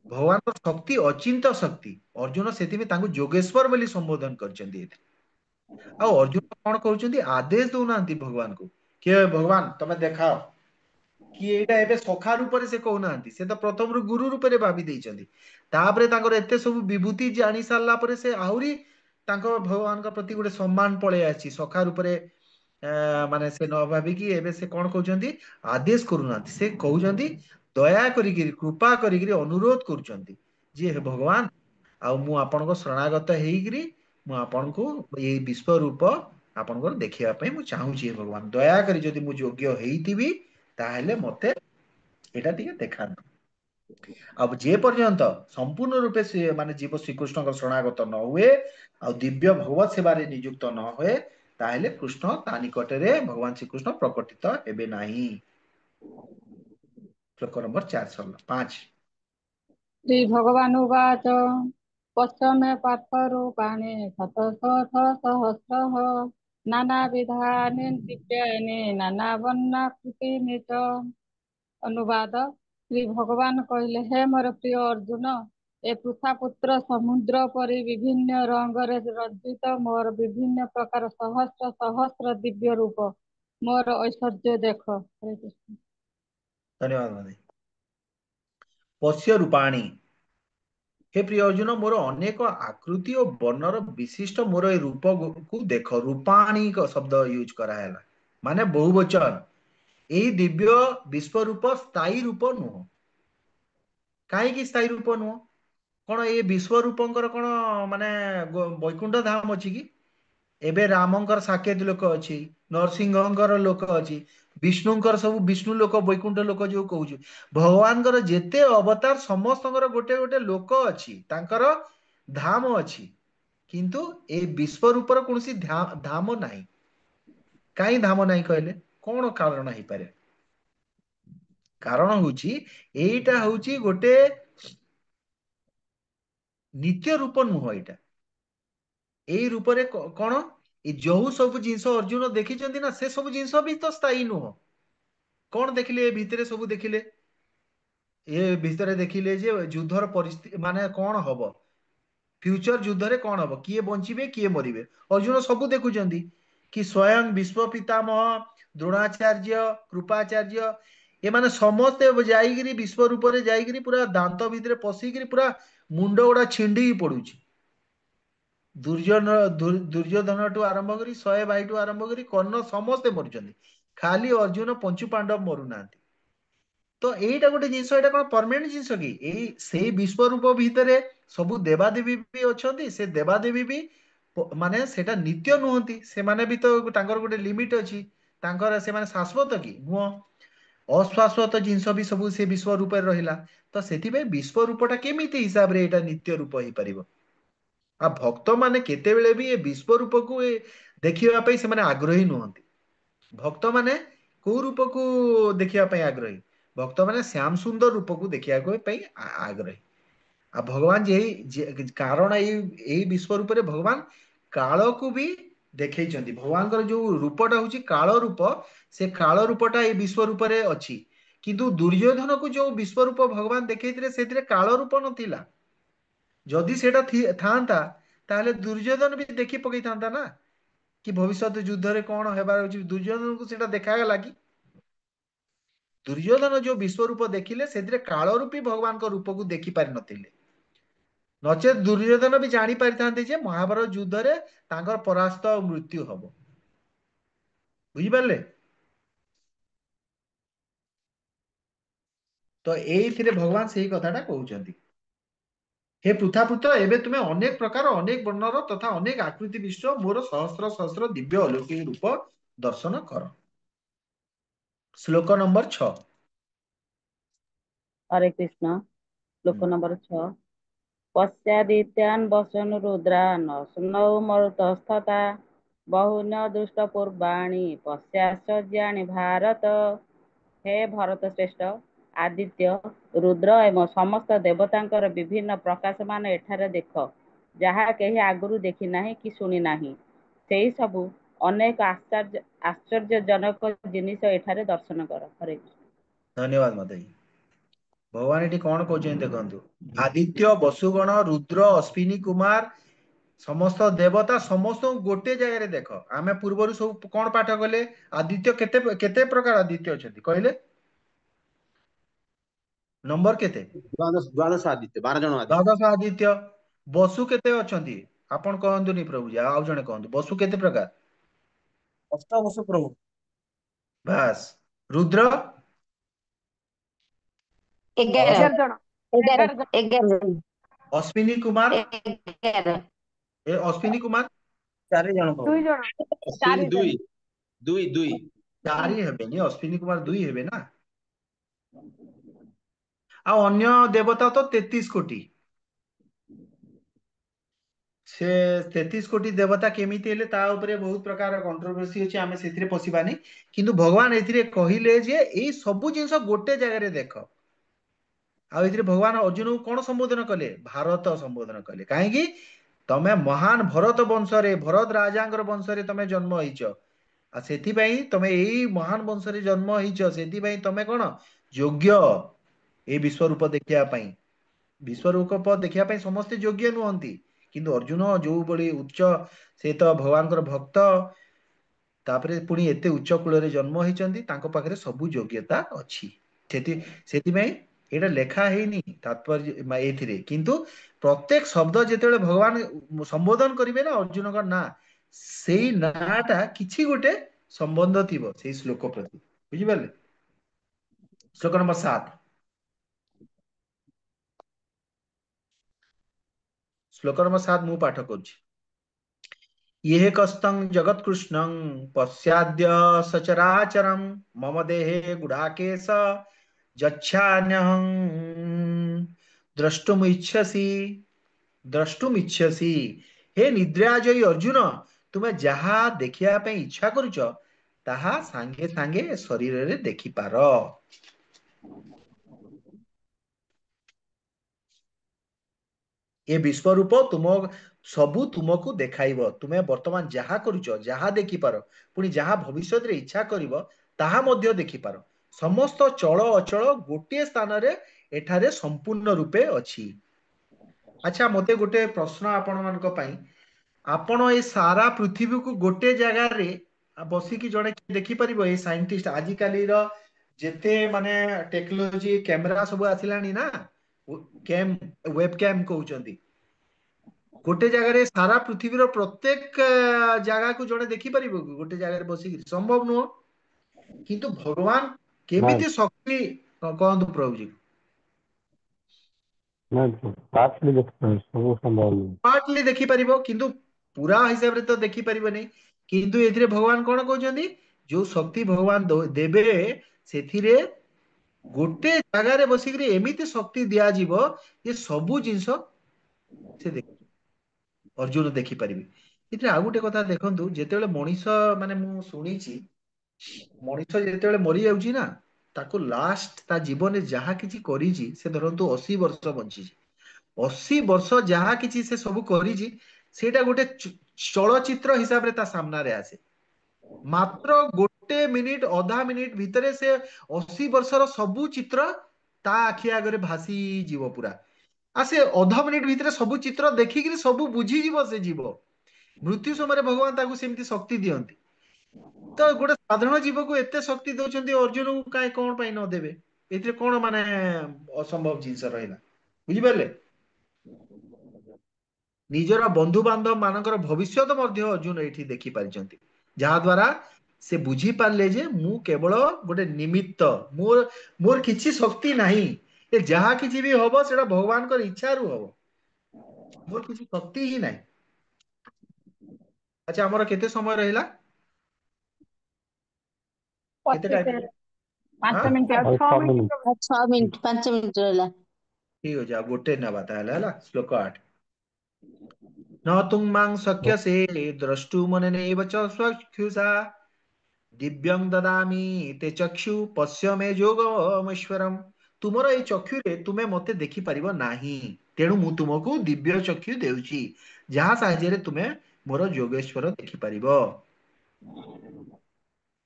भगवान को शक्ति अचिंत शक्ति, अर्जुन सेति में तांको जोगेश्वर बोली संबोधन करचंदी। आ अर्जुन कौन कहउचंदी आदेश दउनांती भगवान को के भगवान तमे देखाओ कि एटा एबे सखा रूप रे से कहउनांती, से तो प्रथम रु गुरु रूप रे भाबी देइचंदी। तापरे तांकर एते सब विभूति जानी सारला परे से आहुरी तांको भगवान का प्रति गोटे सम्मान पळे आछि। सखा रूप रे माने से न भाबी कि एबे से कोन कहउचंदी आदेश करूनांती, से कहउचंदी दया करिगिरी कृपा करिगिरी अनुरोध करूचंदी जे हे भगवान आ मु आपनको शरणागत हेइगिरी मु आपनको ए विश्व रूप आपनको देखिया पई मु चाहूची। भगवान दया करी जदि मु योग्य हेइतिबी ताहेले मते एटा टिके देखाନ୍ତୁ। अब जे पर्यंत संपूर्ण रूपे से माने जीव श्रीकृष्ण को शरणागत न हुए आ दिव्य भगवत सेवा रे नियुक्त न होए ताहेले कृष्ण ता निकटरे भगवान श्रीकृष्ण प्रकटित हेबे नाही। श्लोक नंबर 405। श्री भगवानुवाच पश्य मे पार्थरूपाणि शतशोऽथ सहस्रः नानाविधानि दिव्यानि नानावर्णाकृतीनि च। अनुवाद। श्री भगवान कहले, हे मोर प्रिय अर्जुन, ए पृथा पुत्र ସମୁଦ୍ର ପରି ବିଭିନ୍ନ ରଙ୍ଗରେ ରଞ୍ଜିତ ମୋର ବିଭିନ୍ନ ପ୍ରକାର ସହସ୍ର ସହସ୍ର ଦିବ୍ୟ ରୂପ, ମୋର ଐଶ୍ୱର୍ଯ୍ୟ ଦେଖ। ହରେ କୃଷ୍ଣ। धन्यवाद माने। पश्य रूपाणी, हे प्रिय अर्जुन मोर अनेक आकृति और वर्णर विशिष्ट मोर ए रूप को देख। रूपाणी का शब्द यूज करा है माने बहुवचन। यही दिव्य विश्व रूप स्थायी रूप नुह। कहीं स्थायी रूप नुह कौन ये विश्व रूपंकर कौन माने वैकुंठ धाम अच्छी कि एबे रामंकर साकेत लोक अच्छी, नरसिंहंकर लोक अच्छी, विष्णुंकर सब विष्णु लोक वैकुंठ लोक जो कहूँ। भगवान जेते अवतार समस्त गोटे गोटे लोक अच्छी, तांकर धाम अच्छी, किंतु ए विश्व रूपर कौन सी धाम नहीं। कहीं धाम नहीं कहले कौन कारण ही पारे? कारण हूँ एटा हूँ गोटे नित्य रूप नुह। एटा यही रूप रे कौन जो सब जिनस अर्जुन देखी ना से सब जिनस भी तो स्थायी नुह। कौन देखिले ए भितरे सब देखिले ए भितरे देखिले जे युद्धर परिस्थिति माने कौन हब फ्यूचर युद्ध रे कौन हब, किए बंचिबे किए मरिबे अर्जुन सब देखुचंदी कि स्वयं विश्व पितामह द्रोणाचार्य कृपाचार्य ए माने समस्ते जाईगिरी विश्व रूप रे जाईगिरी पूरा दांत भितरे पसिगिरी पूरा मुंड गुड़ा छिंडी पड़ुची। दुर्योधन टू आरंभ करी 100 भाई टू आरंभ करी कर्ण समस्ते मरुचंदी, खाली अर्जुन पंचु पांडव मरु नांती। तो एटा गोटे जिनस एटा कोन परमानेंट जिनस कि एई सेई विश्व रूप भितरे सबु देवादेवी भी अछंती। से देवादेवी भी माने सेटा नित्य नुहंती, से माने भी तो तांकर गोटे लिमिट अछि। तांकर से माने शाश्वत कि नुह अशाश्वत जिनस भी सबु से विश्व रूप रे रहिला। तो सेति बे विश्व रूपटा केमिति हिसाब रे एटा नित्य रूप ही परिबो। आ भक्त माने केतेबेले भी ए विश्व रूप को देखिबा पई से माने आग्रही नुहंती। भक्त माने को रूप को देखिबा पई आग्रही? भक्त माने श्याम सुंदर रूप को देखिया पई आग्रही। आ भगवान कारण यही विश्व रूप रे भगवान काल को भी देखैचंदी। भगवान जो रूपटा होची काल रूप, से काल रूपटा ए विश्व रूप रे अछि, किंतु दुर्योधन को जो विश्व रूप भगवान देखैथिले सेतिरे काल रूप नथिला। जदि सेटा थांता ताहले दुर्योधन भी देखि पकई थांता ना कि भविष्य युद्ध रे कौन हेबार अछि। दुर्योधन को सेटा देखागला कि दुर्योधन जो विश्व रूप देखिले सेतिरे काल रूपी भगवान को रूप को देखि पारि नथिले। नचे दुर्योधन भी जानी पारि थांते जे महाभारत युद्ध रे तांकर परास्त और मृत्यु हबो। बुझी पारले? तो एइथिरे भगवान सही कथाटा कहउचंदी, हे पृथा पुत्र एबे तुमे अनेक प्रकार अनेक वर्णर तथा अनेक आकृति विश्व मोर सहस्र सहस्र दिव्य अलौकिक रूप दर्शन कर। श्लोक नंबर 6। हरे कृष्ण। श्लोक नंबर 6। पश्चादित्यान् वसन् रुद्रान् शृणौ मरुतस्थता बहुन दृष्टपूर्वाणि पश्चाश्चर्याणि भारत। हे भरत श्रेष्ठ, ଆଦିତ୍ୟ ରୁଦ୍ର ଏବଂ ସମସ୍ତ ଦେବତାଙ୍କର ବିଭିନ୍ନ ପ୍ରକାଶମାନ ଏଠାରେ ଦେଖ, ଯାହା କେହି ଆଗରୁ ଦେଖି ନାହିଁ କି ଶୁଣି ନାହିଁ। ସେହି ସବୁ ଅନେକ ଆଶ୍ଚର୍ଯ୍ୟଜନକ ଜିନିଷ ଏଠାରେ ଦର୍ଶନ କର। ହରେ କୃଷ୍ଣ। ଧନ୍ୟବାଦ ମାତାଜୀ। ଭଗବାନ ଏଠି କଣ କହୁଛନ୍ତି ଦେଖନ୍ତୁ। ଆଦିତ୍ୟ, ବସୁଗଣ, ରୁଦ୍ର, ଅଶ୍ବିନୀ କୁମାର, ସମସ୍ତ ଦେବତା ସମସ୍ତଙ୍କୁ ଗୋଟେ ଜାଗାରେ ଦେଖ। ଆମେ ପୂର୍ବରୁ ସବୁ କଣ ପାଠ କଲେ? ଆଦିତ୍ୟ କେତେ କେତେ ପ୍ରକାର ଆଦିତ୍ୟ ଅଛନ୍ତି କହିଲେ? ନମ୍ବର କେତେ? ଦ୍ୱାଦଶ ଆଦିତ୍ୟ, 12 ଜଣ ଆଦିତ୍ୟ। ଦ୍ୱାଦଶ ଆଦିତ୍ୟ। ବସୁ କେତେ ଅଛନ୍ତି? ଆପଣ କହନ୍ତୁନି ପ୍ରଭୁଜୀ, ଆଉ ଜଣେ କହନ୍ତୁ। ବସୁ କେତେ ପ୍ରକାର? ଅଷ୍ଟାବସୁ ପ୍ରଭୁ। ବାସ୍। ରୁଦ୍ର? 11 11 ଜଣ 11 11 ଜଣ 11 ଜଣ ଅଶ୍ବିନୀ କୁମାର? 11 ଅଶ୍ବିନୀ କୁମାର 4 ଜଣ ପ୍ରଭୁ। 2 ଜଣ ଅଶ୍ବିନୀ 4 ଜଣ। ଦୁଇ। ଚାରି ହେବେନି, ଅଶ୍ବିନୀ କୁମାର 2 ହେବେ ନା। ଆଉ ଅନ୍ୟ ଦେବତା ତ 33 କୋଟି। ସେ 33 କୋଟି ଦେବତା କେମିତି ହେଲେ ତା ଉପରେ ବହୁତ ପ୍ରକାର କଣ୍ଟ୍ରୋଭର୍ସି ଅଛି, ଆମେ ସେଥିରେ ପଶିବାନି। କିନ୍ତୁ ଭଗବାନ ଏଥିରେ କହିଲେ ଯେ ଏଇ ସବୁ ଜିନିଷ ଗୋଟେ ଜାଗାରେ ଦେଖ। ଆଉ ଏଥିରେ ଭଗବାନ ଅର୍ଜୁନକୁ କଣ ସମ୍ବୋଧନ କଲେ? ଭାରତ ସମ୍ବୋଧନ କଲେ। କାହିଁକି? ତମେ ମହାନ ଭରତ ବଂଶରେ, ଭରତ ରାଜାଙ୍କର ବଂଶରେ ତମେ ଜନ୍ମ ହେଇଛ। ଆଉ ସେଥିପାଇଁ ତମେ ଏଇ ମହାନ ବଂଶରେ ଜନ୍ମ ହେଇଛ, ସେଥିପାଇଁ ତମେ କଣ ଯୋଗ୍ୟ ଏଇ ବିଶ୍ୱରୂପ ଦେଖିବା ପାଇଁ। ବିଶ୍ୱରୂପ ଦେଖିବା ପାଇଁ ସମସ୍ତେ ଯୋଗ୍ୟ ନୁହନ୍ତି, କିନ୍ତୁ ଅର୍ଜୁନ ଯୋଉ ଭଳି ଉଚ୍ଚ, ସେ ତ ଭଗବାନଙ୍କର ଭକ୍ତ, ତାପରେ ପୁଣି ଏତେ ଉଚ୍ଚ କୂଳରେ ଜନ୍ମ ହେଇଛନ୍ତି, ତାଙ୍କ ପାଖରେ ସବୁ ଯୋଗ୍ୟତା ଅଛି। ସେଥିପାଇଁ ଏଇଟା ଲେଖା ହେଇନି ତାତ୍ପର୍ଯ୍ୟ ଏଇଥିରେ, କିନ୍ତୁ ପ୍ରତ୍ୟେକ ଶବ୍ଦ ଯେତେବେଳେ ଭଗବାନ ସମ୍ବୋଧନ କରିବେ ନା ଅର୍ଜୁନଙ୍କ ନାଁ, ସେଇ ନାଁଟା କିଛି ଗୋଟେ ସମ୍ବନ୍ଧ ଥିବ ସେଇ ଶ୍ଲୋକ ପ୍ରତି। ବୁଝିପାରିଲେ? ଶ୍ଲୋକ ନମ୍ବର 7। ଶ୍ଲୋକ ନମ୍ବର 7 ମୁଁ ପାଠ କରୁଛି। ଇହ କସ୍तं ଜଗତ୍କୃଷ୍ଣଂ ପଶ୍ଚାଦ୍ୟ ସଚରାଚରಂ ମମ ଦେହେ ଗୁଡାକେଶ ଯଚ୍ଛାନ୍ୟହଂ ଦ୍ରଷ୍ଟୁମିଚ୍ଛସି ଦ୍ରଷ୍ଟୁମିଚ୍ଛସି। ହେ ନିଦ୍ରାଜୟୀ ଅର୍ଜୁନ, ତୁମେ ଯାହା ଦେଖିବା ପାଇଁ ଇଚ୍ଛା କରୁଛ ତାହା ସାଙ୍ଗେ ସାଙ୍ଗେ ଶରୀରରେ ଦେଖିପାର। ଏ ବିଶ୍ୱରୂପ ସବୁ ତୁମକୁ ଦେଖାଇବ। ତୁମେ ବର୍ତ୍ତମାନ ଯାହା କରୁଛ, ଯାହା ଦେଖିପାର, ପୁଣି ଯାହା ଭବିଷ୍ୟତରେ ଇଚ୍ଛା କରିବ ତାହା ମଧ୍ୟ ଦେଖିପାର। ସମସ୍ତ ଚଳ ଅଚଳ ଗୋଟିଏ ସ୍ଥାନରେ ଏଠାରେ ସମ୍ପୂର୍ଣ୍ଣ ରୂପେ ଅଛି। ଆଚ୍ଛା, ମତେ ଗୋଟେ ପ୍ରଶ୍ନ ଆପଣମାନଙ୍କ ପାଇଁ। ଆପଣ ଏଇ ସାରା ପୃଥିବୀକୁ ଗୋଟେ ଜାଗାରେ ବସିକି ଜଣେ ଦେଖିପାରିବ? ଏଇ ସାଇଣ୍ଟିଷ୍ଟ ଆଜିକାଲିର ଯେତେ ମାନେ ଟେକ୍ନୋଲୋଜି କ୍ୟାମେରା ସବୁ ଆସିଲାଣି ନା, ୱେବ କ୍ୟାମ କହୁଛନ୍ତି, ଗୋଟେ ଜାଗାରେ ସାରା ପୃଥିବୀର ପ୍ରତ୍ୟେକ ଜାଗାକୁ ଜଣେ ଦେଖିପାରିବ କି ଗୋଟେ ଜାଗାରେ ବସିକି? ସମ୍ଭବ ନୁହଁ। କିନ୍ତୁ ଭଗବାନ ନାଇଁ କେମିତି ଶକ୍ତି, କହନ୍ତୁ ପ୍ରଭୁଜୀ। ନାଇଁ ପାର୍ଟଲି ଦେଖିପାରିବି, ସବୁ ସମ୍ଭବ ନୁହେଁ। ପାର୍ଟଲି ଦେଖିପାରିବ, କିନ୍ତୁ ପୁରା ହିସାବରେ ତ ଦେଖିପାରିବନି। କିନ୍ତୁ ଏଥିରେ ଭଗବାନ କଣ କହୁଛନ୍ତି? ଯୋଉ ଶକ୍ତି ଭଗବାନ ଦେବେ, ସେଥିରେ ଗୋଟେ ଜାଗାରେ ବସିକିରି ଏମିତି ଶକ୍ତି ଦିଆଯିବ ଯେ ସବୁ ଜିନିଷ ସେ ଅର୍ଜୁନ ଦେଖିପାରିବେ। ଏଥିରେ ଆଉ ଗୋଟେ କଥା ଦେଖନ୍ତୁ, ଯେତେବେଳେ ମଣିଷ, ମାନେ ମୁଁ ଶୁଣିଛି, ମଣିଷ ଯେତେବେଳେ ମରିଯାଉଛି ନା, ତାକୁ ଲାଷ୍ଟ ତା ଜୀବନରେ ଯାହା କିଛି କରିଛି, ସେ ଧରନ୍ତୁ 80 ବର୍ଷ ବଞ୍ଚିଛି, 80 ବର୍ଷ ଯାହା କିଛି ସେ ସବୁ କରିଛି, ସେଇଟା ଗୋଟେ ଚଳଚିତ୍ର ହିସାବରେ ତା ସାମ୍ନାରେ ଆସେ। ମାତ୍ର ଗୋଟେ ମିନିଟ, ଅଧା ମିନିଟ ଭିତରେ ସେ 80 ବର୍ଷର ସବୁ ଚିତ୍ର ତା ଆଖି ଆଗରେ ଭାସି ଯିବ ପୁରା। ଆଉ ସେ ଅଧ ମିନିଟ ଭିତରେ ସବୁ ଚିତ୍ର ଦେଖିକିରି ସବୁ ବୁଝିଯିବ, ସେ ଯିବ। ମୃତ୍ୟୁ ସମୟରେ ଭଗବାନ ତାକୁ ସେମିତି ଶକ୍ତି ଦିଅନ୍ତି। ତ ଗୋଟେ ସାଧାରଣ ଜୀବକୁ ଏତେ ଶକ୍ତି ଦଉଛନ୍ତି, ଅର୍ଜୁନକୁ କାହିଁ କଣ ପାଇଁ ନ ଦେବେ? ଏଥିରେ କଣ ମାନେ ଅସମ୍ଭବ ଜିନିଷ ରହିଲା? ବୁଝିପାରିଲେ? ନିଜର ବନ୍ଧୁ ବାନ୍ଧବ ମାନଙ୍କର ଭବିଷ୍ୟତ ମଧ୍ୟ ଅର୍ଜୁନ ଏଇଠି ଦେଖି ପାରିଛନ୍ତି, ଯାହା ଦ୍ୱାରା ସେ ବୁଝିପାରିଲେ ଯେ ମୁଁ କେବଳ ଗୋଟେ ନିମିତ୍ତ, ମୋର କିଛି ଶକ୍ତି ନାହିଁ। ଏ ଯାହା କିଛି ବି ହବ ସେଟା ଭଗବାନଙ୍କର ଇଚ୍ଛାରୁ ହବ, ମୋର କିଛି ଶକ୍ତି ହିଁ ନାହିଁ। ଆଚ୍ଛା, ଆମର କେତେ ସମୟ ରହିଲା? କେତେ 25 ଟାଇମ? ହେଲାଣି। हाँ 5 ମିନିଟ୍ ଆଉ ଆଉ 6 6 ମିନିଟ୍ ମିନିଟ୍। ଆଉ 6 ମିନିଟ୍ 5 ମିନିଟ୍ ରହିଲା। ठीक अच्छे आ गोटे नवा ताहले हला श्लोक 8 न तुम मां शक्य से द्रष्टुमनेनैव च स्वक्षुषा दिव्यं ददामि ते चक्षु पश्य मे जोगमेश्वरम तुमर ए चक्षुरे तुमे मते देखि परिबो नाही तेणु मु तुमको दिव्य चक्षु देउची जहा साहाଯ୍ୟରେ तुमे मोर जोगेश्वर देखि परिबो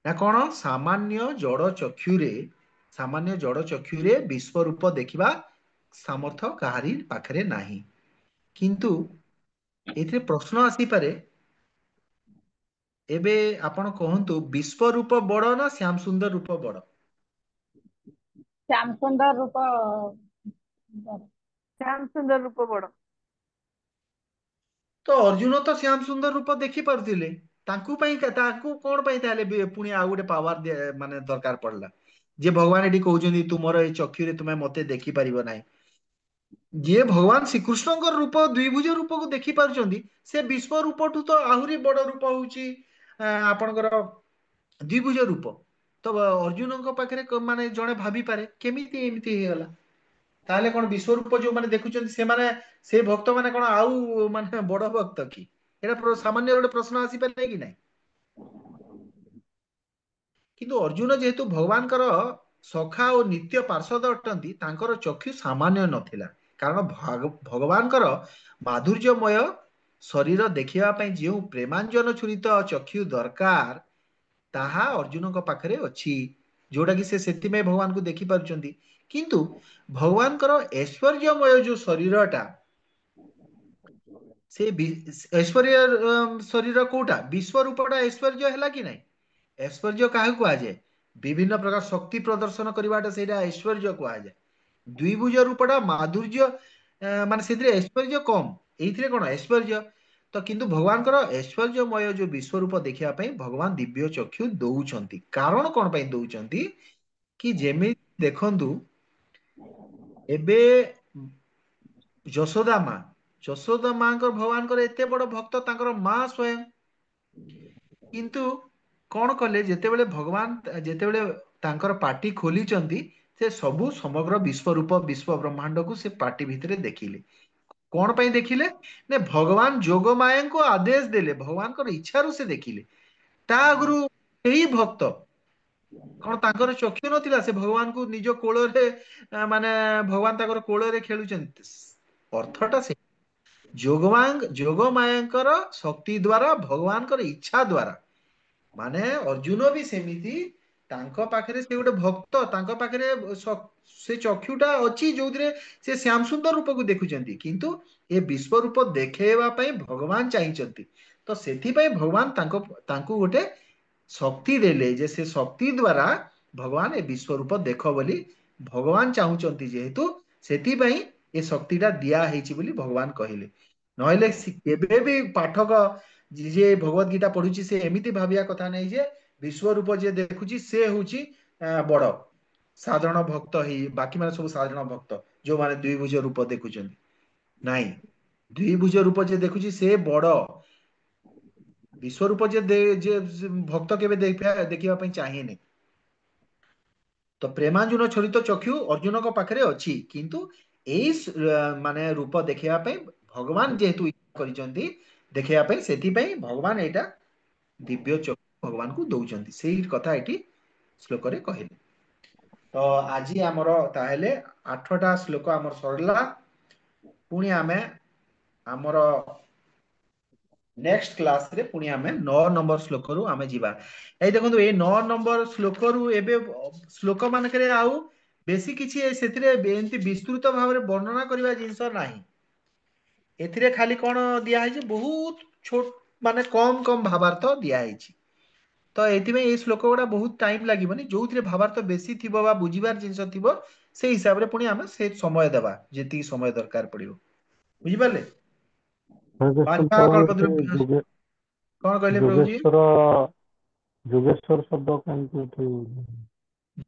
ना कोन सामान्य जड़ चक्षुरे विश्व रूप देखिबा सामर्थ काहारी पाखरे नाही किंतु एथिरे प्रश्न आसी पारे एबे आपण कहंतु विश्व रूप बड़ ना श्याम सुंदर रूप बड़ ଶ୍ୟାମ ସୁନ୍ଦର ରୂପ ଶ୍ୟାମ ସୁନ୍ଦର ରୂପ ବଡ। तो अर्जुन तो श्याम सुंदर रूप देखि पारुथिले ताकू कोन पई ताले पुणी आ गोटे पावर माने दरकार पड़ला जे भगवान एठी कहउछन्ती तुमर ए चक्षुरे तुमे मते देखि परिबो नाही जे भगवान श्रीकृष्ण रूप द्विभुज रूप को देखि पारुछन्ती से विश्व रूपठू तो आहुरी बड़ रूप होउची आपणकर द्विभुज रूप तो अर्जुन पाखरे माने जणे भाबी पारे केमिति एमिति हेगला ताहले कोन विश्व रूप जो माने देखुछन्ती से माने से भक्त माने कोन आउ माने बड़ भक्त की एटा सामान्य गोटे प्रश्न आसी पारे कि नाही किंतु अर्जुन जेहेतु भगवानकर सखा और नित्य पार्षद अटंती तांकर चक्षु सामान्य नथिला कारण भगवानकर माधुर्यमय शरीर देखिबा पई जे प्रेमांजन छुरित चक्षु दरकार ताहा अर्जुन पाखरे अछि जोटा कि से सेति में भगवान को देखि पारुचंती किंतु भगवानकर ऐश्वर्यमय जो शरीरटा से ऐश्वर्य शरीर कोटा विश्व रूपटा ऐश्वर्य हैला कि नाही ऐश्वर्य काहे कुआ जाए विभिन्न प्रकार शक्ति प्रदर्शन करवाटा सेटा ऐश्वर्य कुआ जाए द्विभुज रूपटा माधुर्य माने सेतिरे ऐश्वर्य कम एइथिरे कोन ऐश्वर्य तो किंतु भगवानकर ऐश्वर्यमय जो विश्व रूप देखिया पई भगवान दिव्य चक्षु दउछंती कारण कोन पई दउछंती कि जेमि देखंतु एबे यशोदा मां भगवानकर एते बड़ भक्त तांकर मां स्वयं किंतु कौन कले जेतेबेले भगवान जेतेबेले तांकर पार्टी खोलीचंती से सबु समग्र विश्व रूप विश्व ब्रह्मांड को से पार्टी भितरे देखिले कौन पई देखिले ने भगवान जोग माया को आदेश देले भगवान को इच्छारु से देखिले ता आगुरु एही भक्त कौन तांकर चक्षु नथिला से भगवान को निज कोଳରେ माने भगवान तांकर कोଳରେ खेलुचंती अर्थटा से जोग मायांकर शक्ति द्वारा भगवानकर इच्छा द्वारा माने अर्जुन भी सेमिति तांको पाखरे से गोटे भक्त तांको पाखरे से चक्षुटा अछि जोउतरे से श्याम सुंदर रूप को देखुचंती किंतु ए विश्व रूप देखेबा पई भगवान चाहिचंती तो सेथि पई भगवान तांको गोटे शक्ति देले जे से शक्ति द्वारा भगवान ए विश्व रूप देख बोली भगवान चाहुचंती जेहेतु सेथि पई ए शक्तिटा दिया हेछि बोली भगवान कहिले नहले केबे भी पाठक जे भगवत गीता पढुची से एमिति भाबिया कथा नै जे विश्व रूप जे देखुची से होची बड़ साधारण भक्त ही बाकी माने सब साधारण भक्त जो माने द्विभुज रूप देखुचंती नाही द्विभुज रूप जे देखुची से बड़ विश्व रूप जे भक्त केबे देखिबा पई चाहेनी तो प्रेमांजुन छरित चक्षु अर्जुन को पाखरे अछि किंतु एई माने रूप देखिबा पई भगवान जेहेतु करिसंती देखिबा पई सेति पई भगवान एटा दिव्य चक्षु भगवान को दउचंती सेही कथा एठी श्लोक रे कहिले तो आज आमर ताहेले 8टा श्लोक आमर सरला पुणी आमे आमर नेक्स्ट क्लास रे पुणी आमे 9 नंबर श्लोक रु आमे जीवा ए देखंतु ए 9 नंबर श्लोक रु एबे श्लोक मानकरे आउ बेसी किछि सेतिरे एंति विस्तृत भाव रे वर्णना करबा जिंस नाही एथिरे खाली कोन दिया है बहुत छोट माने कम कम भावार्थ दिया है तो एथिमे ए श्लोक गुड़ा बहुत टाइम लागिबनी जोउथिरे भावार्थ बेसी थिबो बा बुझिबार जिंस थिबो से हिसाब रे पुणी आमे से समय देबा जेति समय दरकार पड़िबो बुझि पाले पांचवा कल्पद्रुम कौन कहले प्रभु जी ଯୋଗେଶ୍ୱର ଯୋଗେଶ୍ୱର ଶବ୍ଦ କାହିଁକି ଏଠି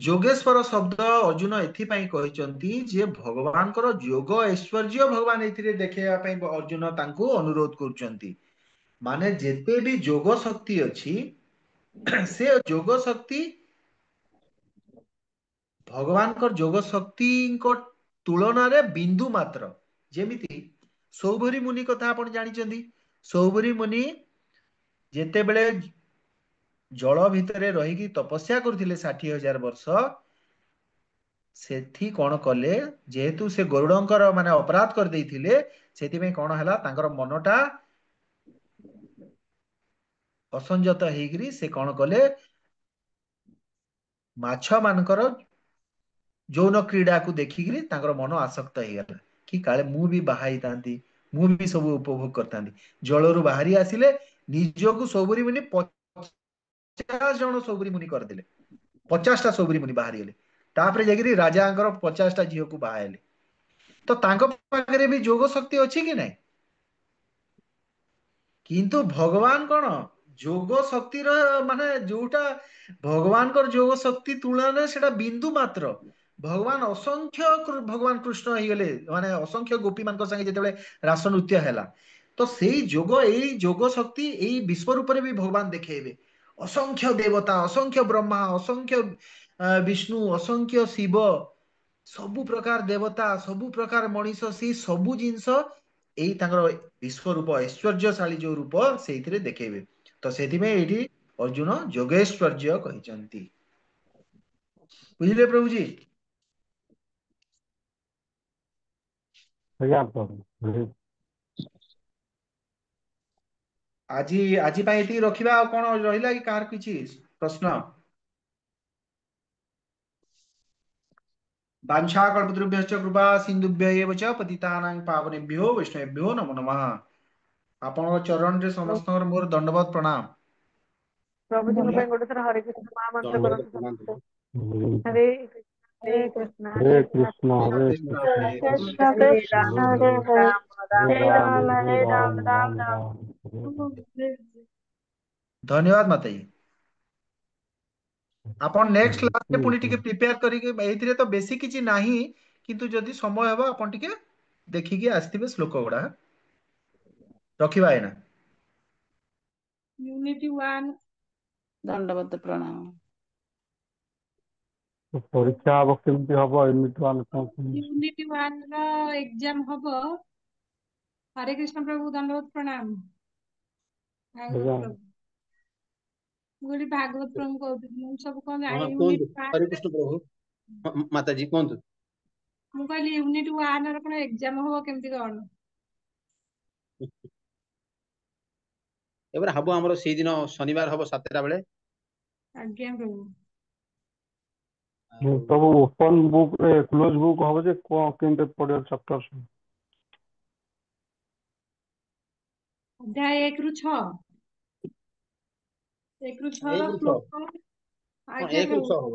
जोगेश्वर शब्द अर्जुन एथिपाई कहचंती जे भगवानकर जोग ऐश्वर्य भगवान एथिरे देखेबा पई अर्जुन तांको अनुरोध करचंती माने जेते भी जोग शक्ति अछि से जोग शक्ति ଭଗବାନଙ୍କର ଯୋଗ ଶକ୍ତିଙ୍କ ତୁଳନାରେ ବିନ୍ଦୁ ମାତ୍ର। ଯେମିତି ସୌଭରୀ ମୁନି କଥା ଆପଣ ଜାଣିଛନ୍ତି। ସୌଭରୀ ମୁନି ଯେତେବେଳେ ଜଳ ଭିତରେ ରହିକି ତପସ୍ୟା କରୁଥିଲେ 60,000 ବର୍ଷ, ସେଠି କଣ କଲେ, ଯେହେତୁ ସେ ଗରୁଡଙ୍କର ମାନେ ଅପରାଧ କରିଦେଇଥିଲେ, ସେଥିପାଇଁ କଣ ହେଲା, ତାଙ୍କର ମନଟା ଅସଂଯତ ହେଇକିରି ସେ କଣ କଲେ, ମାଛ ମାନଙ୍କର ଯୌନ କ୍ରୀଡାକୁ ଦେଖିକିରି ତାଙ୍କର ମନ ଆସକ୍ତ ହେଇଗଲା କି କାଳେ ମୁଁ ବି ବାହା ହେଇଥାନ୍ତି, ମୁଁ ବି ସବୁ ଉପଭୋଗ କରିଥାନ୍ତି। ଜଳରୁ ବାହାରି ଆସିଲେ, ନିଜକୁ ସୌବରୀ ମୁନି 50 ଜଣ ସୌବରୀ ମୁନି କରିଦେଲେ। 50ଟା ସୌବରୀ ମୁନି ବାହାରିଗଲେ। ତାପରେ ଯାଇକିରି ରାଜାଙ୍କର 50ଟା ଝିଅକୁ ବାହା ହେଲେ। ତ ତାଙ୍କ ପାଖରେ ବି ଯୋଗ ଶକ୍ତି ଅଛି କି ନାଇଁ? କିନ୍ତୁ ଭଗବାନ କଣ, ଯୋଗ ଶକ୍ତିର ମାନେ ଯୋଉଟା ଭଗବାନଙ୍କର ଯୋଗ ଶକ୍ତି ତୁଳନାରେ ସେଟା ବିନ୍ଦୁ ମାତ୍ର। ଭଗବାନ ଅସଂଖ୍ୟ ଭଗବାନ କୃଷ୍ଣ ହେଇଗଲେ, ମାନେ ଅସଂଖ୍ୟ ଗୋପୀ ମାନଙ୍କ ସାଙ୍ଗେ ଯେତେବେଳେ ରାସ ନୃତ୍ୟ ହେଲା, ତ ସେଇ ଯୋଗ, ଏଇ ଯୋଗ ଶକ୍ତି ଏଇ ବିଶ୍ୱ ରୂପରେ ବି ଭଗବାନ ଦେଖେଇବେ। ଅସଂଖ୍ୟ ଦେବତା, ଅସଂଖ୍ୟ ବ୍ରହ୍ମା, ଅସଂଖ୍ୟ ବିଷ୍ଣୁ, ଅସଂଖ୍ୟ ଶିବ, ସବୁ ପ୍ରକାର ଦେବତା, ସବୁ ପ୍ରକାର ମଣିଷ, ସେଇ ସବୁ ଜିନିଷ ଏଇ ତାଙ୍କର ବିଶ୍ୱରୂପ, ଐଶ୍ୱର୍ଯ୍ୟଶାଳୀ ଯୋଉ ରୂପ, ସେଇଥିରେ ଦେଖେଇବେ। ତ ସେଥିପାଇଁ ଏଇଠି ଅର୍ଜୁନ ଯୋଗେଶ୍ୱର୍ଯ୍ୟ କହିଛନ୍ତି। ବୁଝିଲେ ପ୍ରଭୁଜୀ? ଆଜ୍ଞା ପ୍ରଭୁ। ଆଜି ପାଇଁ ଏତିକି ରଖିବା। ଆଉ କଣ ରହିଲା କି କାହାର କିଛି ପ୍ରଶ୍ନ? ବାଞ୍ଛାକଳ୍ପତରୁभ୍ୟଶ୍ଚ କୃପା ସିନ୍ଧୁଭ୍ୟ ଏବ च ପତିତାନାଂ ପାବନେଭ୍ୟୋ ବୈଷ୍ଣବେଭ୍ୟୋ ନମୋ ନମଃ। ଆପଣଙ୍କ ଚରଣରେ ସମସ୍ତଙ୍କର ମୋର ଦଣ୍ଡବତ ପ୍ରଣାମ। ପ୍ରଭୁଜୀଙ୍କ ପାଇଁ ଗୋଟେ ଥର ହରେ କୃଷ୍ଣ ମହାମନ୍ତ୍ର ଦଣ୍ଡବତ କରନ୍ତୁ ପ୍ରଣାମ ସମସ୍ତେ। ପ୍ରଭୁ। ହରେ କୃଷ୍ଣ ହରେ ହରେ କୃଷ୍ଣ କୃଷ୍ଣ ହରେ ହରେ କୃଷ୍ଣ କୃଷ୍ଣ କୃଷ୍ଣ କୃଷ୍ଣ ହରେ କୃଷ୍ଣ ହରେ କୃଷ୍ଣ ରାମ ହରେ ହରେ ହରେ ରାମ ରାମ ହରେ ହରେ ରାମ ରାମ ହରେ ହରେ ରାମ ରାମ ରାମ ରାମ ରାମ। ରାମ ଧନ୍ୟବାଦ ମାତାଜୀ। ଆପଣ ନେକ୍ସଟ ହରେ କ୍ଲାସରେ ପୁଣି ଟିକେ ପ୍ରିପେୟାର କରିକି, ଏଇଥିରେ ତ ବେଶୀ କିଛି ନାହିଁ, କିନ୍ତୁ ଯଦି ସମୟ ହେବ ଆପଣ ଟିକେ ଦେଖିକି ଆସିଥିବେ ଶ୍ଲୋକ ଗୁଡା। ରଖିବା ଏଇନା। ୟୁନିଟି 1 ଦଣ୍ଡବତ ପ୍ରଣାମ। ପରୀକ୍ଷା ହବ, କେମିତି ହବ? ଏମିତି ଆମେ ୟୁନିଟି 1 ର ଏକ୍ଜାମ ହବ। ହରେ କୃଷ୍ଣ ପ୍ରଭୁ, ଦଣ୍ଡବତ ପ୍ରଣାମ। ଭାଗବତ ଆଜ୍ଞା। ପ୍ରଭୁ, ମୁଁ କହିଲି ଭାଗବତ ପ୍ରଭୁ କହୁଥିଲି, ମୁଁ ସବୁ କଣ ହଁ ଜାଣି ୟୁନିଟ କୁହନ୍ତୁ, ହରେ କୃଷ୍ଣ ପ୍ରଭୁ। ମାତାଜୀ କୁହନ୍ତୁ। ମୁଁ କହିଲି ୟୁନିଟ 1 ର କଣ ଏକ୍ଜାମ ହବ, କେମିତି କଣ? ଏବାରେ ହବ ଆମର ସେଇଦିନ ଶନିବାର ହବ 7ଟା ବେଳେ। ଆଜ୍ଞା ପ୍ରଭୁ। ଆଉ ସବୁ ଓପନ ବୁକ୍ ରେ କ୍ଲୋଜ ବୁକ୍ ହବ ଯେ କଣ କେମିତି ପଡିବ ଚାପ୍ଟର ସବୁ? ଅଧ୍ୟାୟ 1 ରୁ 6, 1 ରୁ 6 ର 1 ରୁ 6, ଶ୍ଲୋକ। ହଁ ଆଜ୍ଞା 1 ରୁ ପ୍ରଭୁ। 6 ହବ।